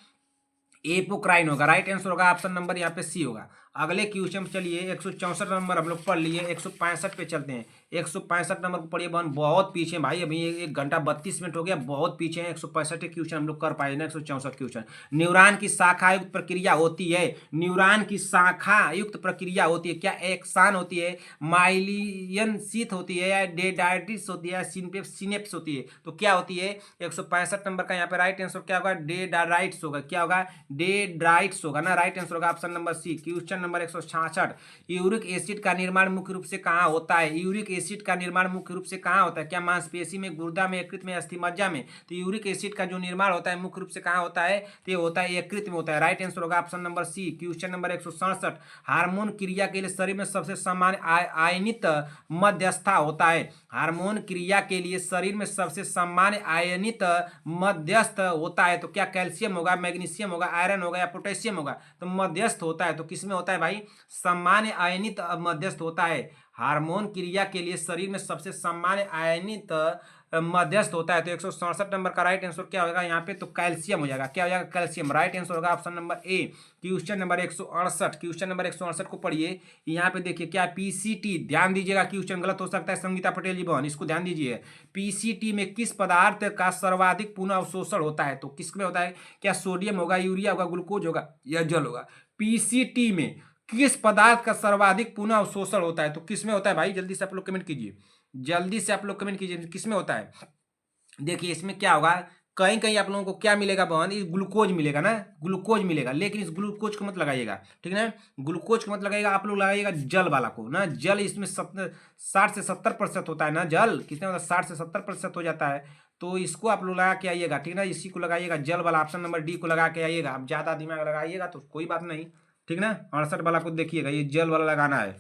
एपोक्राइन होगा। राइट आंसर होगा ऑप्शन नंबर यहाँ पे सी होगा। अगले क्वेश्चन चलिए 164 नंबर हम लोग पढ़ लिए, 165 पे चलते हैं। 165 नंबर को पढ़िए बहन, बहुत पीछे भाई, अभी 1 घंटा 32 मिनट हो गया, बहुत पीछे हैं। 165 क्वेश्चन हम लोग कर पाए ना, 164 क्वेश्चन। न्यूरॉन की शाखा युक्त प्रक्रिया होती है, न्यूरॉन की शाखा युक्त प्रक्रिया होती है, क्या एक्सान होती है, माइलियन शीथ होती है, या डेड्राइटिस होती है, सिनेप्स होती है? तो क्या होती है 165 नंबर का यहाँ पे राइट आंसर क्या होगा? डेड्राइट्स होगा। क्या होगा? डेड्राइट्स होगा ना, राइट आंसर होगा option number C. Question number 166, uric acid का निर्माण मुख्य रूप से कहाँ होता है? यूरिक एसिड का निर्माण मुख्य रूप से कहाँ होता है? क्या मांसपेशी में, गुर्दा में, यकृत में, अस्थिमज्जा में? तो यूरिक एसिड का जो निर्माण होता है मुख्य रूप से कहाँ होता है? तो ये होता है यकृत में होता है। राइट आंसर होगा option number C. Question number 167, hormone क्रिया के लिए शरीर में सबसे सामान्य आयनित मध्यस्था होता है। हार्मोन क्रिया के लिए शरीर में सबसे सामान्य आयनित मध्यस्थ होता है, तो क्या कैल्शियम होगा, मैग्नीशियम होगा, आयरन होगा, या पोटेशियम होगा? तो मध्यस्थ होता है, तो किसमें होता है भाई? सामान्य आयनित मध्यस्थ होता है। हार्मोन क्रिया के लिए शरीर में सबसे सामान्य आयनित मध्यस्थ होता है। तो 167 नंबर का राइट आंसर क्या होगा यहाँ पे? तो कैल्शियम हो जाएगा। क्या हो जाएगा? कैल्शियम। राइट आंसर होगा option number A. Question number 168, question number 168 को पढ़िए। यहाँ पे देखिए क्या पीसीटी, ध्यान दीजिएगा, क्वेश्चन गलत हो सकता है संगीता पटेल जी बहन, इसको ध्यान दीजिए। पीसीटी में किस पदार्थ का सर्वाधिक पुनः अवशोषण होता है? तो किसमें होता है? क्या सोडियम होगा, यूरिया होगा, ग्लूकोज होगा, या जल होगा? पीसीटी में किस पदार्थ का सर्वाधिक पुनः अवशोषण होता है? तो किसमें होता है भाई? जल्दी से आप लोग कमेंट कीजिए, जल्दी से आप लोग कमेंट कीजिए, किसमें होता है? देखिए इसमें क्या होगा, कहीं कहीं आप लोगों को क्या मिलेगा बहन? इस ग्लूकोज मिलेगा ना, ग्लूकोज मिलेगा, लेकिन इस ग्लूकोज को मत लगाइएगा, ठीक है ना? ग्लूकोज को मत लगाइएगा, आप लोग लगाइएगा जल वाला को ना। जल इसमें 60 से 70% होता है ना, जल कितने होता है? 60 से 70% हो जाता है। तो इसको आप लोग लगा के आइएगा, ठीक है ना? इसी को लगाइएगा, जल वाला, ऑप्शन नंबर डी को लगा के आइएगा। आप ज़्यादा दिमाग लगाइएगा तो कोई बात नहीं, ठीक ना? 68 वाला को देखिएगा, ये जल वाला लगाना है।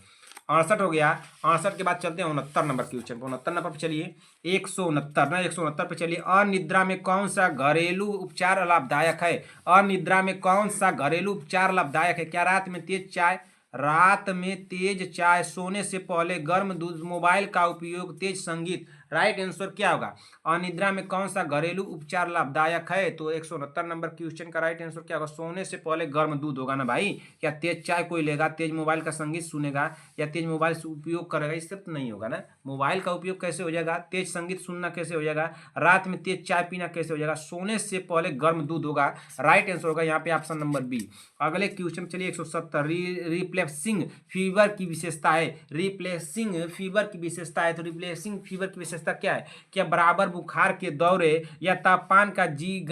68 हो गया। 68 के बाद चलते हैं 69 नंबर क्वेश्चन पर। 69 नंबर पे चलिए, 169 ना, 169 पे चलिए। अनिद्रा में कौन सा घरेलू उपचार लाभदायक है? अनिद्रा में कौन सा घरेलू उपचार लाभदायक है? क्या रात में तेज चाय, रात में तेज चाय, सोने से पहले गर्म दूध, मोबाइल का उपयोग, तेज संगीत? राइट आंसर क्या होगा? अनिद्रा में कौन सा घरेलू उपचार लाभदायक है? तो 169 नंबर क्वेश्चन का राइट आंसर क्या होगा? सोने से पहले गर्म दूध होगा ना भाई। क्या तेज चाय कोई लेगा, तेज मोबाइल का संगीत सुनेगा, या तेज मोबाइल से उपयोग करेगा? इससे तो नहीं होगा ना। मोबाइल का उपयोग कैसे हो जाएगा? तेज संगीत सुनना कैसे हो जाएगा? रात में तेज चाय पीना कैसे हो जाएगा? सोने से पहले गर्म दूध होगा। राइट आंसर होगा यहाँ पे ऑप्शन नंबर बी। अगले क्वेश्चन चलिए 170, रिफ्लेक्सिंग फीवर की विशेषता है। रिफ्लेक्सिंग फीवर की विशेषता है, तो रिफ्लेक्सिंग फीवर की विशेषता क्या है? क्या बराबर बुखार के दौरे या तापमान का जिग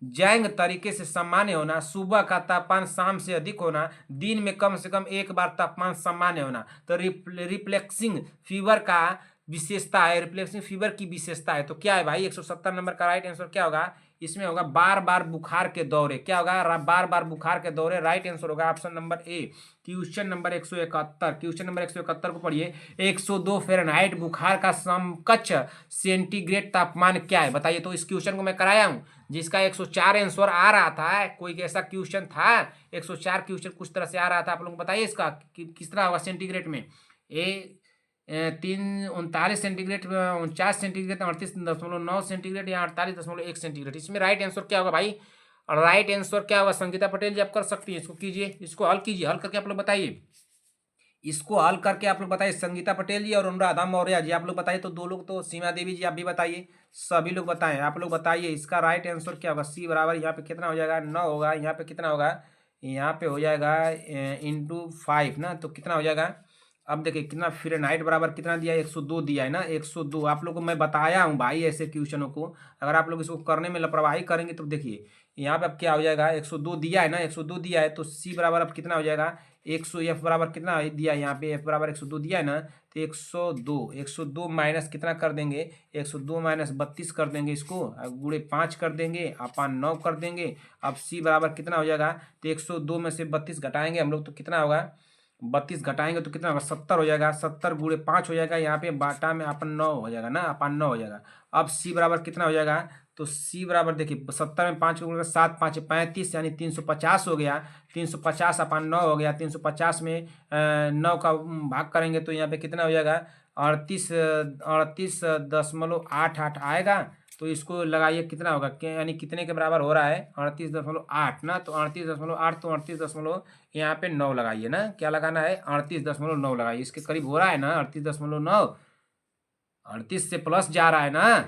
जैंग तरीके से सामान्य होना, सुबह का तापमान शाम से अधिक होना, दिन में कम से कम एक बार तापमान सामान्य होना? तो रिफ्लेक्सिंग फीवर का विशेषता है, रिफ्लेक्सिंग फीवर की विशेषता है। तो क्या है भाई? 170 नंबर का राइट आंसर क्या होगा? इसमें होगा बार बार बुखार के दौरे। क्या होगा? बार बार बुखार के दौरे। राइट आंसर होगा option number A. Question number 171, question number 171 को पढ़िए। 102 फ़ारेनहाइट बुखार का समकक्ष सेंटीग्रेड तापमान क्या है? बताइए। तो इस क्वेश्चन को मैं कराया हूँ, जिसका 104 आंसर आ रहा था। कोई ऐसा क्वेश्चन था 104 क्वेश्चन कुछ तरह से आ रहा था, आप लोग बताइए इसका किस तरह होगा सेंटीग्रेड में? 39 सेंटीग्रेड, 49 सेंटीग्रेड, 38.9 सेंटीग्रेड, या 48.1 सेंटीग्रेड? इसमें राइट आंसर क्या होगा भाई? राइट आंसर क्या होगा? संगीता पटेल जी आप कर सकती हैं, इसको कीजिए, इसको हल कीजिए, हल करके आप लोग बताइए, इसको हल करके आप लोग बताइए। संगीता पटेल जी और अनुराधा मौर्य जी आप लोग बताइए। तो 2 लोग, तो सीमा देवी जी आप भी बताइए, सभी लोग बताएं, आप लोग बताइए इसका राइट आंसर क्या होगा? सी बराबर यहाँ पे कितना हो जाएगा? 9 होगा। यहाँ पे कितना होगा? यहाँ पे हो जाएगा इंटू 5 ना, तो कितना हो जाएगा? अब देखिए कितना फ़ारेनहाइट बराबर कितना दिया है? 102 दिया है ना, 102। आप लोग को मैं बताया हूँ भाई ऐसे क्वेश्चनों को, अगर आप लोग इसको करने में लापरवाही करेंगे तो देखिए यहाँ पे अब क्या हो जाएगा? 102 दिया है ना, 102 दिया है, तो सी बराबर अब कितना हो जाएगा? 100। एफ बराबर कितना दिया है यहाँ पे? एफ बराबर 102 दिया है ना, तो 102, 102 माइनस कितना कर देंगे? 102 माइनस 32 कर देंगे, इसको गुणे 5 कर देंगे, अपन 9 कर देंगे। अब सी बराबर कितना हो जाएगा? तो 102 में से 32 घटाएंगे हम लोग, तो कितना होगा? 32 घटाएंगे तो कितना होगा? 70 हो जाएगा। 70 गुणे 5 हो जाएगा, यहाँ पे बाटा में अपन 9 हो जाएगा ना, अपन 9 हो जाएगा। अब सी बराबर कितना हो जाएगा? तो सी बराबर देखिए 70 में 5 गुणे 7 5 35, यानी 350 हो गया। 350 अपन 9 हो गया। 350 में 9 का भाग करेंगे तो यहाँ पे कितना हो जाएगा? 38.88 आएगा। तो इसको लगाइए, कितना होगा, यानी कितने के बराबर हो रहा है, 38.8 ना, तो 38.8, तो 38 यहाँ पे 9 लगाइए ना, क्या लगाना है, 38.9 लगाइए, इसके करीब हो रहा है ना 38.9, 38 से प्लस जा रहा है ना,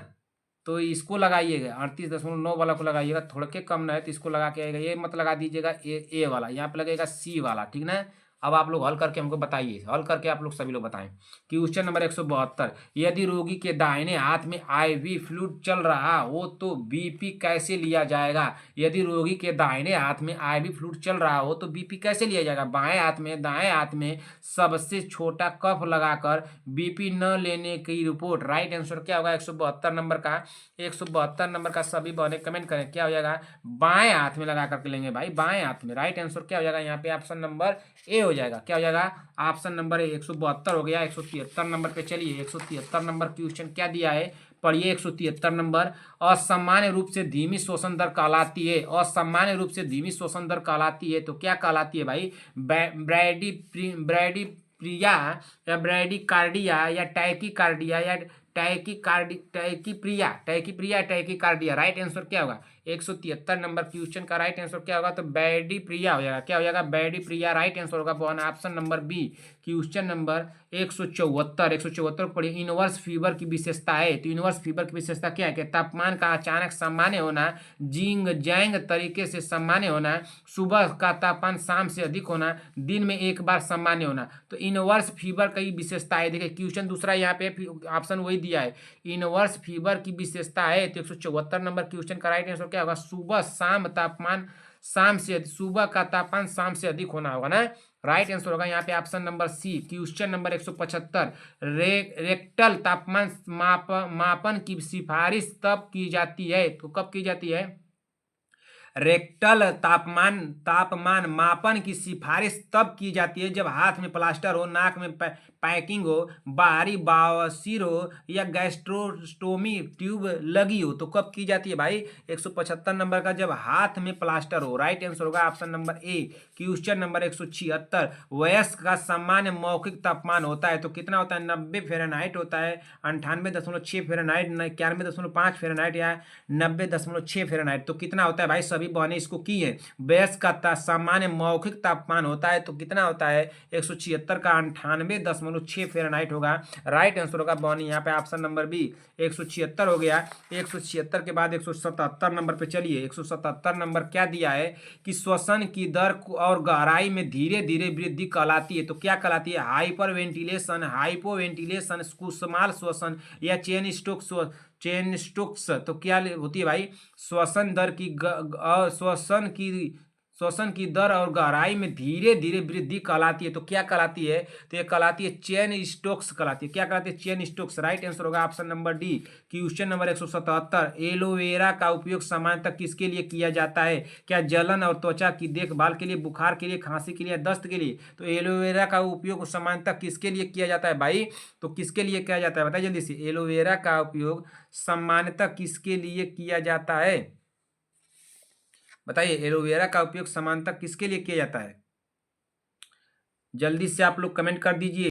तो इसको लगाइएगा, 38.9 वाला को लगाइएगा, थोड़ा के कम ना है तो इसको लगा के आएगा, ये मत लगा दीजिएगा ए वाला, यहाँ पे लगेगा सी वाला, ठीक ना। अब आप लोग हल करके हमको बताइए, हल करके आप लोग सभी लोग बताएं। क्वेश्चन नंबर 172, यदि रोगी के दाहिने हाथ में आईवी फ्लूइड चल रहा हो तो बीपी कैसे लिया जाएगा। यदि रोगी के दाहिने हाथ में आईवी फ्लूइड चल रहा हो तो बीपी कैसे लिया जाएगा। बाएं हाथ में, दाएं हाथ में सबसे छोटा कफ लगाकर बीपी न लेने की रिपोर्ट। राइट आंसर क्या होगा 172 नंबर का। 172 नंबर का सभी बने कमेंट करें, क्या हो जाएगा, बाएं हाथ में लगा करके लेंगे भाई, बाएं हाथ में। राइट आंसर क्या हो जाएगा यहाँ पे, ऑप्शन नंबर ए हो जाएगा, क्या हो जाएगा, ऑप्शन नंबर ए। 172 हो गया। 173 नंबर पे चलिए, 173 नंबर क्वेश्चन क्या दिया है, पढ़िए 173 नंबर। असामान्य रूप से धीमी श्वसन दर कहलाती है, असामान्य रूप से धीमी श्वसन दर कहलाती है तो क्या कहलाती है भाई, ब्रैडी प्रिया या ब्रैडिकार्डिया या टैकीकार्डिया या टैकीप्रिया। राइट आंसर क्या होगा 173 नंबर क्वेश्चन का राइट आंसर क्या होगा, तो बैडी प्रिया हो जाएगा, क्या हो जाएगा, बैडी प्रिया। राइट आंसर होगा one option number B. Question number 174 पढ़िए, इनवर्स फीवर की विशेषता है, तो इनवर्स फीवर की विशेषता क्या है कि तापमान का अचानक सामान्य होना, जिंग जैंग तरीके से सामान्य होना, सुबह का तापमान शाम से अधिक होना, दिन में एक बार सामान्य होना। तो इनवर्स फीवर की विशेषता है, देखिए क्वेश्चन दूसरा यहाँ पे ऑप्शन वही दिया है, इनवर्स फीवर की विशेषता है, तो 174 नंबर क्वेश्चन का राइट आंसर क्या होगा, सुबह का तापमान शाम से अधिक होना होगा ना। राइट आंसर होगा यहाँ पे option number C. Question number 175, rectal तापमान मापन की सिफारिश तब की जाती है, तो कब की जाती है, रेक्टल तापमान मापन की सिफारिश तब की जाती है जब हाथ में प्लास्टर हो, नाक में पैकिंग हो, बाहरी बवासीर हो या गैस्ट्रोस्टोमी ट्यूब लगी हो, तो कब की जाती है भाई 175 नंबर का, जब हाथ में प्लास्टर हो। राइट आंसर होगा option number A. Question number 176, वयस्क का सामान्य मौखिक तापमान होता है, तो कितना होता है, 90 फ़ारेनहाइट होता है, 98.6 फ़ारेनहाइट, 91.5 फ़ारेनहाइट या 90.6 फ़ारेनहाइट, तो कितना होता है भाई, सभी बहने इसको की है। वयस्क का सामान्य मौखिक तापमान होता है तो कितना होता है 176 का 98.6 फ़ारेनहाइट होगा। राइट आंसर होगा बहनी यहाँ पे ऑप्शन नंबर बी। 176 हो गया। 176 के बाद 177 नंबर पे चलिए। 177 नंबर क्या दिया है कि श्वसन की दर और गहराई में धीरे धीरे वृद्धि कहलाती है, तो क्या कहलाती है, हाइपर वेंटिलेशन, हाइपो वेंटिलेशन, कुसुमाल श्वसन या चेन स्टोक्स। तो क्या होती है भाई, श्वसन की दर और गहराई में धीरे धीरे वृद्धि कहलाती है, तो क्या कहलाती है, तो ये कहलाती है चेन स्टोक्स कहलाती है। क्या कहलाती है, चेन स्टोक्स। राइट आंसर होगा option number D. Question number 177, aloe vera का उपयोग सामान्यतः किसके लिए किया जाता है, क्या जलन और त्वचा की देखभाल के लिए, बुखार के लिए, खांसी के लिए, दस्त के लिए। तो एलोवेरा का उपयोग सामान्यतः किसके लिए किया जाता है भाई, तो किसके लिए किया जाता है बताइए जल्दी से, एलोवेरा का उपयोग सामान्यतः किसके लिए किया जाता है, बताइए एलोवेरा का उपयोग सामान्यतः किसके लिए किया जाता है, जल्दी से आप लोग कमेंट कर दीजिए,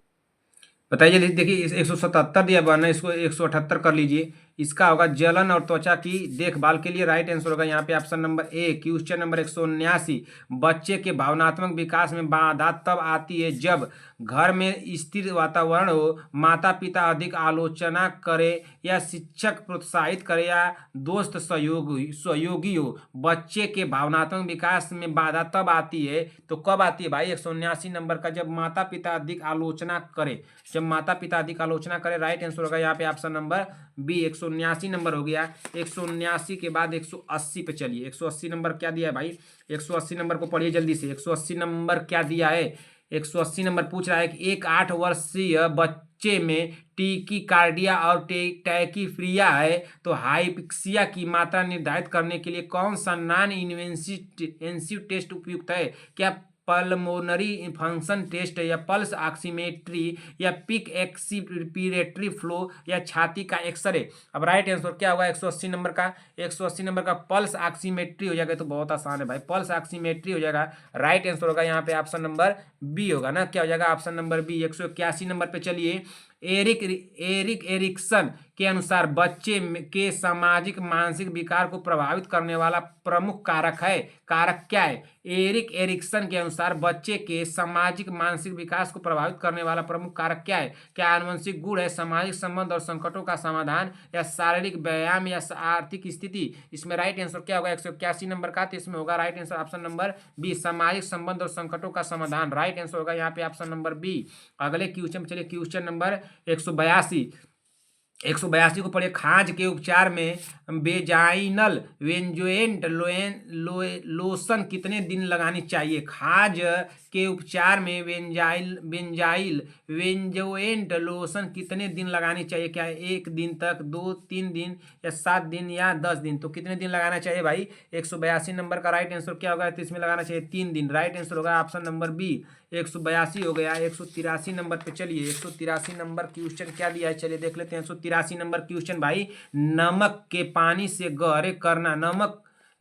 बताइए। देखिए 177 दिया बना, इसको 178 कर लीजिए। इसका होगा जलन और त्वचा की देखभाल के लिए। राइट आंसर होगा यहाँ पे option number A. Question number 179, बच्चे के भावनात्मक विकास में बाधा तब आती है जब घर में स्थिर वातावरण हो, माता पिता अधिक आलोचना करे या शिक्षक प्रोत्साहित करे या दोस्त सहयोगी हो। बच्चे के भावनात्मक विकास में बाधा तब आती है, तो कब आती है भाई 179 नंबर का, जब माता पिता अधिक आलोचना करे, जब माता पिता अधिक आलोचना करे। राइट आंसर होगा यहाँ पे ऑप्शन नंबर बी। 179 नंबर हो गया। 179 के बाद 180 पे चलिए। 180 नंबर क्या दिया है भाई, 180 नंबर को पढ़िए जल्दी से। 180 नंबर क्या दिया है, 180 नंबर पूछ रहा है कि एक 8 वर्षीय बच्चे में टीकीकार्डिया और टैकीफ्रिया है, तो हाइपक्सिया की मात्रा निर्धारित करने के लिए कौन सा नॉन इन्वेसिव टेस्ट उपयुक्त है, क्या पल्मोनरी फंक्शन टेस्ट या पल्स ऑक्सीमेट्री या पिक एक्सपिरेटरी फ्लो या छाती का एक्सरे। अब राइट आंसर क्या होगा 180 नंबर का, 180 नंबर का पल्स ऑक्सीमेट्री हो जाएगा, तो बहुत आसान है भाई, पल्स ऑक्सीमेट्री हो जाएगा। राइट आंसर होगा यहाँ पे ऑप्शन नंबर बी होगा ना, क्या हो जाएगा ऑप्शन नंबर बी। 181 नंबर पे चलिए। एरिक एरिक एरिक्सन के अनुसार बच्चे के सामाजिक मानसिक विकार को प्रभावित करने वाला प्रमुख कारक है। कारक क्या है? एरिक एरिक्सन के अनुसार बच्चे के सामाजिक मानसिक विकास को प्रभावित करने वाला प्रमुख कारक क्या है? क्या आनुवंशिक गुण है, सामाजिक संबंध और संकटों का समाधान, या शारीरिक व्यायाम, या आर्थिक स्थिति? इसमें राइट आंसर क्या होगा? 181 नंबर का, तो इसमें होगा right answer option number B, सामाजिक संबंध और संकटों का समाधान। राइट आंसर होगा यहाँ पे ऑप्शन नंबर बी। अगले क्वेश्चन चलिए, क्वेश्चन नंबर 182 को पढ़िए। खाज के उपचार में बेजाइनल वेंजोएंट लोशन कितने दिन लगानी चाहिए? खाज के उपचार में बेंजाइल वेंजोएंट लोशन कितने दिन लगानी चाहिए? क्या 1 दिन तक, 2-3 दिन, या 7 दिन, या 10 दिन? तो कितने दिन लगाना चाहिए भाई? 182 नंबर का राइट आंसर क्या होगा? तो इसमें लगाना चाहिए 3 दिन। राइट आंसर होगा ऑप्शन नंबर बी, 182 हो गया। 183 नंबर पे चलिए, 183 नंबर क्वेश्चन क्या दिया है, चलिए देख लेते हैं। 183 नंबर क्वेश्चन भाई, नमक के पानी से गहरे करना,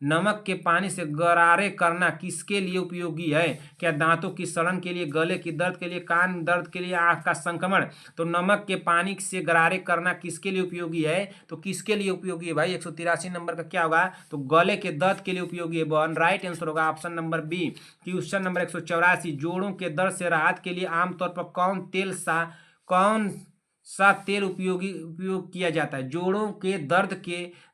नमक के पानी से गरारे करना किसके लिए उपयोगी है? क्या दांतों की सड़न के लिए, गले की दर्द के लिए, कान दर्द के लिए, आंख का संक्रमण? तो नमक के पानी से गरारे करना किसके लिए उपयोगी है? तो किसके लिए उपयोगी है भाई? 183 नंबर का क्या होगा? तो गले के दर्द के लिए उपयोगी है। वन राइट आंसर होगा option number B. Question number 184, जोड़ों के दर्द से राहत के लिए आमतौर पर कौन सा तेल उपयोग किया जाता है? जोड़ों के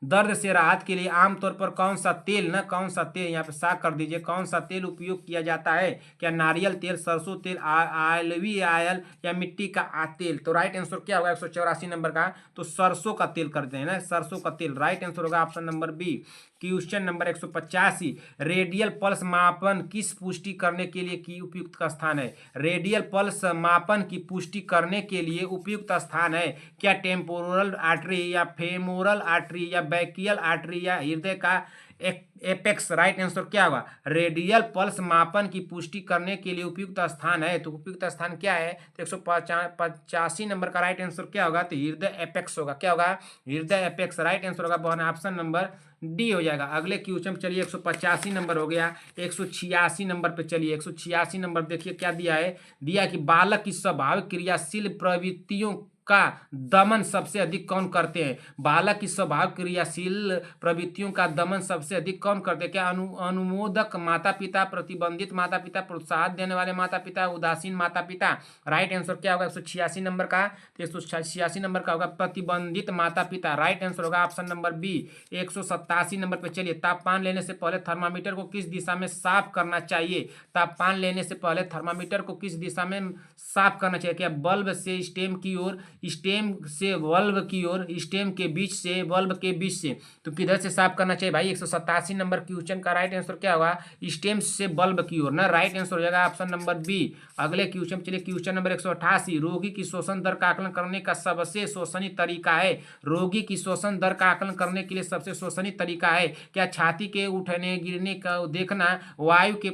दर्द से राहत के लिए आमतौर पर कौन सा तेल यहाँ पे सा कर दीजिए, कौन सा तेल उपयोग किया जाता है? क्या नारियल तेल, सरसों तेल, ऑलिव ऑयल, या मिट्टी का तेल? तो राइट आंसर क्या होगा 184 नंबर का? तो सरसों का तेल करते हैं ना, सरसों का तेल। राइट आंसर होगा option number B. Question number 185, radial pulse मापन किस पुष्टि करने के लिए की उपयुक्त स्थान है? रेडियल पल्स मापन की पुष्टि करने के लिए उपयुक्त स्थान है। क्या टेम्पोरल आर्टरी, या फेमोरल आर्टरी, या बैकियल आर्टरी, या हृदय का एपेक्स? राइट आंसर क्या होगा? रेडियल पल्स मापन की पुष्टि करने के लिए उपयुक्त स्थान है। तो उपयुक्त स्थान क्या है? तो 185 नंबर का राइट आंसर क्या होगा? तो हृदय एपेक्स होगा। क्या होगा? हृदय एपेक्स। राइट आंसर होगा ऑप्शन नंबर डी हो जाएगा। अगले क्वेश्चन चलिए, 185 नंबर हो गया। 186 नंबर पे चलिए। 186 नंबर देखिए क्या दिया है? दिया कि बालक की स्वाभाविक क्रियाशील प्रवृत्तियों का दमन सबसे अधिक कौन करते हैं? बालक की स्वाभाविक क्रियाशील प्रवृत्तियों का दमन सबसे अधिक कौन करते हैं? क्या अनुमोदक माता पिता, प्रतिबंधित माता पिता, प्रोत्साहन देने वाले माता पिता, उदासीन माता पिता? राइट आंसर क्या होगा 186 नंबर का? तो 186 नंबर का होगा प्रतिबंधित माता पिता। राइट आंसर होगा ऑप्शन नंबर बी। 187 नंबर पे चलिए, तापमान लेने से पहले थर्मामीटर को किस दिशा में साफ करना चाहिए? तापमान लेने से पहले थर्मामीटर को किस दिशा में साफ करना चाहिए? क्या बल्ब से स्टेम की ओर, स्टेम से बल्ब की ओर, स्टेम के बीच से, बल्ब के बीच से? तो किधर से साफ करना चाहिए भाई? 187 नंबर क्वेश्चन का राइट आंसर क्या होगा? स्टेम से बल्ब की ओर ना। राइट आंसर हो जाएगा ऑप्शन नंबर बी। अगले क्वेश्चन चलिए, क्वेश्चन नंबर 188, रोगी की श्वसन दर का आकलन करने का सबसे शोषणीय तरीका है? रोगी की श्वसन दर का आकलन करने के लिए सबसे शोषणीय तरीका है? क्या छाती के उठने गिरने का देखना, वायु के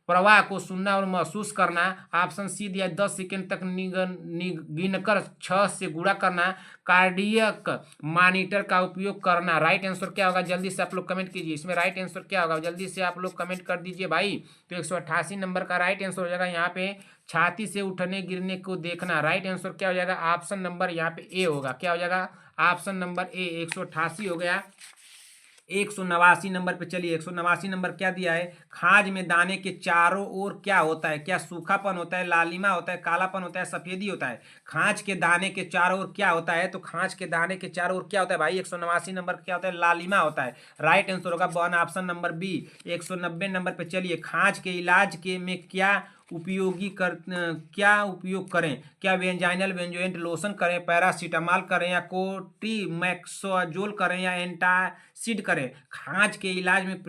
प्रवाह को सुनना और महसूस करना? ऑप्शन सी दिया 10 सेकेंड तक गिनकर 6 से गुणा करना, कार्डियक मॉनिटर का उपयोग करना? राइट आंसर क्या होगा? जल्दी से आप लोग कमेंट कीजिए, इसमें राइट आंसर क्या होगा? जल्दी से आप लोग कमेंट कर दीजिए भाई। तो 188 नंबर का राइट आंसर हो जाएगा यहाँ पे छाती से उठने गिरने को देखना। राइट आंसर क्या हो जाएगा? ऑप्शन नंबर यहाँ पे ए होगा। क्या हो जाएगा? ऑप्शन नंबर ए। 188 हो गया। 189 नंबर पे चलिए। 189 नंबर क्या दिया है? खाज में दाने के चारों ओर क्या होता है? क्या सूखापन होता है, लालिमा होता है, कालापन होता है, सफेदी होता है? खाज के दाने के चारों ओर क्या होता है? तो खाज के दाने के चारों ओर क्या होता है भाई? 189 नंबर क्या होता है? लालिमा होता है। राइट आंसर होगा one option number B. 190 number पे चलिए, खाज के इलाज के में क्या उपयोग करें? क्या वेंजाइनल वेंजोएंट लोशन करें, पैरासीटामॉल करें, या कोट्रिमैक्सोजोल करें, या एंटासिड करें? खांच के इलाज में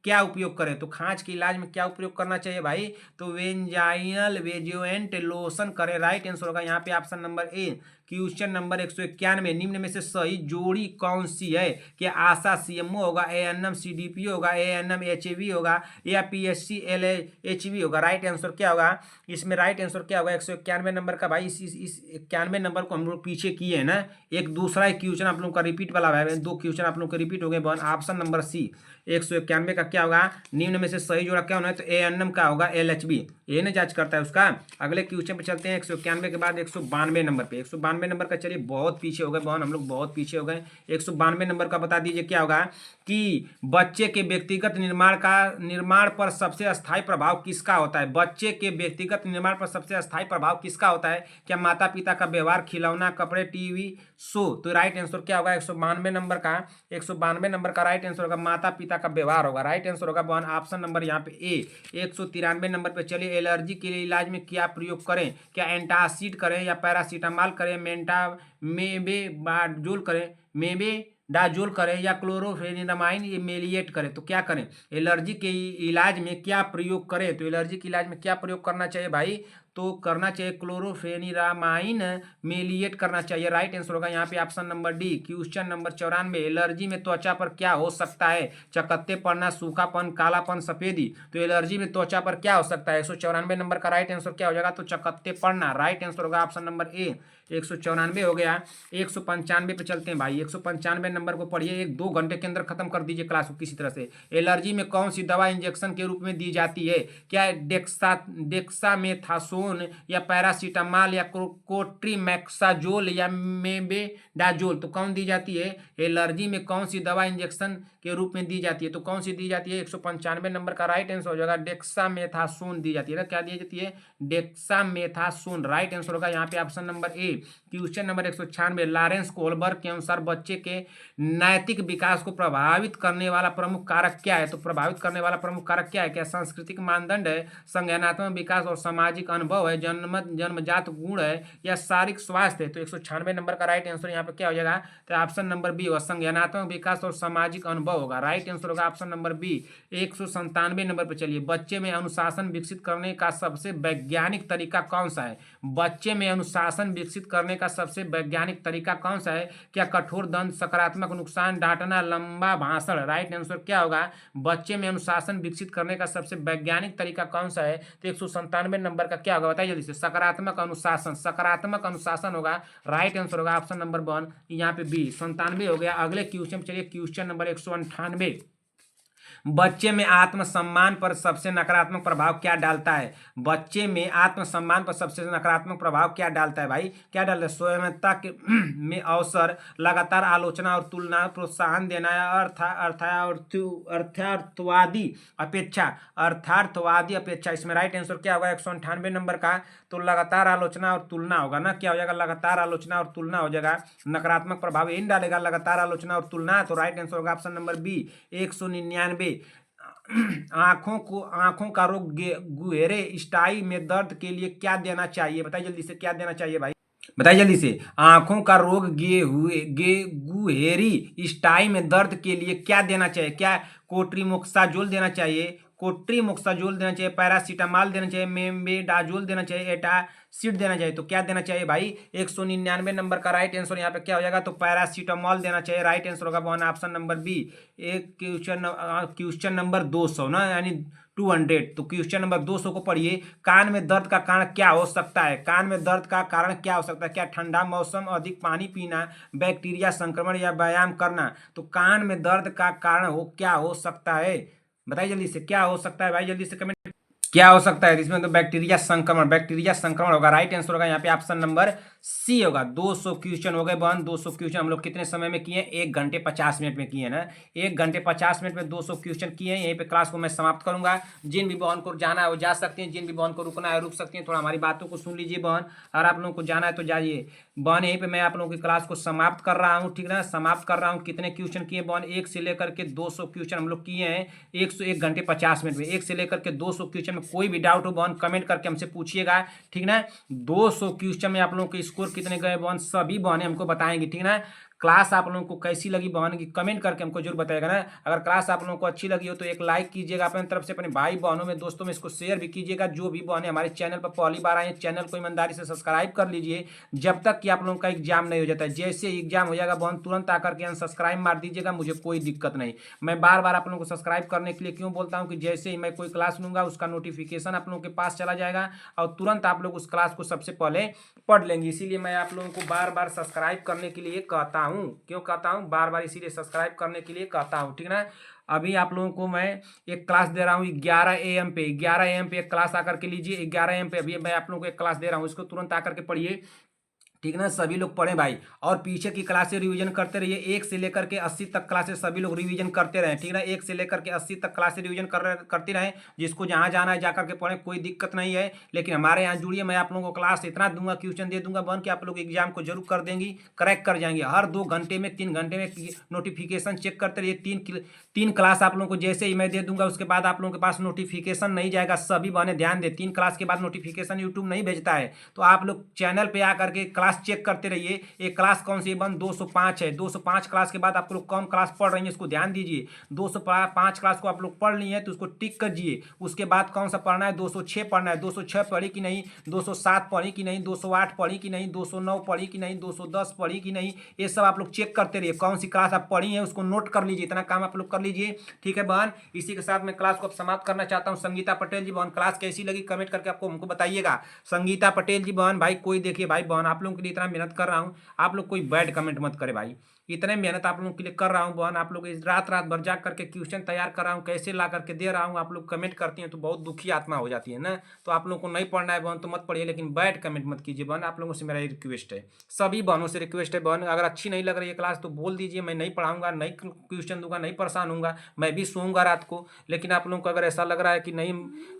क्या उपयोग करें? तो खांच के इलाज में क्या उपयोग करना चाहिए भाई? तो वेंजाइनल वेंजोएंट लोशन करें। राइट आंसर होगा यहाँ पे option number A. Question number 191, निम्न में से सही जोड़ी कौन सी है? क्या आशा सीएमओ होगा, एएनएम सीडीपीओ होगा, एएनएम एचवी होगा, या पीएससी एलएचवी होगा? राइट आंसर क्या क्या होगा, इसमें राइट आंसर क्या होगा 191 नंबर का। भाई इस 91 नंबर को हम लोग पीछे किए हैं ना, एक दूसरा क्वेश्चन आप लोग का रिपीट वाला है, 2 क्वेश्चन आप लोग के रिपीट हो गए बहन। ऑप्शन नंबर सी 191 का क्या होगा, निम्न में से सही जोड़ा क्या होना है, तो एएनएम का होगा LHB, ये ना जांच करता है उसका। अगले क्वेश्चन पे चलते हैं 191 के बाद 192 नंबर पे। 192 नंबर का चलिए बहुत पीछे हो गए बहन, हम लोग बहुत पीछे हो गए। 192 नंबर का बता दीजिए क्या होगा कि बच्चे के व्यक्तिगत निर्माण पर सबसे अस्थायी प्रभाव किसका होता है। बच्चे के व्यक्तिगत निर्माण पर सबसे अस्थायी प्रभाव किसका होता है, क्या माता पिता का व्यवहार, खिलौना, कपड़े, टीवी, शो। तो राइट आंसर क्या होगा 192 नंबर का, 192 नंबर का राइट आंसर होगा माता पिता का व्यवहार होगा। राइट आंसर होगा बहन ऑप्शन नंबर यहाँ पे ए। 193 नंबर पे चलिए, एलर्जी के लिए इलाज में क्या प्रयोग करें, क्या एंटासिड करें या पैरासीटामॉल करें, मेबेडाजोल करें, मेबेडाजोल करें या क्लोरोफेनिरामाइन मेलिएट करें। तो क्या करें, एलर्जी के इलाज में क्या प्रयोग करें, तो एलर्जी के इलाज में क्या प्रयोग करना चाहिए भाई, तो करना चाहिए क्लोरोफेनिरामाइन मेलिएट करना चाहिए। राइट आंसर होगा यहाँ पे option number D. Question number 94, allergy में त्वचा पर क्या हो सकता है, चकत्ते पड़ना, सूखापन, कालापन, सफेदी। तो एलर्जी में त्वचा पर क्या हो सकता है, 194 नंबर का राइट आंसर क्या हो जाएगा, तो चकत्ते पड़ना। राइट आंसर होगा ऑप्शन नंबर ए। 194 हो गया। 195 पे चलते हैं भाई, 195 नंबर को पढ़िए, 1-2 घंटे के अंदर खत्म कर दीजिए क्लास को किसी तरह से। एलर्जी में कौन सी दवा इंजेक्शन के रूप में दी जाती है, क्या डेक्सामेथासोन या पैरासीटामॉल या कोट्रीमैक्साजोल या मेबेडाजोल। तो कौन दी जाती है, एलर्जी में कौन सी दवा इंजेक्शन के रूप में दी जाती है, तो कौन सी दी जाती है, 195 नंबर का राइट आंसर हो जाएगा डेक्सामेथासोन दी जाती है ना, क्या दी जाती है, डेक्सामेथासोन। राइट आंसर होगा यहाँ पे option number A. Question number 196, Lawrence Kohlberg के अनुसार बच्चे के नैतिक विकास को प्रभावित करने वाला प्रमुख कारक क्या है। तो प्रभावित करने वाला प्रमुख कारक क्या है, क्या सांस्कृतिक मानदंड है, संज्ञानात्मक विकास और सामाजिक अनुभव है, जन्मजात गुण है या शारीरिक स्वास्थ्य है। तो 196 नंबर का राइट आंसर यहाँ पे क्या हो जाएगा, तो ऑप्शन नंबर बी होगा, संज्ञानात्मक विकास और सामाजिक अनुभव होगा। राइट आंसर होगा ऑप्शन नंबर बी। 197 नंबर पे चलिए, बच्चे में अनुशासन विकसित करने का सबसे वैज्ञानिक तरीका कौन सा है, बच्चे में अनुशासन विकसित करने का सबसे वैज्ञानिक तरीका कौन सा है, क्या कठोर दंड, सकारात्मक नुकसान, डांटना, लंबा भाषण। राइट आंसर क्या होगा, बच्चे में अनुशासन विकसित करने का सबसे वैज्ञानिक तरीका कौन सा है, तो 197 नंबर का क्या होगा बताइए जल्दी से, सकारात्मक अनुशासन। सकारात्मक अनुशासन होगा। राइट आंसर होगा ऑप्शन नंबर 1 यहाँ पे बी। 97 हो गया। अगले क्वेश्चन चलिए, क्वेश्चन नंबर 198, बच्चे में आत्मसम्मान पर सबसे नकारात्मक प्रभाव क्या डालता है, बच्चे में आत्मसम्मान पर सबसे नकारात्मक प्रभाव क्या डालता है भाई, क्या डालता है, स्वयंता के में अवसर, लगातार आलोचना और तुलना, प्रोत्साहन देना या अर्थार्थवादी अपेक्षा। इसमें राइट आंसर क्या होगा 198 नंबर का, तो लगातार आलोचना और तुलना होगा ना, क्या हो जाएगा, लगातार आलोचना और तुलना हो जाएगा। नकारात्मक प्रभाव यही डालेगा, लगातार आलोचना और तुलना। तो राइट आंसर होगा ऑप्शन नंबर बी। 199, आंखों का रोग गुहेरे स्टाई में दर्द के लिए क्या देना चाहिए, बताइए जल्दी से, क्या देना चाहिए भाई, बताइए जल्दी से। आंखों का रोग गुहेरी स्टाई में दर्द के लिए क्या देना चाहिए, क्या कोट्रीमोक्साजोल देना चाहिए, कोट्रीमोक्साजोल देना चाहिए, पैरासीटामॉल देना चाहिए, मेबेडाजोल देना चाहिए, एटासिड देना चाहिए। तो क्या देना चाहिए भाई, 199 नंबर का राइट आंसर यहाँ पे क्या हो जाएगा, तो पैरासीटामॉल देना चाहिए। राइट आंसर होगा वन ऑप्शन नंबर बी। एक क्वेश्चन नंबर 200 ना, यानी 200। तो क्वेश्चन नंबर 200 को पढ़िए, कान में दर्द का कारण क्या हो सकता है, कान में दर्द का कारण क्या हो सकता है, क्या ठंडा मौसम, अधिक पानी पीना, बैक्टीरिया संक्रमण या व्यायाम करना। तो कान में दर्द का कारण क्या हो सकता है, बताइए जल्दी से, क्या हो सकता है भाई, जल्दी से कमेंट, क्या हो सकता है। इसमें तो बैक्टीरिया संक्रमण होगा। राइट आंसर होगा यहाँ पे ऑप्शन नंबर सी होगा। 200 क्वेश्चन हो गए बहन। 200 क्वेश्चन हम लोग कितने समय में किए, 1 घंटे 50 मिनट में किए ना, 1 घंटे 50 मिनट में 200 क्वेश्चन किए। यहीं पे क्लास को मैं समाप्त करूंगा। जिन भी बहन को जाना है वो जा सकते हैं, जिन भी बहन को रुकना है रुक सकते हैं। थोड़ा हमारी बातों को सुन लीजिए बहन, और आप लोगों को जाना है तो जाइए बहन। यहीं पे मैं आप लोगों की क्लास को समाप्त कर रहा हूँ, ठीक ना, समाप्त कर रहा हूँ। कितने क्वेश्चन किए बहन, 1 से लेकर के 200 क्वेश्चन हम लोग किए हैं 1 घंटे 50 मिनट में। 1 से लेकर के 200 क्वेश्चन में कोई भी डाउट हो बहन कमेंट करके हमसे पूछिएगा, ठीक ना। 200 क्वेश्चन में आप लोगों के स्कोर कितने गए बहन, सभी बहनें हमको बताएंगे, ठीक ना। क्लास आप लोगों को कैसी लगी बहन की कमेंट करके हमको जरूर बताएगा ना। अगर क्लास आप लोगों को अच्छी लगी हो तो एक लाइक कीजिएगा अपने तरफ से, अपने भाई बहनों में, दोस्तों में इसको शेयर भी कीजिएगा। जो भी बहनें हमारे चैनल पर पहली बार आए हैं, चैनल को ईमानदारी से सब्सक्राइब कर लीजिए जब तक कि आप लोगों का एग्जाम नहीं हो जाता है। जैसे एग्जाम हो जाएगा बहन तुरंत आकर के अनसब्सक्राइब मार दीजिएगा, मुझे कोई दिक्कत नहीं। मैं बार बार आप लोगों को सब्सक्राइब करने के लिए क्यों बोलता हूँ कि जैसे ही मैं कोई क्लास लूंगा उसका नोटिफिकेशन आप लोगों के पास चला जाएगा और तुरंत आप लोग उस क्लास को सबसे पहले पढ़ लेंगे। इसीलिए मैं आप लोगों को बार बार सब्सक्राइब करने के लिए कहता हूँ। क्यों कहता हूँ? बार बार इसीलिए सब्सक्राइब करने के लिए कहता हूँ, ठीक ना। अभी आप लोगों को मैं एक क्लास दे रहा हूँ 11 AM पे। 11 AM पे एक क्लास आकर के लीजिए। 11 AM पे अभी मैं आप लोगों को एक क्लास दे रहा हूँ, इसको तुरंत आकर के पढ़िए, ठीक ना। सभी लोग पढ़ें भाई, और पीछे की क्लासें रिवीजन करते रहिए। 1 से लेकर के 80 तक क्लासें सभी लोग रिवीजन करते रहें, ठीक ना। 1 से लेकर के 80 तक क्लासें रिवीजन करते रहें। जिसको जहां जाना है जाकर के पढ़ें, कोई दिक्कत नहीं है। लेकिन हमारे यहाँ जुड़िए, मैं आप लोगों को क्लास इतना दूंगा, क्वेश्चन दे दूंगा बन के आप लोग एग्जाम को जरूर कर देंगी, क्रैक कर जाएंगे। हर 2 घंटे में 3 घंटे में नोटिफिकेशन चेक करते रहिए। तीन क्लास आप लोगों को जैसे ही मैं दे दूंगा उसके बाद आप लोगों के पास नोटिफिकेशन नहीं जाएगा। सभी बहने ध्यान दे, 3 क्लास के बाद नोटिफिकेशन यूट्यूब नहीं भेजता है। तो आप लोग चैनल पे आकर के क्लास चेक करते रहिए। एक क्लास कौन सी बन 205 है। 205 क्लास के बाद आप लोग कौन क्लास पढ़ रही है इसको ध्यान दीजिए। 205 क्लास को आप लोग पढ़ ली है तो उसको टिक करिए। उसके बाद कौन सा पढ़ना है? 206 पढ़ना है। 206 पढ़ी कि नहीं, 207 पढ़ी कि नहीं, 208 पढ़ी कि नहीं, 209 पढ़ी कि नहीं, 210 पढ़ी कि नहीं, ये सब आप लोग चेक करते रहिए। कौन सी क्लास आप पढ़ी है उसको नोट कर लीजिए। इतना काम आप लोग कर लीजिए, ठीक है बहन। इसी के साथ मैं क्लास को समाप्त करना चाहता हूँ। संगीता पटेल जी बहन, क्लास कैसी लगी कमेंट करके आपको हमको बताइएगा। संगीता पटेल जी बहन, भाई कोई देखिए भाई बहन, आप लोगों के लिए इतना मेहनत कर रहा हूँ, आप लोग कोई बैड कमेंट मत करे भाई। इतने मेहनत आप लोगों के लिए कर रहा हूँ बहन, आप लोग इस रात रात भर जाग करके क्वेश्चन तैयार कर रहा हूँ, कैसे ला करके दे रहा हूँ, आप लोग कमेंट करती हैं तो बहुत दुखी आत्मा हो जाती है ना। तो आप लोगों को नहीं पढ़ना है बहन तो मत पढ़िए, लेकिन बैड कमेंट मत कीजिए बहन। आप लोगों से मेरा रिक्वेस्ट है, सभी बहनों से रिक्वेस्ट है बहन। अगर अच्छी नहीं लग रही है क्लास तो बोल दीजिए, मैं नहीं पढ़ाऊंगा, नहीं क्वेश्चन दूंगा, नहीं परेशान होऊंगा, मैं भी सोऊंगा रात को। लेकिन आप लोगों को अगर ऐसा लग रहा है कि नहीं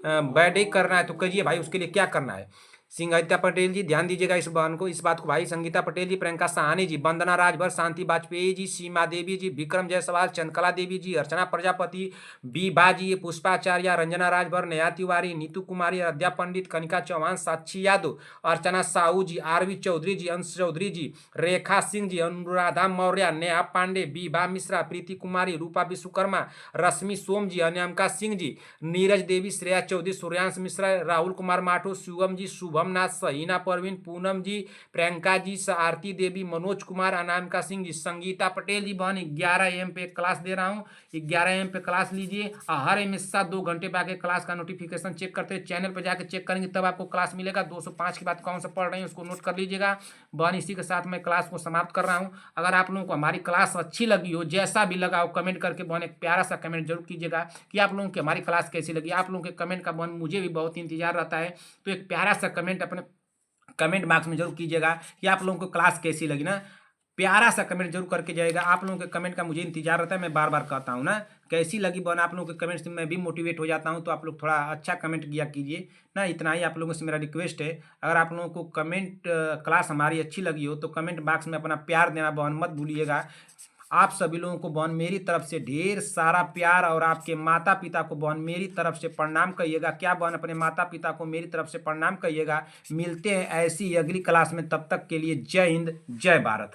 बैड ही करना है तो करिए भाई, उसके लिए क्या करना है। संगीता पटेल जी ध्यान दीजिएगा इस बहन को, इस बात को भाई। संगीता पटेल जी, प्रियंका सहानी जी, वंदना राजभर, शांति वाजपेयी जी, सीमा देवी जी, विक्रम जायसवाल, चंद्रकला देवी जी, अर्चना प्रजापति, बी बा जी, पुष्पाचार्य, रंजना राजभर, नेहा तिवारी, नीतू कुमारी, अद्या पंडित, कनिका चौहान, साक्षी यादव, अर्चना साहू जी, आरवी चौधरी जी, अंश चौधरी जी, रेखा सिंह जी, अनुराधा मौर्य, नेहा पांडे, बी बा मिश्रा, प्रीति कुमारी, रूपा विश्वकर्मा, रश्मि सोम जी, अनियमिका सिंह जी, नीरज देवी, श्रेया चौधरी, सूर्यांश मिश्रा, राहुल कुमार माठो, शिवम जी, शुभम नाथ, सहीना परवीन, पूनम जी, प्रियंका जी, आरती देवी, मनोज कुमार, अनामिका सिंह जी, संगीता पटेल जी बहन 11 AM पे क्लास दे रहा हूँ। 11 AM पे क्लास लीजिए और हर हमेशा 2 घंटे पे आके क्लास का नोटिफिकेशन चेक करते हैं। चैनल पर जाकर चेक करेंगे तब आपको क्लास मिलेगा। 205 के बाद कौन सा पढ़ रहे हैं उसको नोट कर लीजिएगा बहन। इसी के साथ मैं क्लास को समाप्त कर रहा हूँ। अगर आप लोगों को हमारी क्लास अच्छी लगी हो, जैसा भी लगा हो, कमेंट करके बहन एक प्यारा सा कमेंट जरूर कीजिएगा कि आप लोगों की हमारी क्लास कैसी लगी। आप लोगों के कमेंट का बहन मुझे भी बहुत इंतजार रहता है, तो एक प्यारा सा कमेंट अपने कमेंट बॉक्स में जरूर कीजिएगा कि आप लोगों को क्लास कैसी लगी ना। प्यारा सा कमेंट जरूर करके जाएगा। आप लोगों के कमेंट का मुझे इंतजार रहता है, मैं बार बार कहता हूँ ना। कैसी लगी बहन आप लोगों के कमेंट से मैं भी मोटिवेट हो जाता हूँ, तो आप लोग थोड़ा अच्छा कमेंट किया कीजिए ना। इतना ही आप लोगों से मेरा रिक्वेस्ट है। अगर आप लोगों को कमेंट क्लास हमारी अच्छी लगी हो तो कमेंट बॉक्स में अपना प्यार देना बहन मत भूलिएगा। आप सभी लोगों को बहन मेरी तरफ से ढेर सारा प्यार, और आपके माता पिता को बहन मेरी तरफ से प्रणाम कहिएगा। क्या बहन अपने माता पिता को मेरी तरफ से प्रणाम कहिएगा। मिलते हैं ऐसी अगली क्लास में, तब तक के लिए जय हिंद, जय भारत।